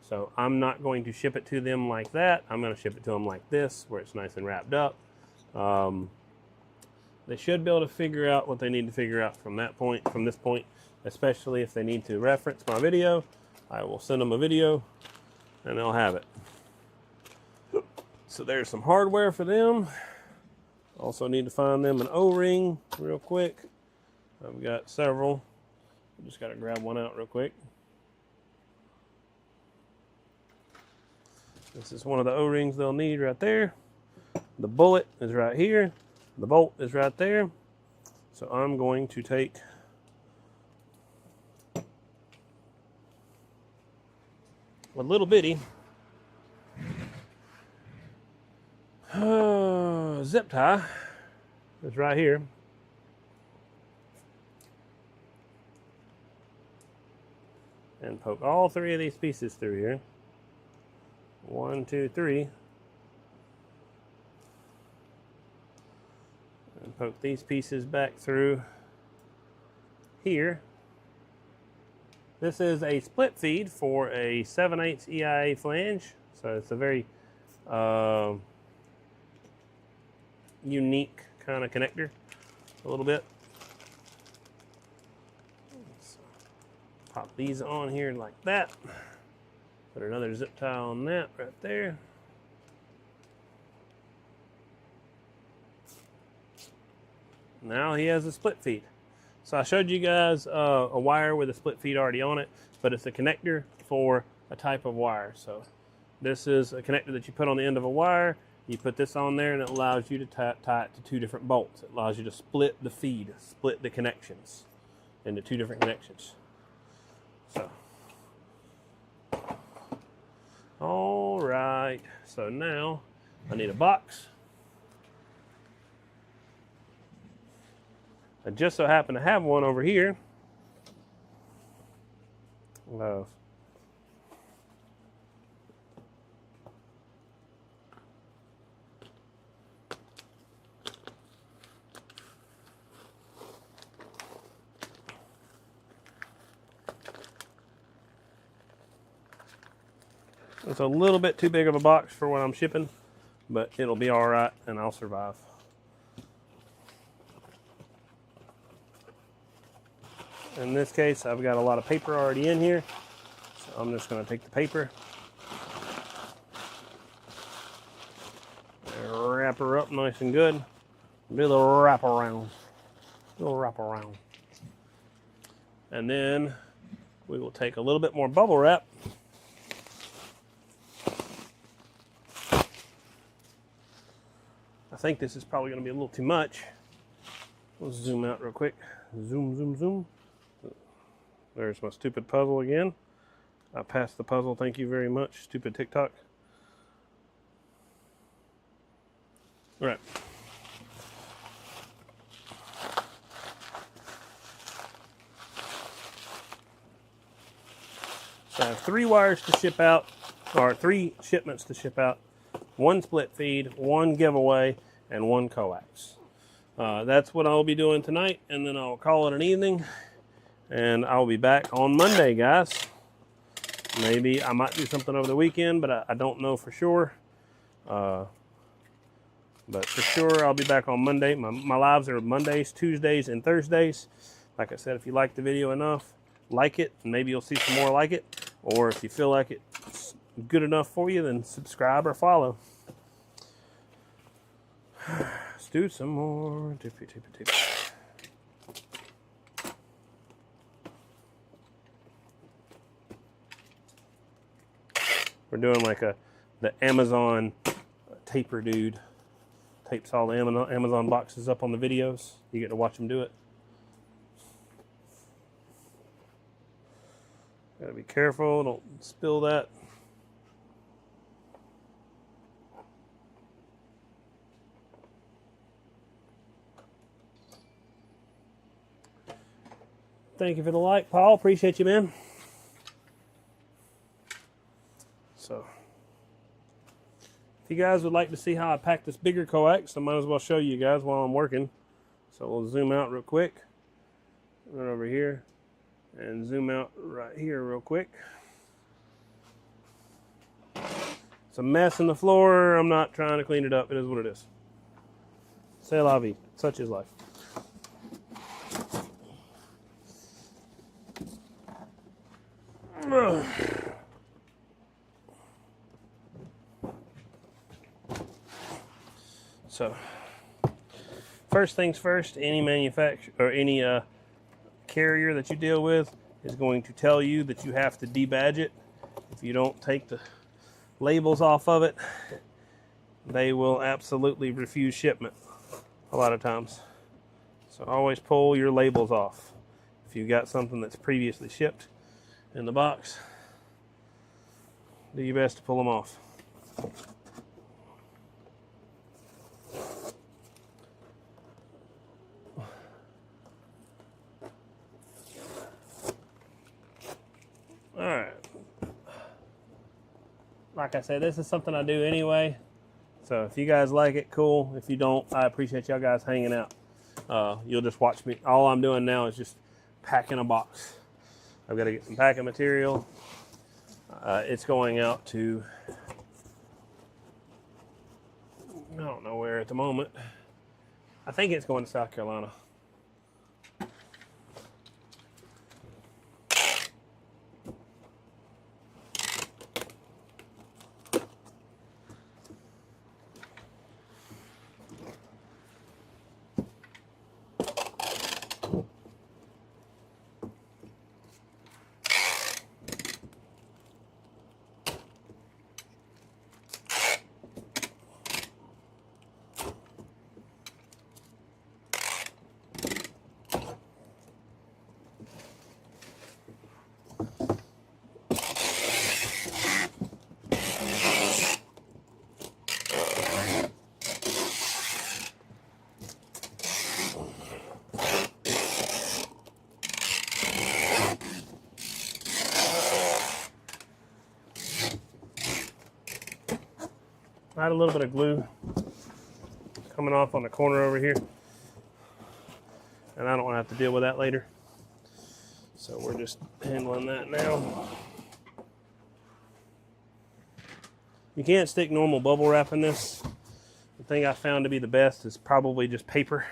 So I'm not going to ship it to them like that. I'm going to ship it to them like this, where it's nice and wrapped up. They should be able to figure out what they need to figure out from this point, especially if they need to reference my video. I will send them a video, and they'll have it. So there's some hardware for them. Also need to find them an O-ring real quick. I've got several. I just got to grab one out real quick. This is one of the O-rings they'll need right there. The bullet is right here. The bolt is right there. So I'm going to take a little bitty zip tie. It's right here. And poke all three of these pieces through here. 1, 2, 3. And poke these pieces back through here. This is a split feed for a 7/8 EIA flange. So it's a very unique kind of connector, a little bit. Pop these on here like that. Put another zip tie on that right there. Now he has a split feed. So I showed you guys a wire with a split feed already on it, but it's a connector for a type of wire. So this is a connector that you put on the end of a wire. You put this on there and it allows you to tie it to 2 different bolts. It allows you to split the feed, split the connections into 2 different connections. So, all right, so now I need a box. I just so happen to have one over here. It's a little bit too big of a box for what I'm shipping, but it'll be all right and I'll survive. In this case, I've got a lot of paper already in here, so I'm just going to take the paper and wrap her up nice and good. Do the wrap around. And then we will take a little bit more bubble wrap. I think this is probably going to be a little too much. Let's zoom out real quick. Zoom, zoom, zoom. There's my stupid puzzle again. I passed the puzzle, thank you very much, stupid TikTok. All right. So I have 3 wires to ship out, or 3 shipments to ship out. 1 split feed, 1 giveaway, and 1 coax. That's what I'll be doing tonight, and then I'll call it an evening. And I'll be back on Monday, guys. Maybe I might do something over the weekend, but I don't know for sure. But for sure, I'll be back on Monday. My lives are Mondays, Tuesdays, and Thursdays. Like I said, if you like the video enough, like it, and maybe you'll see some more like it. Or if you feel like it's good enough for you, then subscribe or follow. Let's do some more. We're doing like the Amazon taper dude. Tapes all the Amazon boxes up on the videos. You get to watch them do it. Gotta be careful, don't spill that. Thank you for the like, Paul. Appreciate you, man. So, if you guys would like to see how I pack this bigger coax, I might as well show you guys while I'm working. So we'll zoom out real quick. Right over here. And zoom out right here real quick. It's a mess in the floor. I'm not trying to clean it up. It is what it is. C'est la vie. Such is life. So, first things first, any manufacturer or any carrier that you deal with is going to tell you that you have to debadge it. If you don't take the labels off of it, they will absolutely refuse shipment a lot of times. So always pull your labels off. If you've got something that's previously shipped in the box, do your best to pull them off. Alright. Like I said, this is something I do anyway. So if you guys like it, cool. If you don't, I appreciate y'all guys hanging out. You'll just watch me. All I'm doing now is just packing a box. I've got to get some packing material. It's going out to, I don't know where at the moment. I think it's going to South Carolina. I had a little bit of glue coming off on the corner over here, and I don't want to have to deal with that later. So we're just handling that now. You can't stick normal bubble wrap in this. The thing I found to be the best is probably just paper.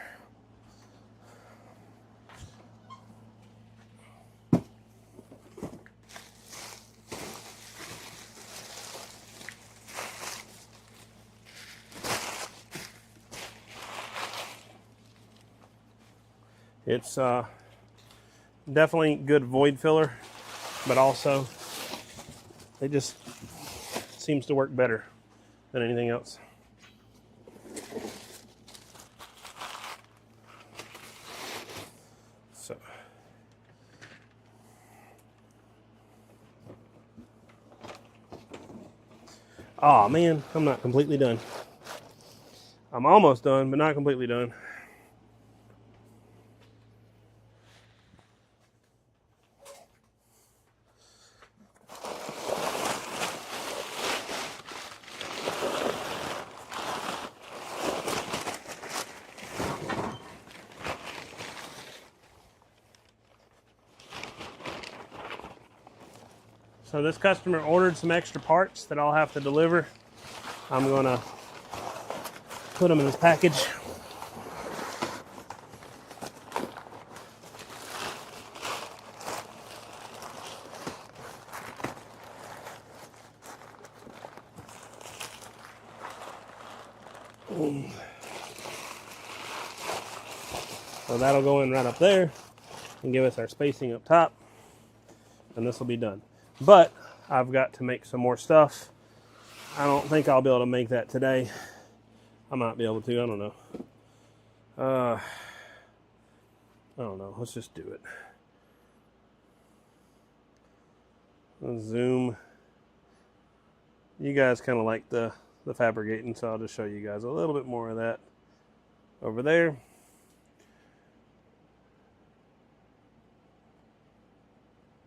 It's definitely good void filler, but also it just seems to work better than anything else. So oh man, I'm not completely done. I'm almost done, but not completely done. So this customer ordered some extra parts that I'll have to deliver. I'm gonna put them in this package. So that'll go in right up there and give us our spacing up top, and this will be done. But I've got to make some more stuff. I don't think I'll be able to make that today. I might be able to, I don't know. I don't know, let's just do it. Let's zoom. You guys kind of like the fabricating, so I'll just show you guys a little bit more of that over there.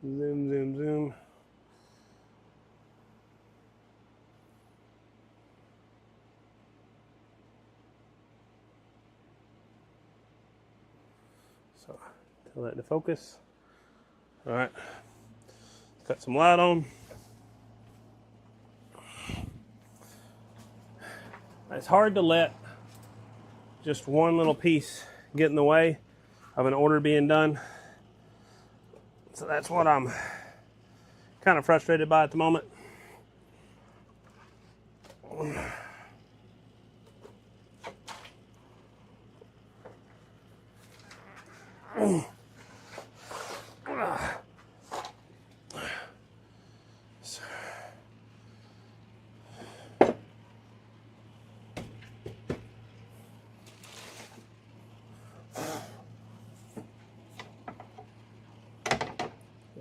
Zoom, zoom, zoom. So, tell that to focus. All right, cut some light on. It's hard to let just one little piece get in the way of an order being done. So that's what I'm kind of frustrated by at the moment.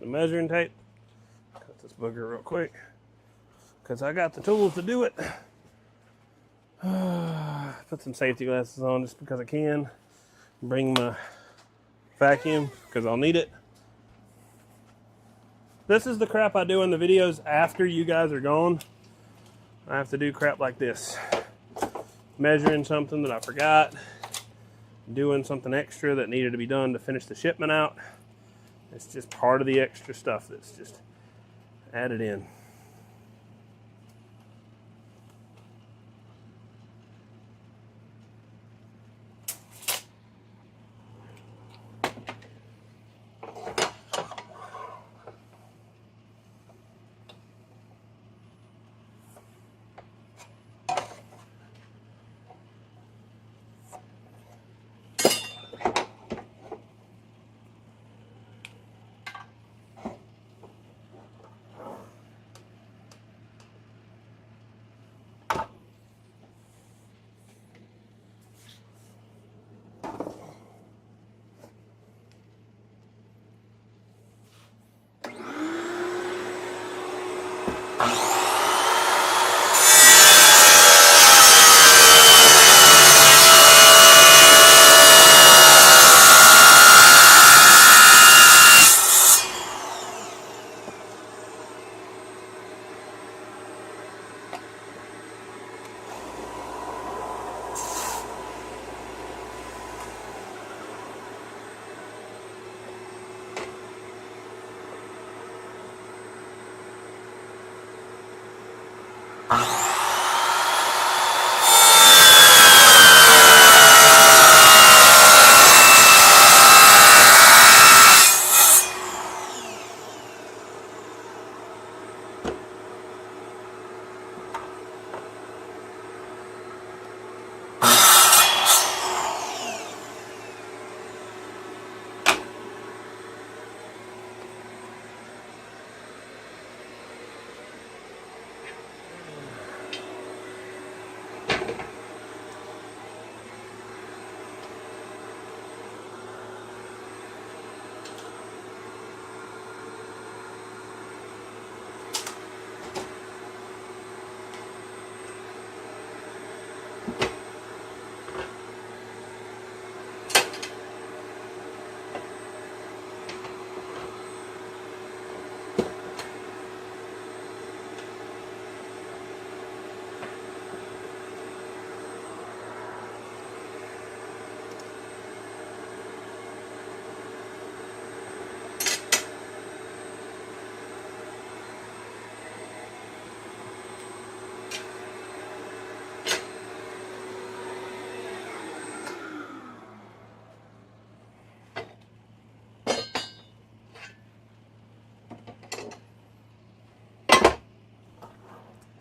Measuring tape. Cut this booger real quick because I got the tools to do it. Put some safety glasses on just because I can. Bring my vacuum because I'll need it. This is the crap I do in the videos after you guys are gone. I have to do crap like this. Measuring something that I forgot. Doing something extra that needed to be done to finish the shipment out. It's just part of the extra stuff that's just added in.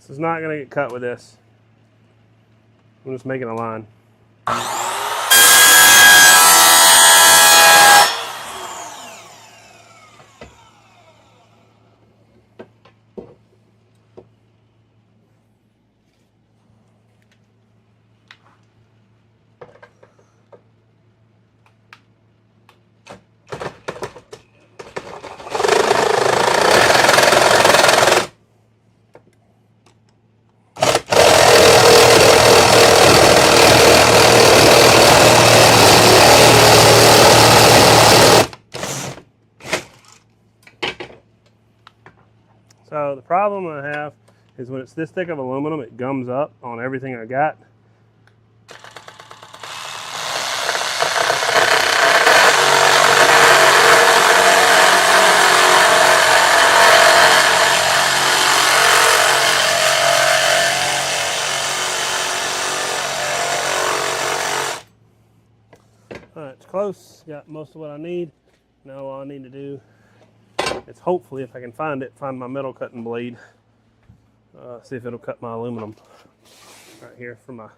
This is not going to get cut with this. I'm just making a line. So the problem I have is when it's this thick of aluminum, it gums up on everything I got. All right, it's close. Got most of what I need. Now all I need to do is hopefully, if I can find it, find my metal cutting blade. See if it'll cut my aluminum right here for my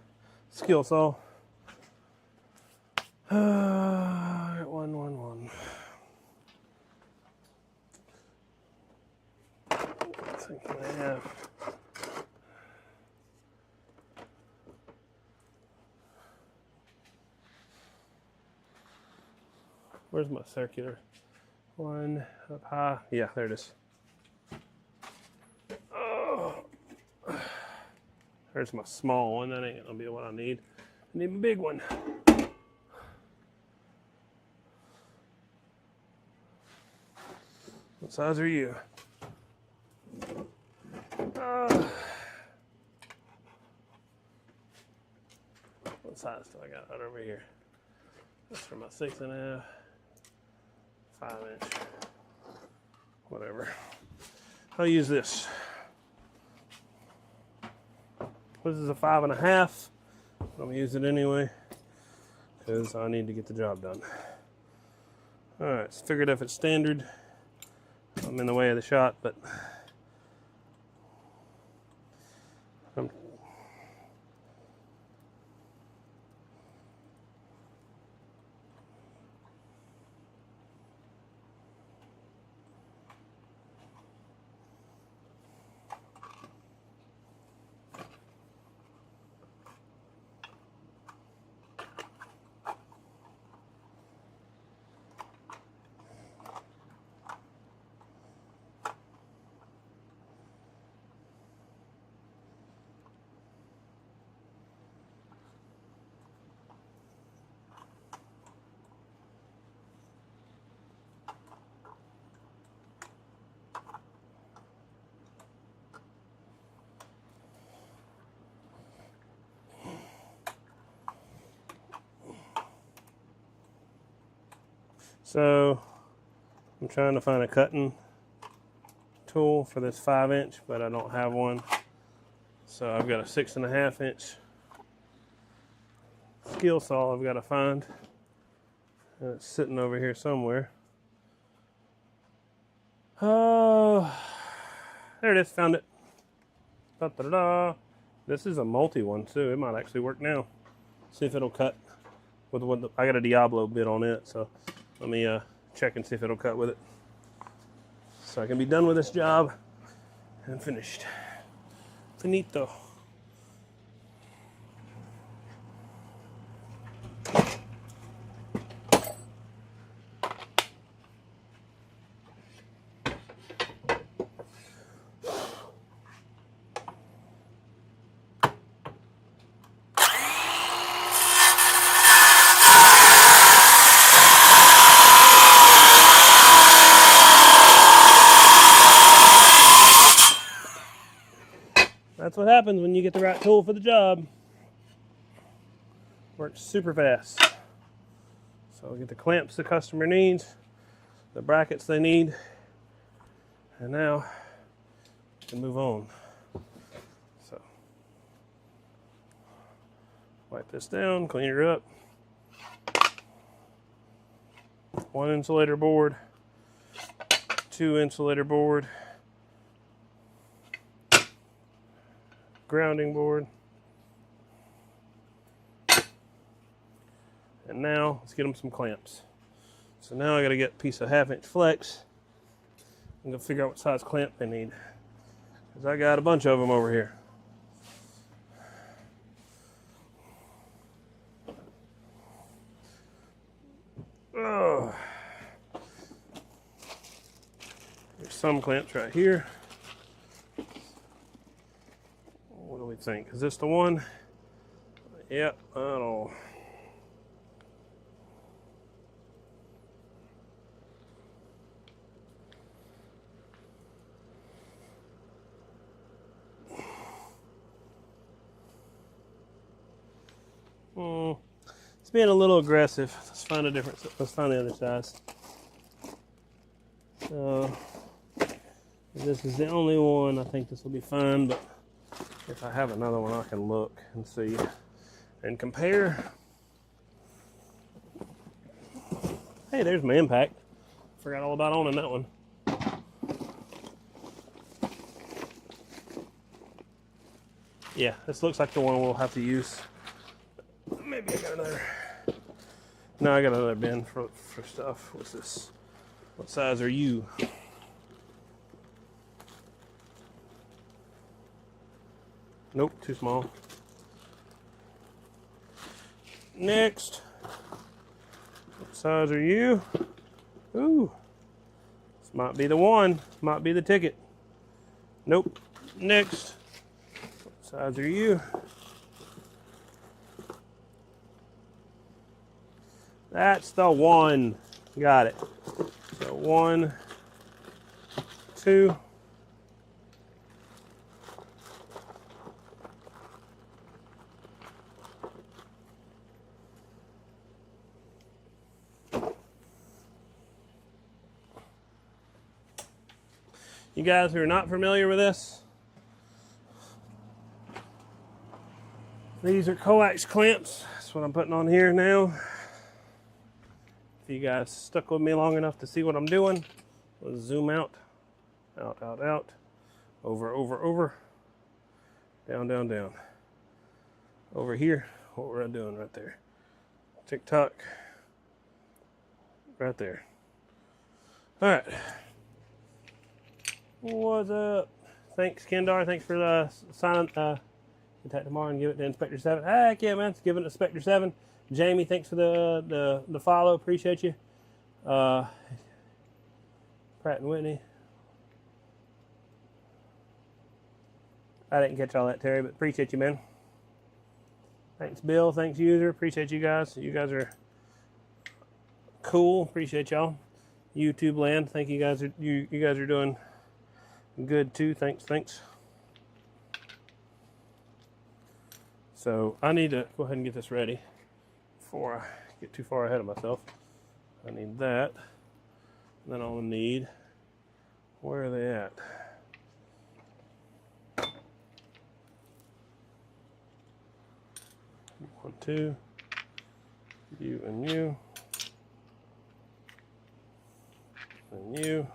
skill saw. One. Let's see, can I have? Where's my circular? One up high. Yeah, there it is. Oh. There's my small one. That ain't gonna be what I need. I need a big one. What size are you? What size do I got right over here? That's for my 6.5, 5 inch, whatever. I'll use this. This is a 5.5. I'm gonna use it anyway because I need to get the job done. All right, so figured if it's standard, I'm in the way of the shot, but so I'm trying to find a cutting tool for this 5 inch, but I don't have one. So I've got a 6.5 inch skill saw I've got to find. And it's sitting over here somewhere. Oh, there it is, found it. Da-da-da-da. This is a multi one too. It might actually work now. See if it'll cut with what I got a Diablo bit on it, so let me check and see if it'll cut with it. So I can be done with this job and finished. Finito. That's what happens when you get the right tool for the job. Works super fast. So we get the clamps the customer needs, the brackets they need, and now we can move on. So wipe this down, clean her up. 1 insulator board, 2 insulator board, grounding board. And now let's get them some clamps. So now I got to get a piece of 1/2 inch flex. I'm gonna figure out what size clamp they need, because I got a bunch of them over here. Oh, there's some clamps right here. What do we think? Is this the one? Yep, I don't know. It's being a little aggressive. Let's find a different. Let's find the other size. So this is the only one. I think this will be fine, but if I have another one, I can look and see and compare. Hey, there's my impact. Forgot all about owning that one. Yeah, this looks like the one we'll have to use. Maybe I got another. No, I got another bin for stuff. What's this? What size are you? Nope, too small. Next. What size are you? Ooh. This might be the one. Might be the ticket. Nope. Next. What size are you? That's the one. Got it. So 1, 2. You guys who are not familiar with this, these are Coax clamps. That's what I'm putting on here now. If you guys stuck with me long enough to see what I'm doing, let's zoom out, out, out, out, over, over, over, down, down, down. Over here, what we're doing right there. Tick tock, right there. All right. What's up? Thanks, Kendar. Thanks for signing. Contact tomorrow and give it to Inspector 7. Heck yeah, man. It's giving it to Inspector 7. Jamie, thanks for the follow. Appreciate you. Pratt and Whitney. I didn't catch all that, Terry, but appreciate you, man. Thanks, Bill. Thanks, user. Appreciate you guys. You guys are cool. Appreciate y'all. YouTube land. Thank you guys. You guys are doing good too. Thanks. So I need to go ahead and get this ready before I get too far ahead of myself. I need that. And then I'll need, where are they at? One, two, you and you, and you.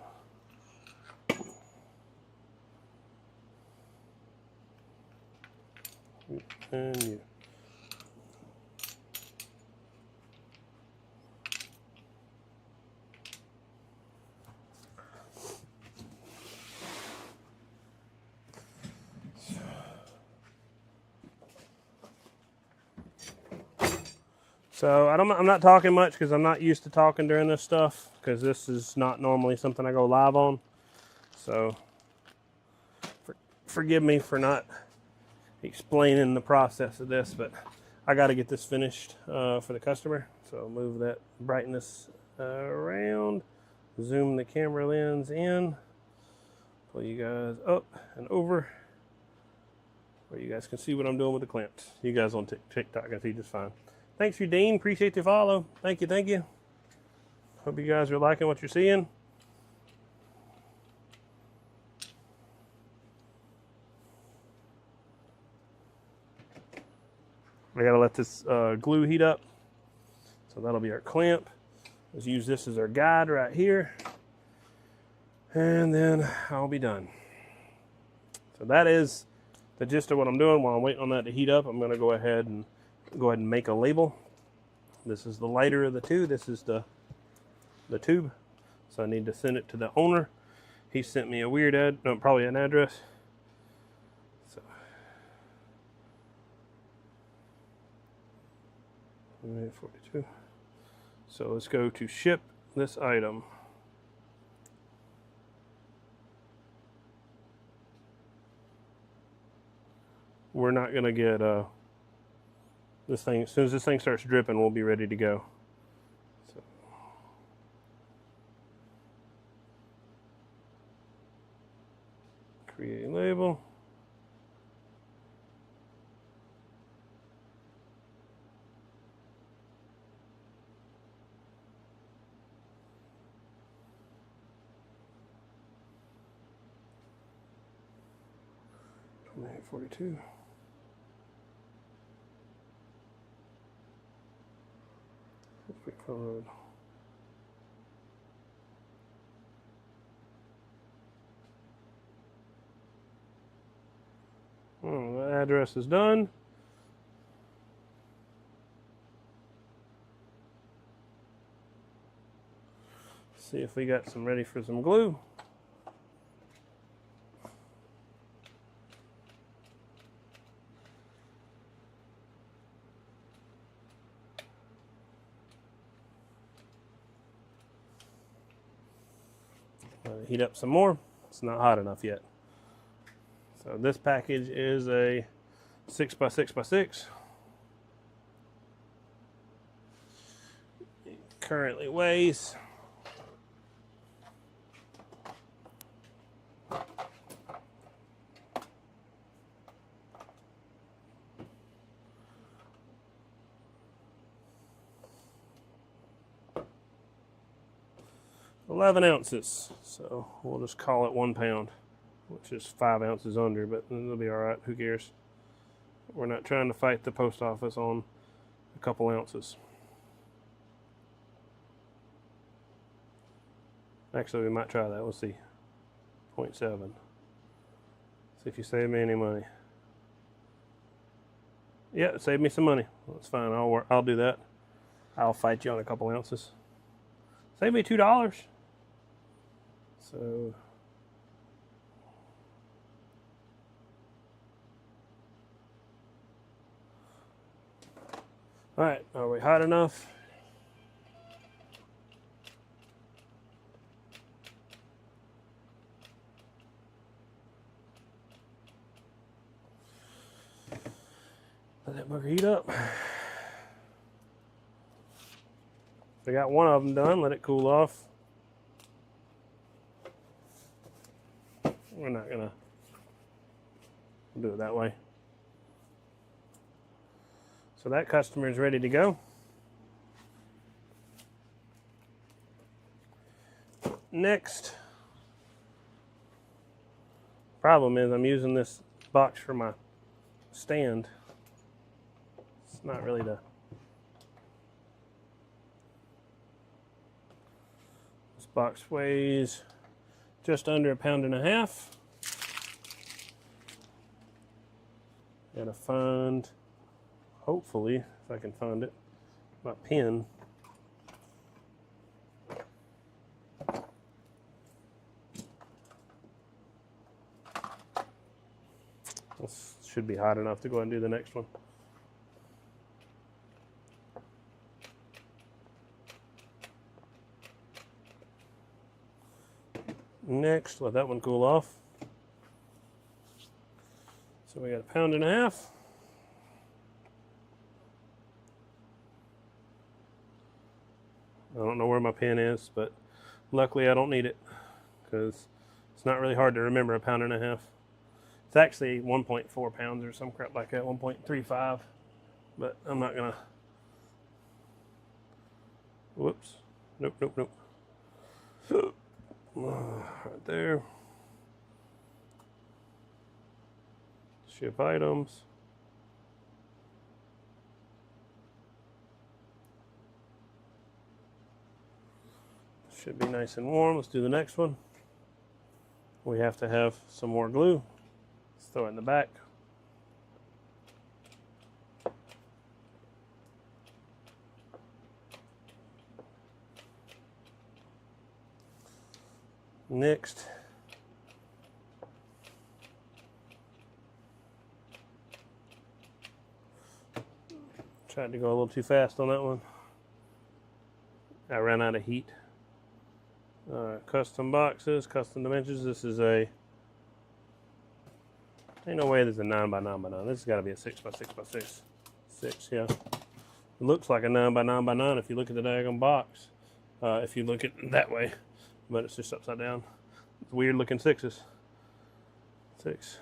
And you. So I'm not talking much because I'm not used to talking during this stuff, because this is not normally something I go live on. So forgive me for not explaining the process of this, but I got to get this finished for the customer. So move that brightness around, zoom the camera lens in, pull you guys up and over where you guys can see what I'm doing with the clamps. You guys on TikTok can see just fine. Thanks, Dean. Appreciate the follow. Thank you. Hope you guys are liking what you're seeing. We gotta let this glue heat up. So that'll be our clamp. Let's use this as our guide right here. And then I'll be done. So that is the gist of what I'm doing while I'm waiting on that to heat up, I'm going to go ahead and make a label. This is the lighter of the two. This is the tube. So I need to send it to the owner. He sent me a weird probably an address. So 42. So let's go to ship this item. We're not gonna get this thing. As soon as this thing starts dripping, we'll be ready to go. So. Create label. $28.42. Code. The address is done. See if we got some ready for some glue. Heat up some more. It's not hot enough yet. So this package is a 6x6x6. It currently weighs 11 ounces, so we'll just call it 1 pound, which is 5 ounces under, but it'll be all right. Who cares? We're not trying to fight the post office on a couple ounces. Actually, we might try that. We'll see. 0.7. See if you save me any money. Yeah, save me some money. That's fine. I'll do that. I'll fight you on a couple ounces. Save me $2. So all right, are we hot enough? Let that bugger heat up. We got one of them done. Let it cool off. We're not gonna do it that way. So that customer is ready to go. Next, problem is I'm using this box for my stand. It's not really this box weighs just under 1.5 pounds. Gotta find, hopefully, if I can find it, my pen. This should be hot enough to go ahead and do the next one. Next, let that one cool off. So we got 1.5 pounds. I don't know where my pen is, but luckily I don't need it because it's not really hard to remember 1.5 pounds. It's actually 1.4 pounds or some crap like that, 1.35, but I'm not gonna, whoops, nope. Right there. Ship items. Should be nice and warm. Let's do the next one. We have to have some more glue. Let's throw it in the back. Next, tried to go a little too fast on that one. I ran out of heat. Custom boxes, custom dimensions. This is a, ain't no way there's a 9x9x9. This has got to be a 6x6x6. 6, yeah. It looks like a 9x9x9 if you look at the diagonal box. If you look at it that way, but it's just upside down. It's weird looking 6s. 6.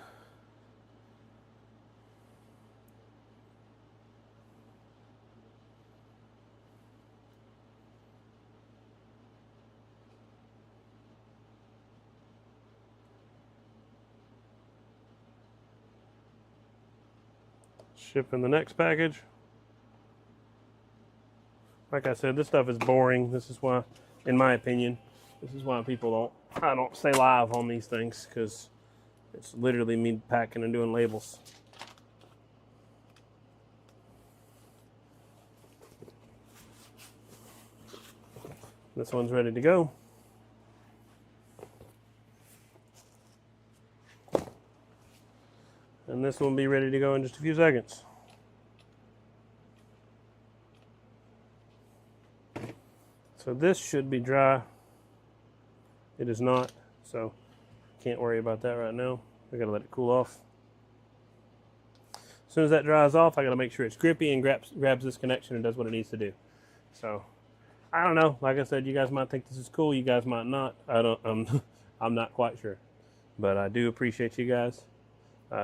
Shipping the next package. Like I said, this stuff is boring. This is why, in my opinion, this is why I don't stay live on these things, because it's literally me packing and doing labels. This one's ready to go. And this one will be ready to go in just a few seconds. So this should be dry. It is not, so can't worry about that right now. I gotta let it cool off. As soon as that dries off, I gotta make sure it's grippy and grabs this connection and does what it needs to do. So I don't know. Like I said, you guys might think this is cool. You guys might not. I'm not quite sure, but I do appreciate you guys.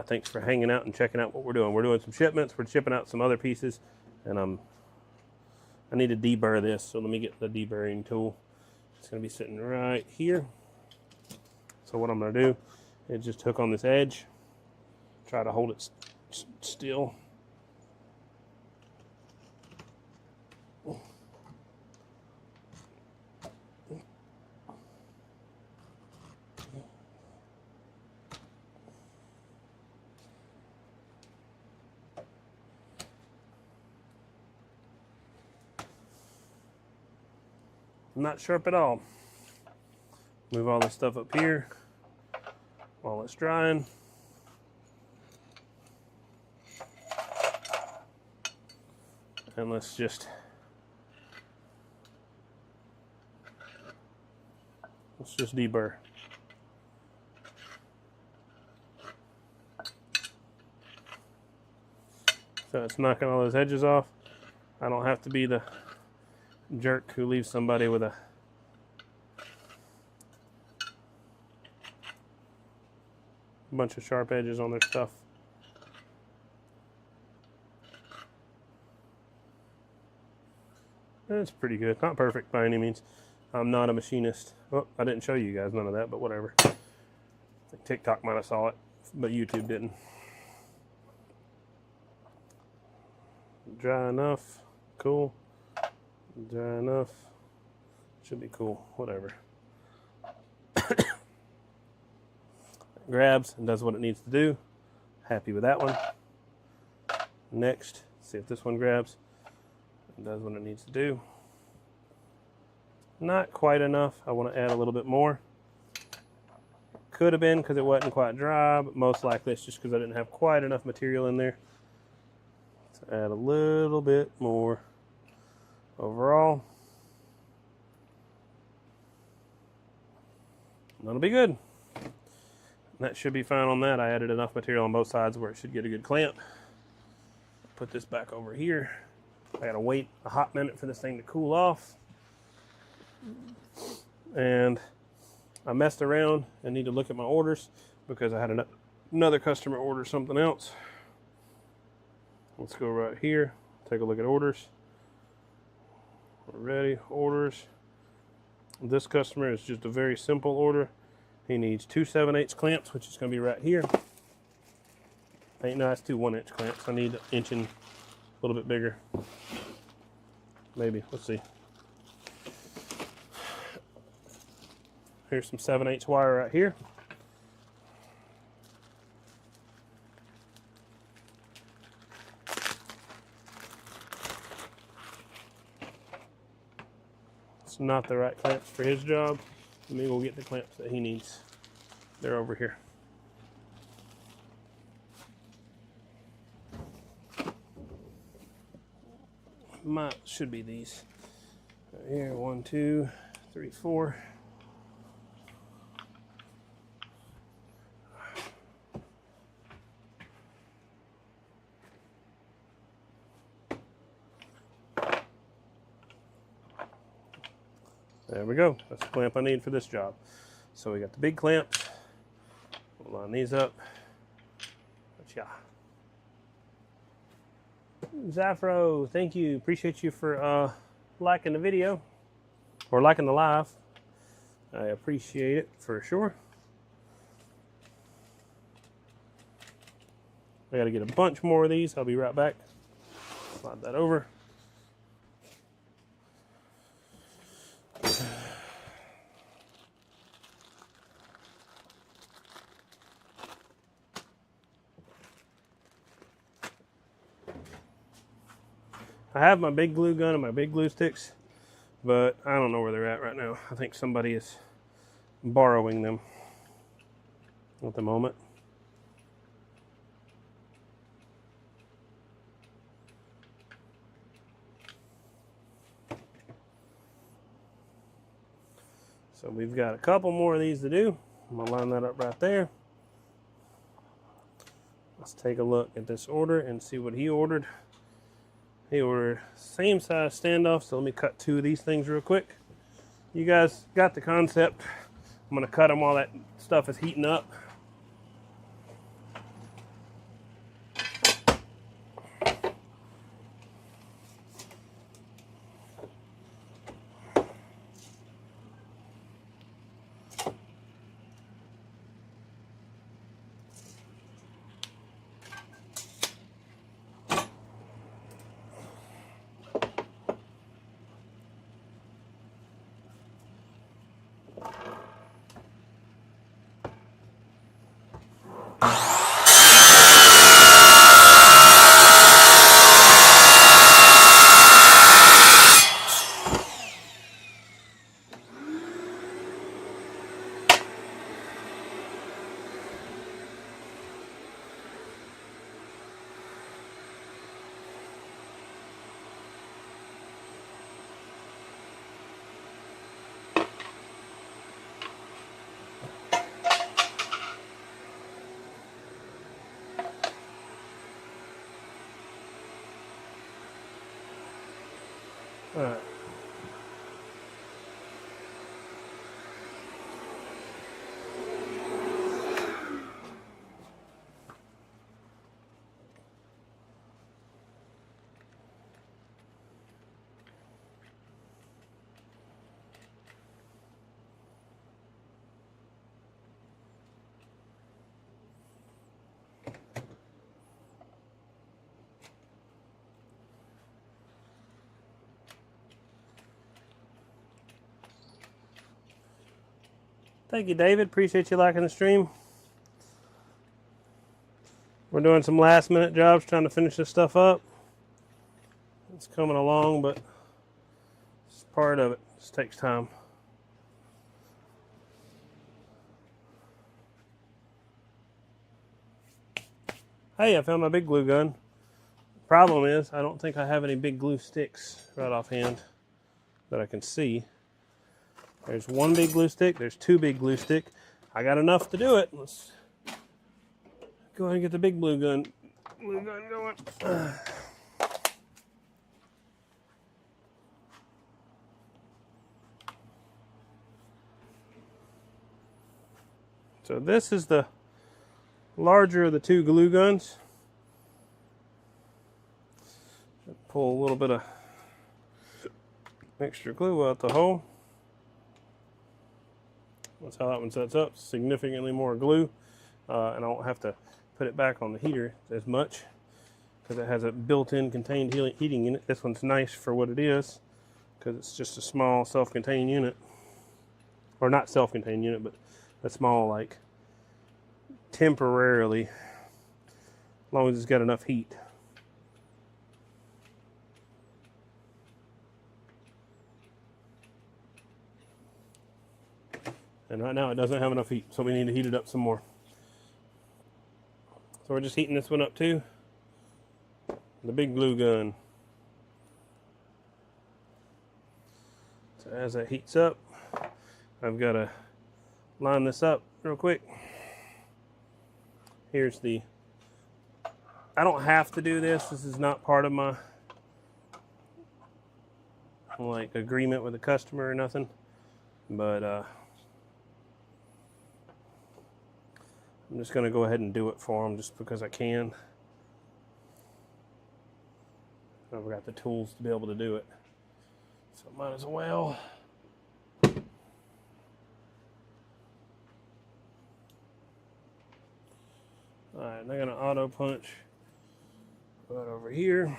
Thanks for hanging out and checking out what we're doing. We're doing some shipments. We're shipping out some other pieces, and I need to deburr this, so let me get the deburring tool. It's going to be sitting right here. So what I'm going to do is just hook on this edge, try to hold it still. Not sharp at all. Move all this stuff up here while it's drying. And let's just deburr. So it's knocking all those edges off. I don't have to be the jerk who leaves somebody with a bunch of sharp edges on their stuff. It's pretty good. Not perfect by any means. I'm not a machinist. Oh, I didn't show you guys none of that, but whatever. I think TikTok might have saw it, but YouTube didn't. Dry enough. Cool. Dry enough. Should be cool. Whatever. Grabs and does what it needs to do. Happy with that one. Next, see if this one grabs and does what it needs to do. Not quite enough. I want to add a little bit more. Could have been because it wasn't quite dry, but most likely it's just because I didn't have quite enough material in there. So add a little bit more overall. That'll be good. That should be fine on that. I added enough material on both sides where it should get a good clamp. Put this back over here. I gotta wait a hot minute for this thing to cool off. And I messed around and need to look at my orders because I had another customer order something else. Let's go right here, take a look at orders. We're ready, orders. This customer is just a very simple order. He needs 2 7/8 clamps, which is going to be right here. No, that's 2 1-inch clamps. I need an inch and a little bit bigger. Maybe, let's see. Here's some 7/8 wire right here. It's not the right clamps for his job. Let me go get the clamps that he needs. They're over here. Should be these. Right here, 1, 2, 3, 4. There we go. That's the clamp I need for this job. So we got the big clamps. We'll line these up. Yeah. Zafro, thank you. Appreciate you for liking the video or liking the live. I appreciate it for sure. I got to get a bunch more of these. I'll be right back. Slide that over. I have my big glue gun and my big glue sticks, but I don't know where they're at right now. I think somebody is borrowing them at the moment. So we've got a couple more of these to do. I'm gonna line that up right there. Let's take a look at this order and see what he ordered. He ordered same size standoff, so let me cut 2 of these things real quick. You guys got the concept. I'm gonna cut them while that stuff is heating up. All right. Thank you, David. Appreciate you liking the stream. We're doing some last minute jobs trying to finish this stuff up. It's coming along, but it's part of it. It just takes time. Hey, I found my big glue gun. Problem is, I don't think I have any big glue sticks right offhand that I can see. There's 1 big glue stick. There's 2 big glue stick. I got enough to do it. Let's go ahead and get the big glue gun going. So this is the larger of the 2 glue guns. Pull a little bit of extra glue out the hole. That's how that one sets up. Significantly more glue, and I don't have to put it back on the heater as much because it has a built-in contained heating unit. This one's nice for what it is because it's just a small self-contained unit, or not self-contained unit, but a small, like, temporarily, as long as it's got enough heat. And right now it doesn't have enough heat, so we need to heat it up some more. So we're just heating this one up too. The big glue gun. So as that heats up, I've got to line this up real quick. Here's the, I don't have to do this. This is not part of my like agreement with the customer or nothing, but I'm just going to go ahead and do it for them just because I can. I've got the tools to be able to do it, so might as well. Alright, I'm going to auto punch right over here.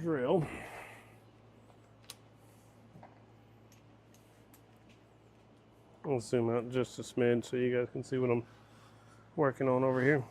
Drill. I'll zoom out just a smidge so you guys can see what I'm working on over here.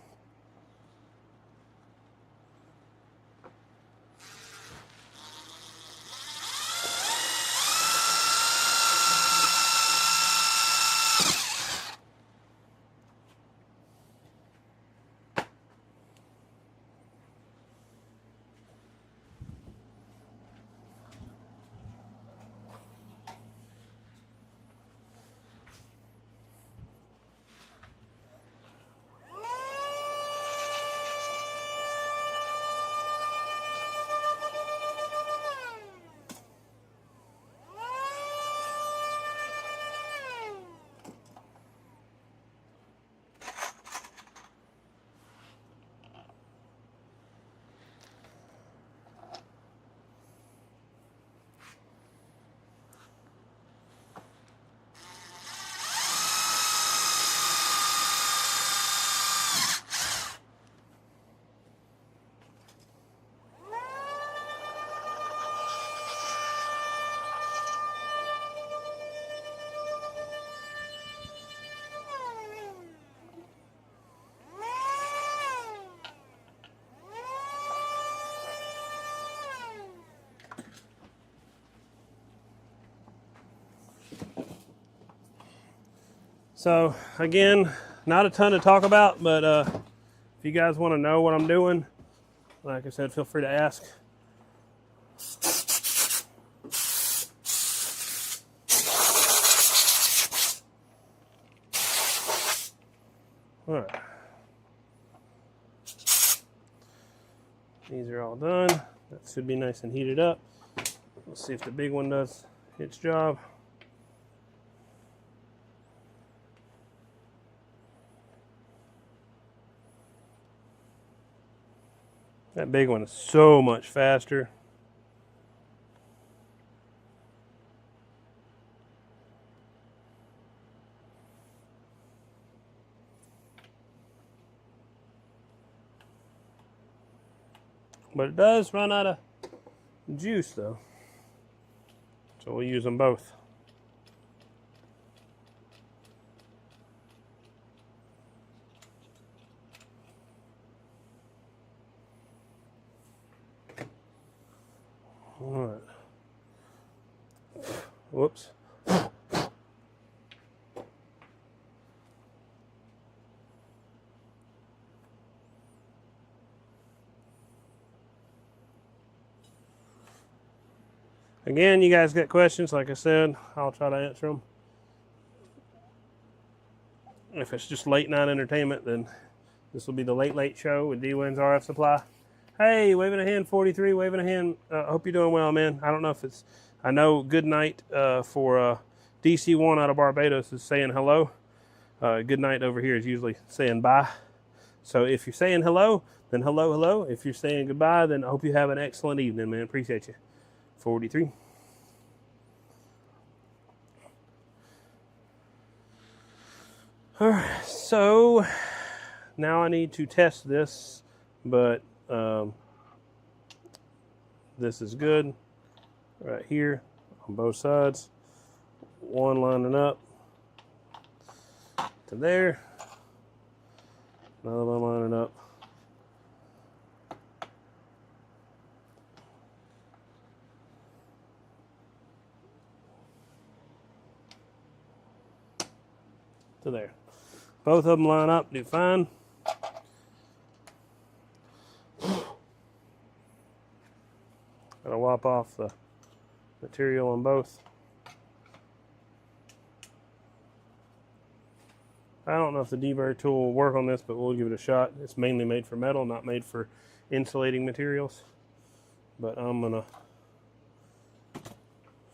So again, not a ton to talk about, but if you guys want to know what I'm doing, like I said, feel free to ask. All right. These are all done. That should be nice and heated up. Let's see if the big one does its job. That big one is so much faster. But it does run out of juice though. So we'll use them both. All right. Whoops. Again, you guys got questions, like I said, I'll try to answer them. If it's just late night entertainment, then this will be the late show with D-Win's RF Supply. Hey, waving a hand, 43, waving a hand. Hope you're doing well, man. I don't know if it's, I know good night for DC1 out of Barbados is saying hello. Good night over here is usually saying bye. So if you're saying hello, then hello, hello. If you're saying goodbye, then I hope you have an excellent evening, man. Appreciate you. 43. All right, so now I need to test this, but this is good right here on both sides. one lining up to there, another one lining up to there. Both of them line up, do fine. Gotta wipe off the material on both. I don't know if the deburr tool will work on this, but we'll give it a shot. It's mainly made for metal, not made for insulating materials. But I'm gonna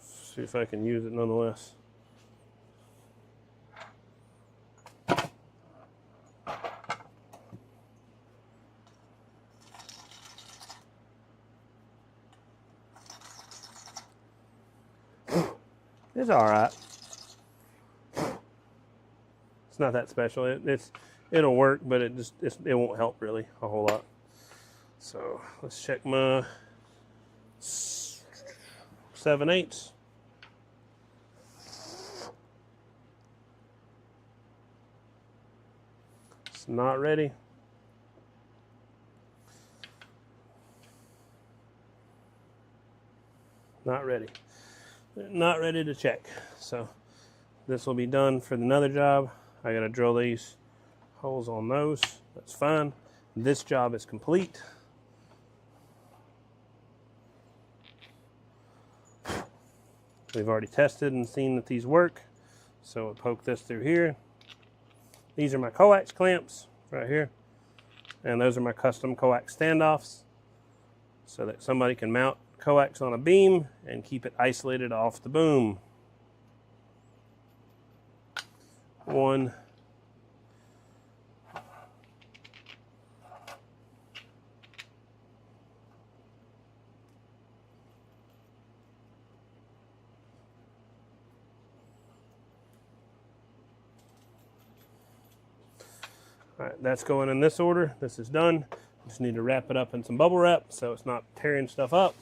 see if I can use it nonetheless. It's all right. It's not that special. It'll work, but it won't help really a whole lot. So let's check my 7/8. It's not ready. Not ready. Not ready to check. So this will be done for another job. I gotta drill these holes on those. That's fine. This job is complete. We've already tested and seen that these work. So we'll poke this through here. These are my Coax clamps right here. And those are my custom Coax standoffs so that somebody can mount Coax on a beam and keep it isolated off the boom. One. All right, that's going in this order. This is done. Just need to wrap it up in some bubble wrap so it's not tearing stuff up.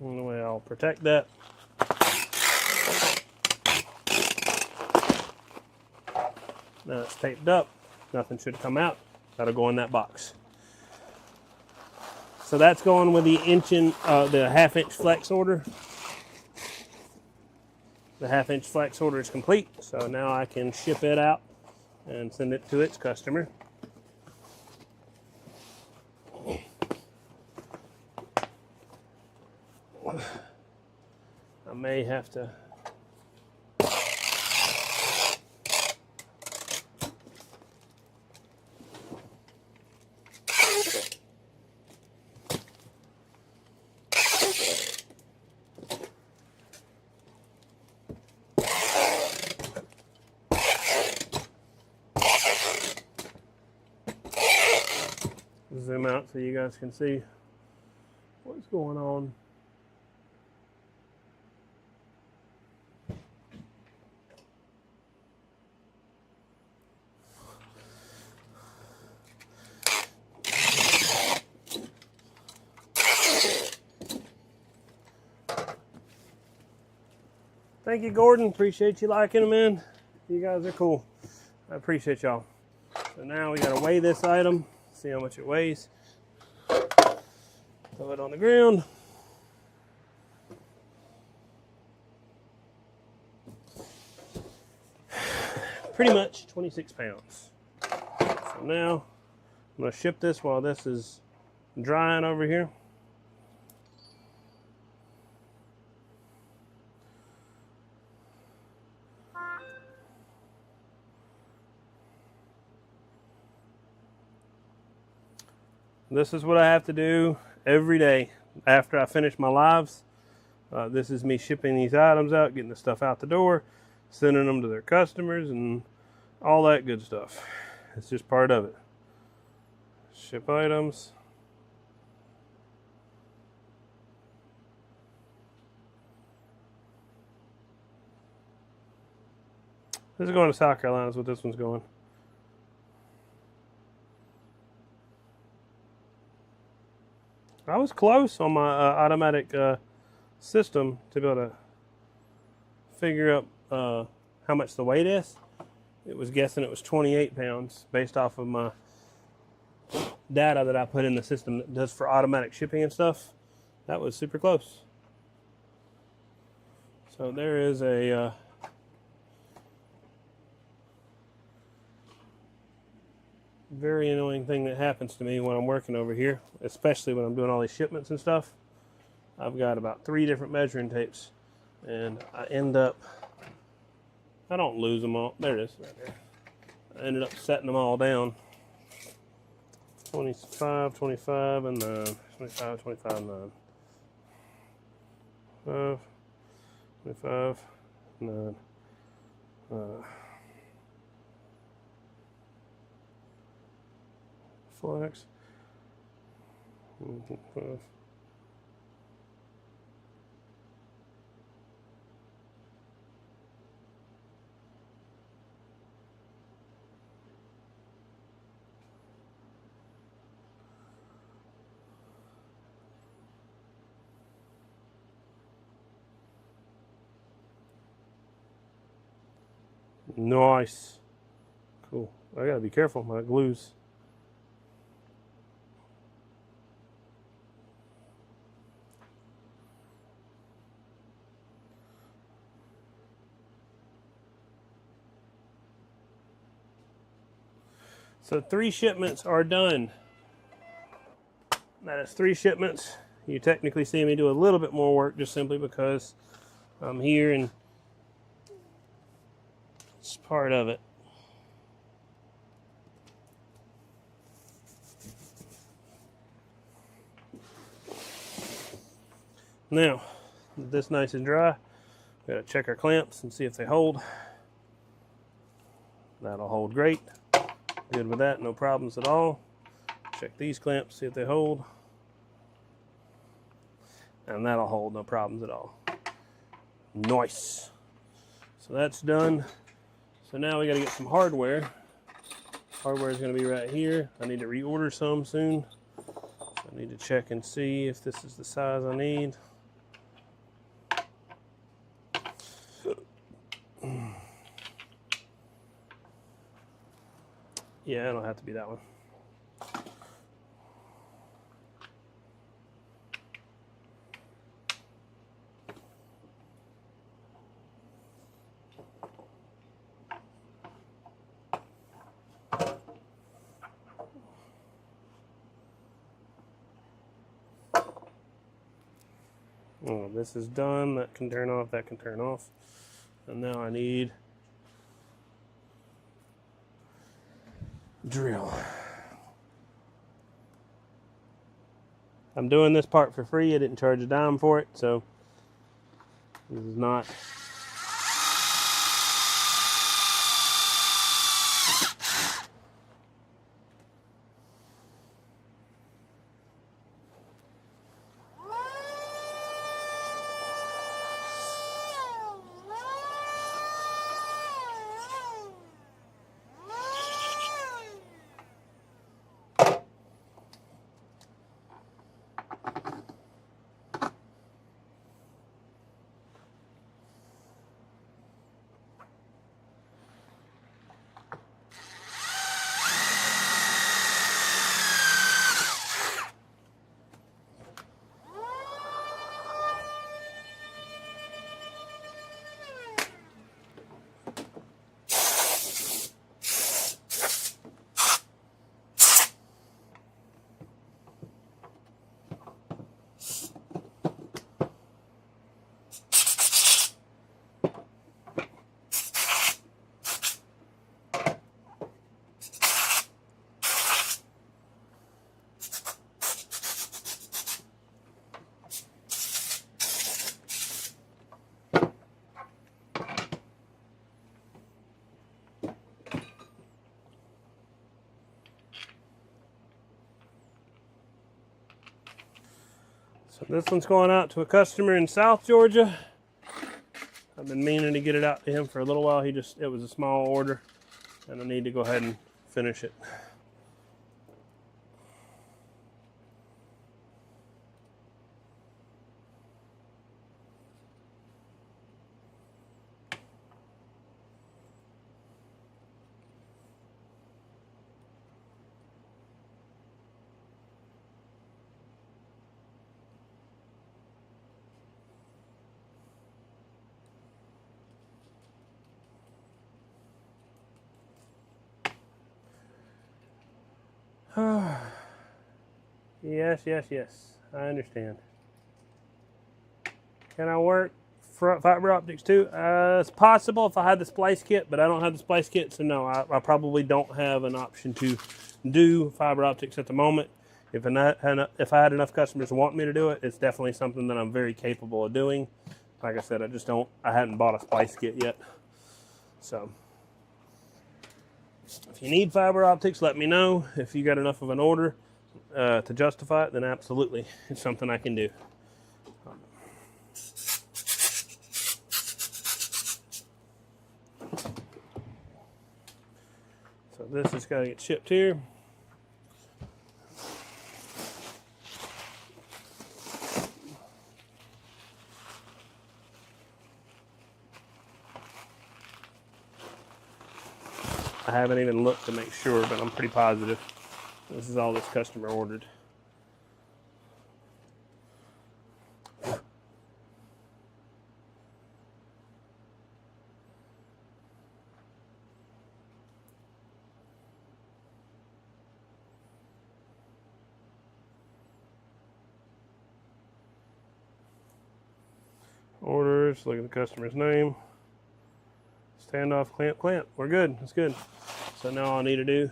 And the way I'll protect that. Now it's taped up. Nothing should come out. That'll go in that box. So that's going with the the half-inch flex order. The half-inch flex order is complete. So now I can ship it out and send it to its customer. I may have to zoom out so you guys can see what's going on. Thank you, Gordon. Appreciate you liking them, man. You guys are cool. I appreciate y'all. So now we gotta weigh this item, see how much it weighs. Throw it on the ground. Pretty much 26 pounds. So now I'm gonna ship this while this is drying over here. This is what I have to do every day after I finish my lives. This is me shipping these items out, getting the stuff out the door, sending them to their customers, and all that good stuff. It's just part of it. Ship items. This is going to South Carolina is what this one's going. I was close on my automatic system to be able to figure up how much the weight is. It was guessing it was 28 pounds based off of my data that I put in the system that does for automatic shipping and stuff. That was super close. So there is a very annoying thing that happens to me when I'm working over here, especially when I'm doing all these shipments and stuff. I've got about 3 different measuring tapes, and I end up, I don't lose them all. There it is, right there. I ended up setting them all down. 25, 25, and 25, 25, and 5, 25, 9. Flex. Nice. Cool. I gotta be careful, my glues. So 3 shipments are done. That is 3 shipments. You technically see me do a little bit more work just simply because I'm here and it's part of it. Now, this nice and dry. We gotta check our clamps and see if they hold. That'll hold great. Good with that, no problems at all. Check these clamps, see if they hold. And that'll hold, no problems at all. Nice. So that's done. So now we gotta get some hardware. Hardware is gonna be right here. I need to reorder some soon. I need to check and see if this is the size I need. Yeah, it'll have to be that one. Oh, this is done. That can turn off, that can turn off. And now I need drill. I'm doing this part for free. I didn't charge a dime for it, so this is not So this one's going out to a customer in South Georgia. I've been meaning to get it out to him for a little while. It was a small order, and I need to go ahead and finish it. Yes. I understand. Can I work fiber optics too? It's possible if I had the splice kit, but I don't have the splice kit, so no, I probably don't have an option to do fiber optics at the moment. If I had enough customers who want me to do it, it's definitely something that I'm very capable of doing. Like I said, I hadn't bought a splice kit yet. So if you need fiber optics, let me know. If you got enough of an order to justify it, then absolutely, it's something I can do. So this has got to get shipped here. I haven't even looked to make sure, but I'm pretty positive this is all this customer ordered. Orders, look at the customer's name. Standoff, clamp. We're good. That's good. So now all I need to do,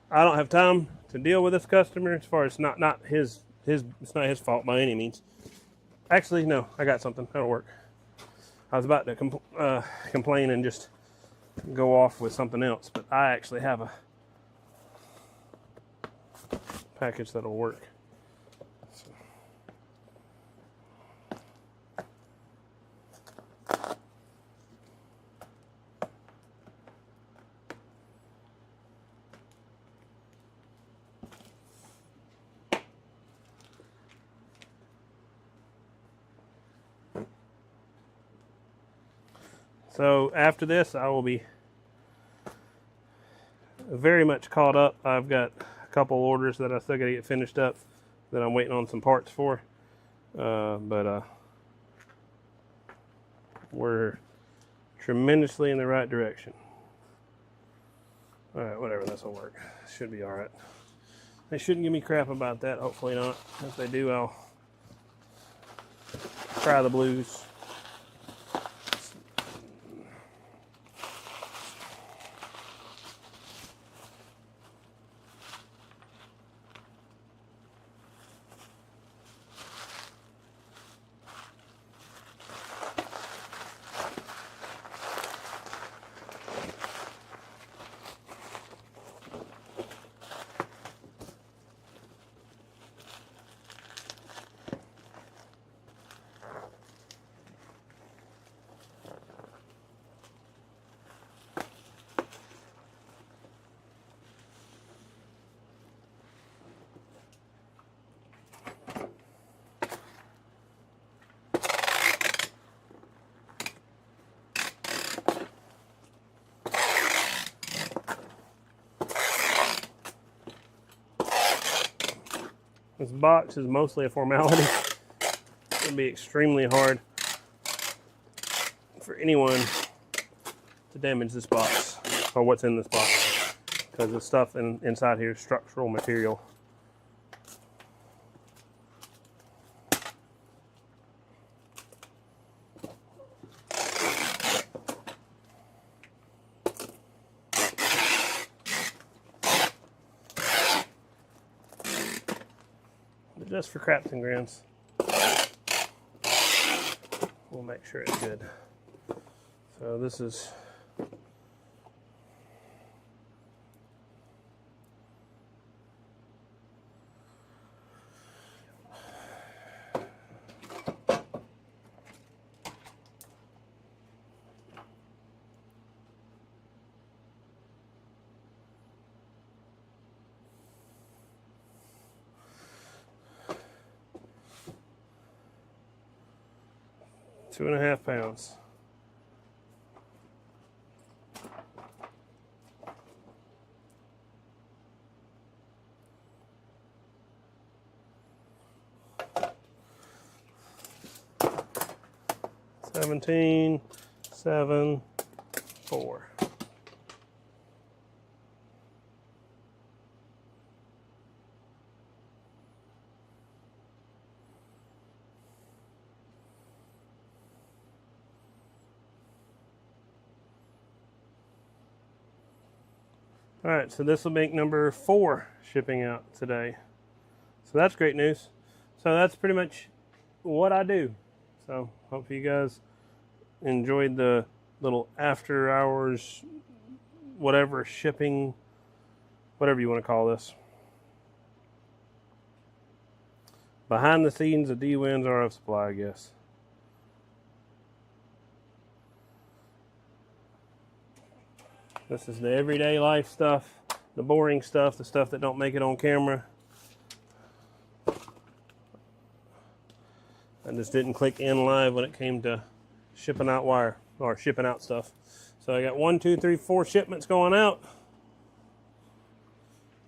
I don't have time to deal with this customer as far as it's not his it's not his fault by any means. Actually, no, I got something. That'll work. I was about to complain and just go off with something else, but I actually have a package that'll work. So after this, I will be very much caught up. I've got a couple orders that I still got to get finished up that I'm waiting on some parts for. But we're tremendously in the right direction. All right, whatever, this will work. Should be all right. They shouldn't give me crap about that. Hopefully not. If they do, I'll cry the blues. This box is mostly a formality. It's going to be extremely hard for anyone to damage this box or what's in this box, because the stuff inside here is structural material. Just for craps and grins, we'll make sure it's good. So this is 2.5 pounds. $17, $7, $4. All right, so this will make number 4 shipping out today. So that's great news. So that's pretty much what I do. So hope you guys enjoyed the little after hours, whatever, shipping, whatever you want to call this. Behind the scenes of D-Win's RF Supply, I guess. This is the everyday life stuff, the boring stuff, the stuff that don't make it on camera. I just didn't click in live when it came to shipping out wire or shipping out stuff. So I got 1, 2, 3, 4 shipments going out.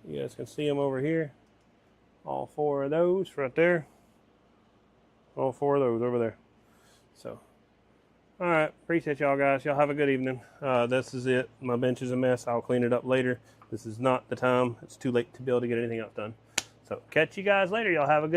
You guys can see them over here. All 4 of those right there. All 4 of those over there. So. All right, appreciate y'all guys. Y'all have a good evening. This is it. My bench is a mess. I'll clean it up later. This is not the time. It's too late to be able to get anything else done. So catch you guys later. Y'all have a good